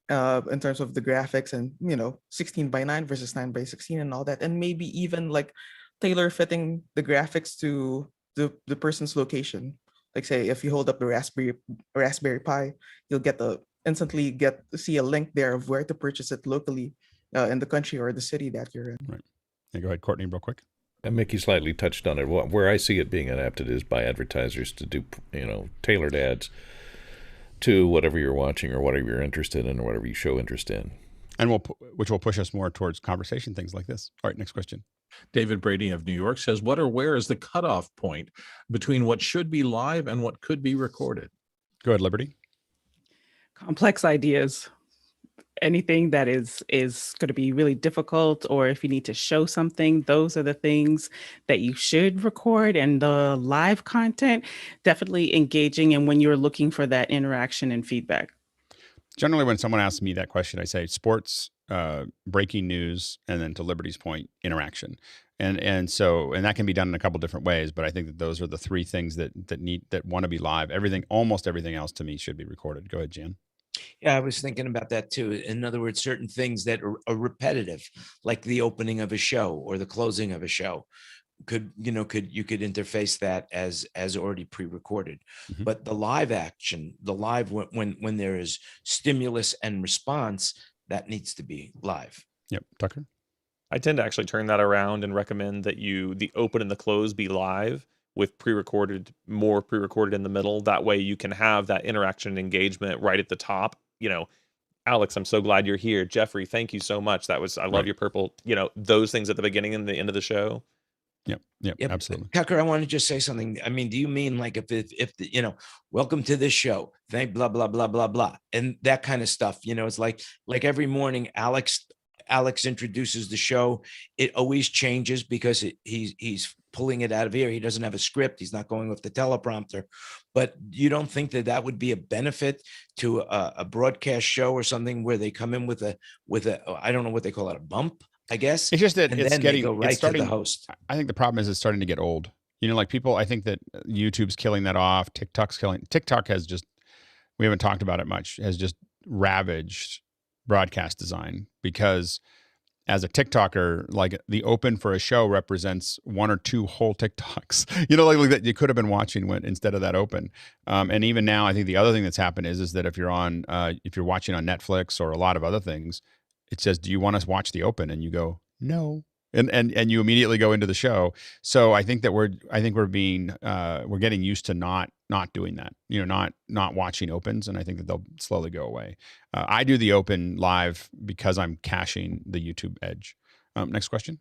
in terms of the graphics and 16:9 versus 9:16 and all that, and maybe even like tailor fitting the graphics to the person's location. Like say if you hold up the Raspberry Pi, you'll instantly get to see a link there of where to purchase it locally, in the country or the city that you're in. Right. Yeah, go ahead, Courtney, real quick. And Mickey slightly touched on it. Where I see it being adapted is by advertisers to do, tailored ads to whatever you're watching or whatever you're interested in or whatever you show interest in. And which will push us more towards conversation, things like this. All right, next question. David Brady of New York says, what or where is the cutoff point between what should be live and what could be recorded? Go ahead, Liberty. Complex ideas. Anything that is going to be really difficult, or if you need to show something, those are the things that you should record. And the live content, definitely engaging, and when you're looking for that interaction and feedback. Generally, when someone asks me that question, I say sports, breaking news, and then to Liberty's point, interaction. And that can be done in a couple different ways, but I think that those are the three things that want to be live. Almost everything else to me should be recorded. Go ahead, Jan. Yeah, I was thinking about that too. In other words, certain things that are repetitive, like the opening of a show or the closing of a show, could interface that as already pre-recorded. Mm-hmm. But the live action, when there is stimulus and response, that needs to be live. Yep, Tucker. I tend to actually turn that around and recommend that the open and the close be live with more pre-recorded in the middle. That way you can have that interaction and engagement right at the top. Alex, I'm so glad you're here. Jeffrey, thank you so much. I love your purple, those things at the beginning and the end of the show. Yep, absolutely. Tucker, I want to just say something. I mean, do you mean like if welcome to this show, thank blah, blah, blah, blah, blah, and that kind of stuff, it's like every morning, Alex introduces the show. It always changes because he's pulling it out of here. He doesn't have a script. He's not going with the teleprompter. But you don't think that would be a benefit to a broadcast show or something where they come in with a I don't know what they call it, a bump, I guess. It's just that it's getting go right starting to the host. I think the problem is it's starting to get old. Like people, I think that YouTube's killing that off. TikTok has just, we haven't talked about it much, has just ravaged broadcast design, because as a TikToker, like the open for a show represents one or two whole TikToks, like that you could have been watching instead of that open. And even now, I think the other thing that's happened is that if you're watching on Netflix or a lot of other things, it says, do you want us to watch the open? And you go, no. And you immediately go into the show. So I think that we're getting used to not doing that, not watching opens. And I think that they'll slowly go away. I do the open live because I'm caching the YouTube edge. Next question.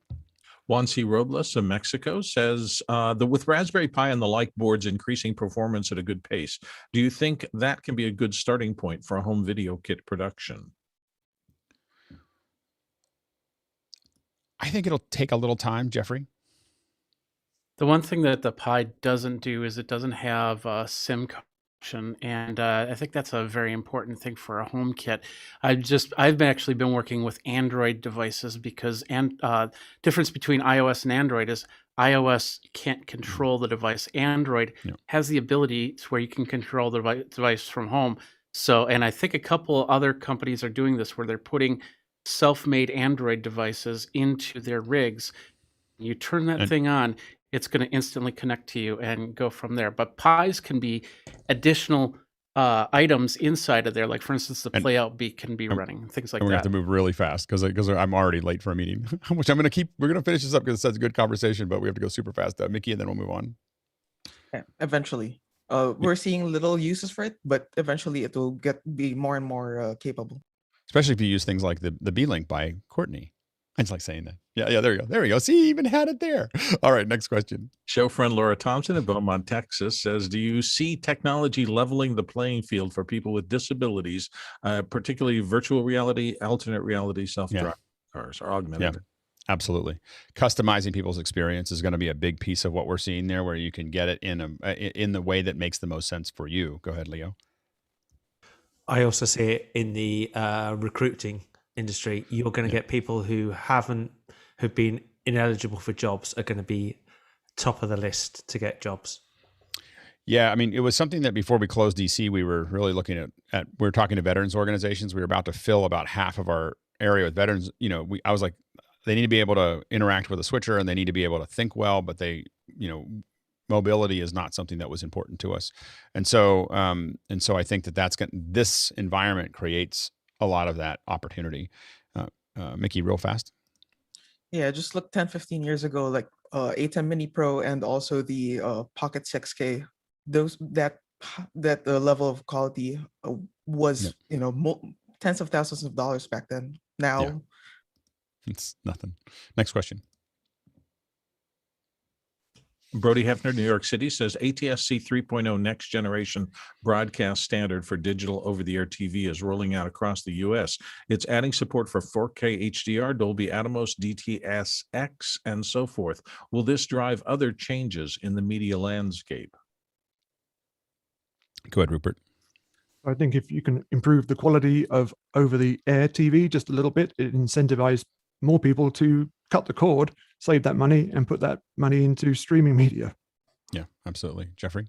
Juan C. Robles of Mexico says, with Raspberry Pi and the like boards increasing performance at a good pace, do you think that can be a good starting point for a home video kit production? I think it'll take a little time, Jeffrey. The one thing that the Pi doesn't do is it doesn't have SIM connection, and I think that's a very important thing for a home kit. I've actually been working with Android devices because difference between iOS and Android is iOS can't control the device. Android has the ability to where you can control the device from home. So, and I think a couple other companies are doing this where they're putting self-made Android devices into their rigs. You turn that thing on, it's going to instantly connect to you and go from there. But Pis can be additional items inside of there, like for instance, the playout beat can be running, things like that. We're going to have to move really fast because I'm already late for a meeting, which we're going to finish this up because it's such a good conversation, but we have to go super fast. Mickey, and then we'll move on. Yeah, eventually. We're seeing little uses for it, but eventually it will be more and more capable. Especially if you use things like the B-Link by Courtney. I just like saying that. Yeah, there we go. See, you even had it there. All right, next question. Show friend Laura Thompson of Beaumont, Texas says, do you see technology leveling the playing field for people with disabilities, particularly virtual reality, alternate reality, self-driving cars, or augmented? Yeah, absolutely. Customizing people's experience is going to be a big piece of what we're seeing there, where you can get it in the way that makes the most sense for you. Go ahead, Leo. I also see it in the recruiting industry, you're going to get people who've been ineligible for jobs are going to be top of the list to get jobs. Yeah, I mean, it was something that before we closed DC, we were really looking at we were talking to veterans organizations. We were about to fill about half of our area with veterans. You know, I was like, they need to be able to interact with a switcher and they need to be able to think well, but they, you know, mobility is not something that was important to us. And so I think that this environment creates a lot of that opportunity. Mickey, real fast. Yeah, just look 10, 15 years ago, like ATEM Mini Pro and also the Pocket 6K, that level of quality was, you know, tens of thousands of dollars back then. Now it's nothing. Next question. Brody Hefner, New York City, says ATSC 3.0 next generation broadcast standard for digital over-the-air TV is rolling out across the U.S. It's adding support for 4K HDR, Dolby Atmos, DTSX, and so forth. Will this drive other changes in the media landscape? Go ahead, Rupert. I think if you can improve the quality of over-the-air TV just a little bit, it incentivizes more people to cut the cord, save that money, and put that money into streaming media. Yeah, absolutely. Jeffrey?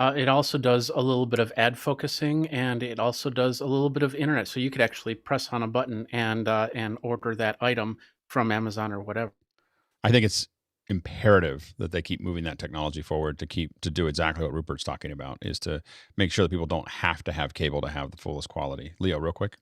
It also does a little bit of ad focusing, and it also does a little bit of internet. So you could actually press on a button and order that item from Amazon or whatever. I think it's imperative that they keep moving that technology forward to do exactly what Rupert's talking about, is to make sure that people don't have to have cable to have the fullest quality. Leo, real quick.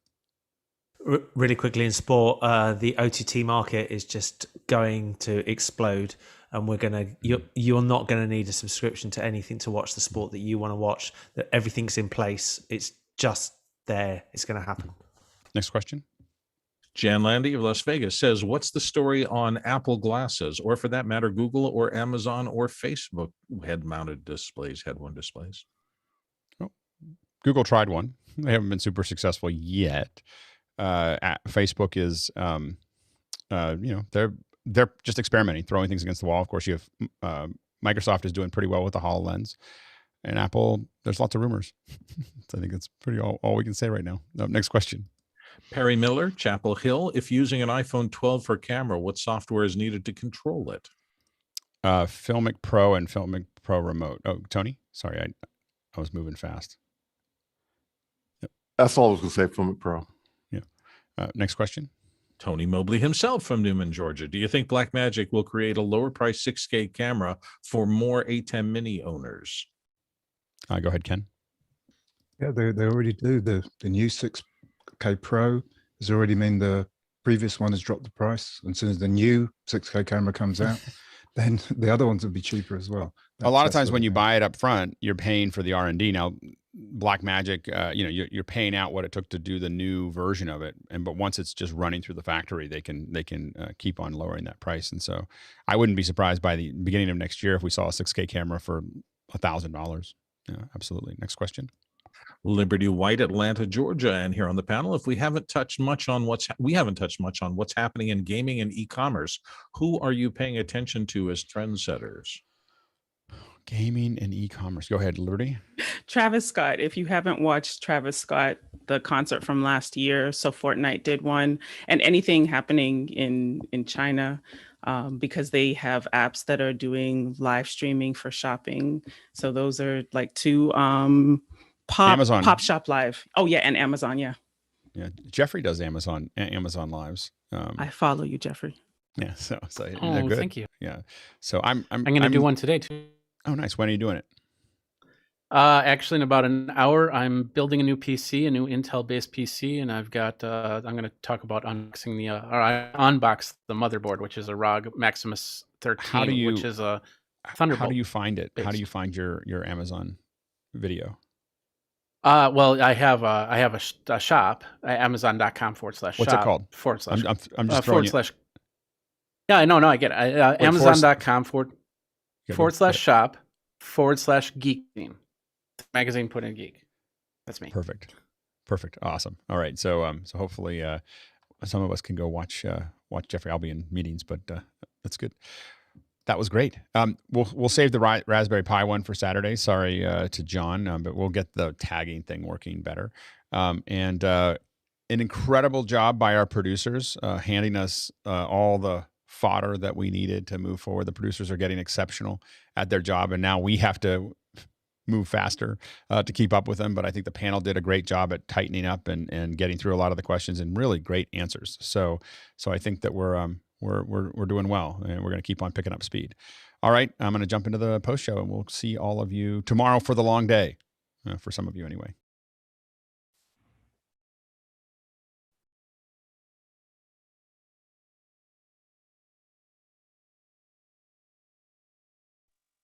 Really quickly in sport, the OTT market is just going to explode, and you're not going to need a subscription to anything to watch the sport that you want to watch. That everything's in place. It's just there. It's going to happen. Next question. Jan Landy of Las Vegas says, what's the story on Apple glasses, or for that matter, Google or Amazon or Facebook head-mounted displays, head-one displays? Oh, Google tried one. They haven't been super successful yet. Facebook is, they're just experimenting, throwing things against the wall. Of course, you have Microsoft is doing pretty well with the HoloLens, and Apple, there's lots of rumors. So I think that's pretty all we can say right now. Next question. Perry Miller, Chapel Hill. If using an iPhone 12 for camera, what software is needed to control it? Filmic Pro and Filmic Pro Remote. Oh, Tony, sorry, I was moving fast. Yep. That's all I was going to say. Filmic Pro. Next question. Tony Mobley himself from Newman, Georgia. Do you think Blackmagic will create a lower price 6K camera for more ATEM Mini owners? Go ahead, Ken. Yeah, they already do. The new 6K Pro has already mean the previous one has dropped the price. And as soon as the new 6K camera comes out, then the other ones will be cheaper as well. A lot of times when you buy it up front, you're paying for the R&D. Now, Blackmagic, you're paying out what it took to do the new version of it, but once it's just running through the factory, they can keep on lowering that price. And so, I wouldn't be surprised by the beginning of next year if we saw a 6K camera for $1,000. Yeah, absolutely. Next question. Liberty White, Atlanta, Georgia, and here on the panel, if we haven't touched much on what's happening in gaming and e-commerce, who are you paying attention to as trendsetters? Gaming and e-commerce. Go ahead, Liberty. Travis Scott. If you haven't watched Travis Scott, the concert from last year, so Fortnite did one, and anything happening in China, because they have apps that are doing live streaming for shopping. So those are like two Amazon. Pop Shop Live. Oh yeah, and Amazon. Yeah. Jeffrey does Amazon Lives. I follow you, Jeffrey. Yeah. So oh, good. Thank you. Yeah. So I'm going to do one today too. Oh, nice. When are you doing it? Actually, in about an hour, I'm building a new PC, a new Intel-based PC, and I've got. I'm going to talk about unboxing the motherboard, which is a ROG Maximus 13, which is a Thunderbolt. How do you find it? How do you find your Amazon video? Well, I have a shop, Amazon.com/shop. What's it called? I'm just throwing /. Yeah, no, I get it. Amazon.com /shop /geek magazine put in geek. That's me. Perfect. Awesome. All right. So hopefully some of us can go watch Jeffrey. I'll be in meetings, but that's good. That was great. We'll save the Raspberry Pi one for Saturday. Sorry to John, but we'll get the tagging thing working better. And an incredible job by our producers, handing us all the fodder that we needed to move forward. The producers are getting exceptional at their job, and now we have to move faster to keep up with them. But I think the panel did a great job at tightening up and getting through a lot of the questions and really great answers. So I think that we're doing well, and we're going to keep on picking up speed. All right, I'm going to jump into the post show, and we'll see all of you tomorrow for the long day, for some of you anyway.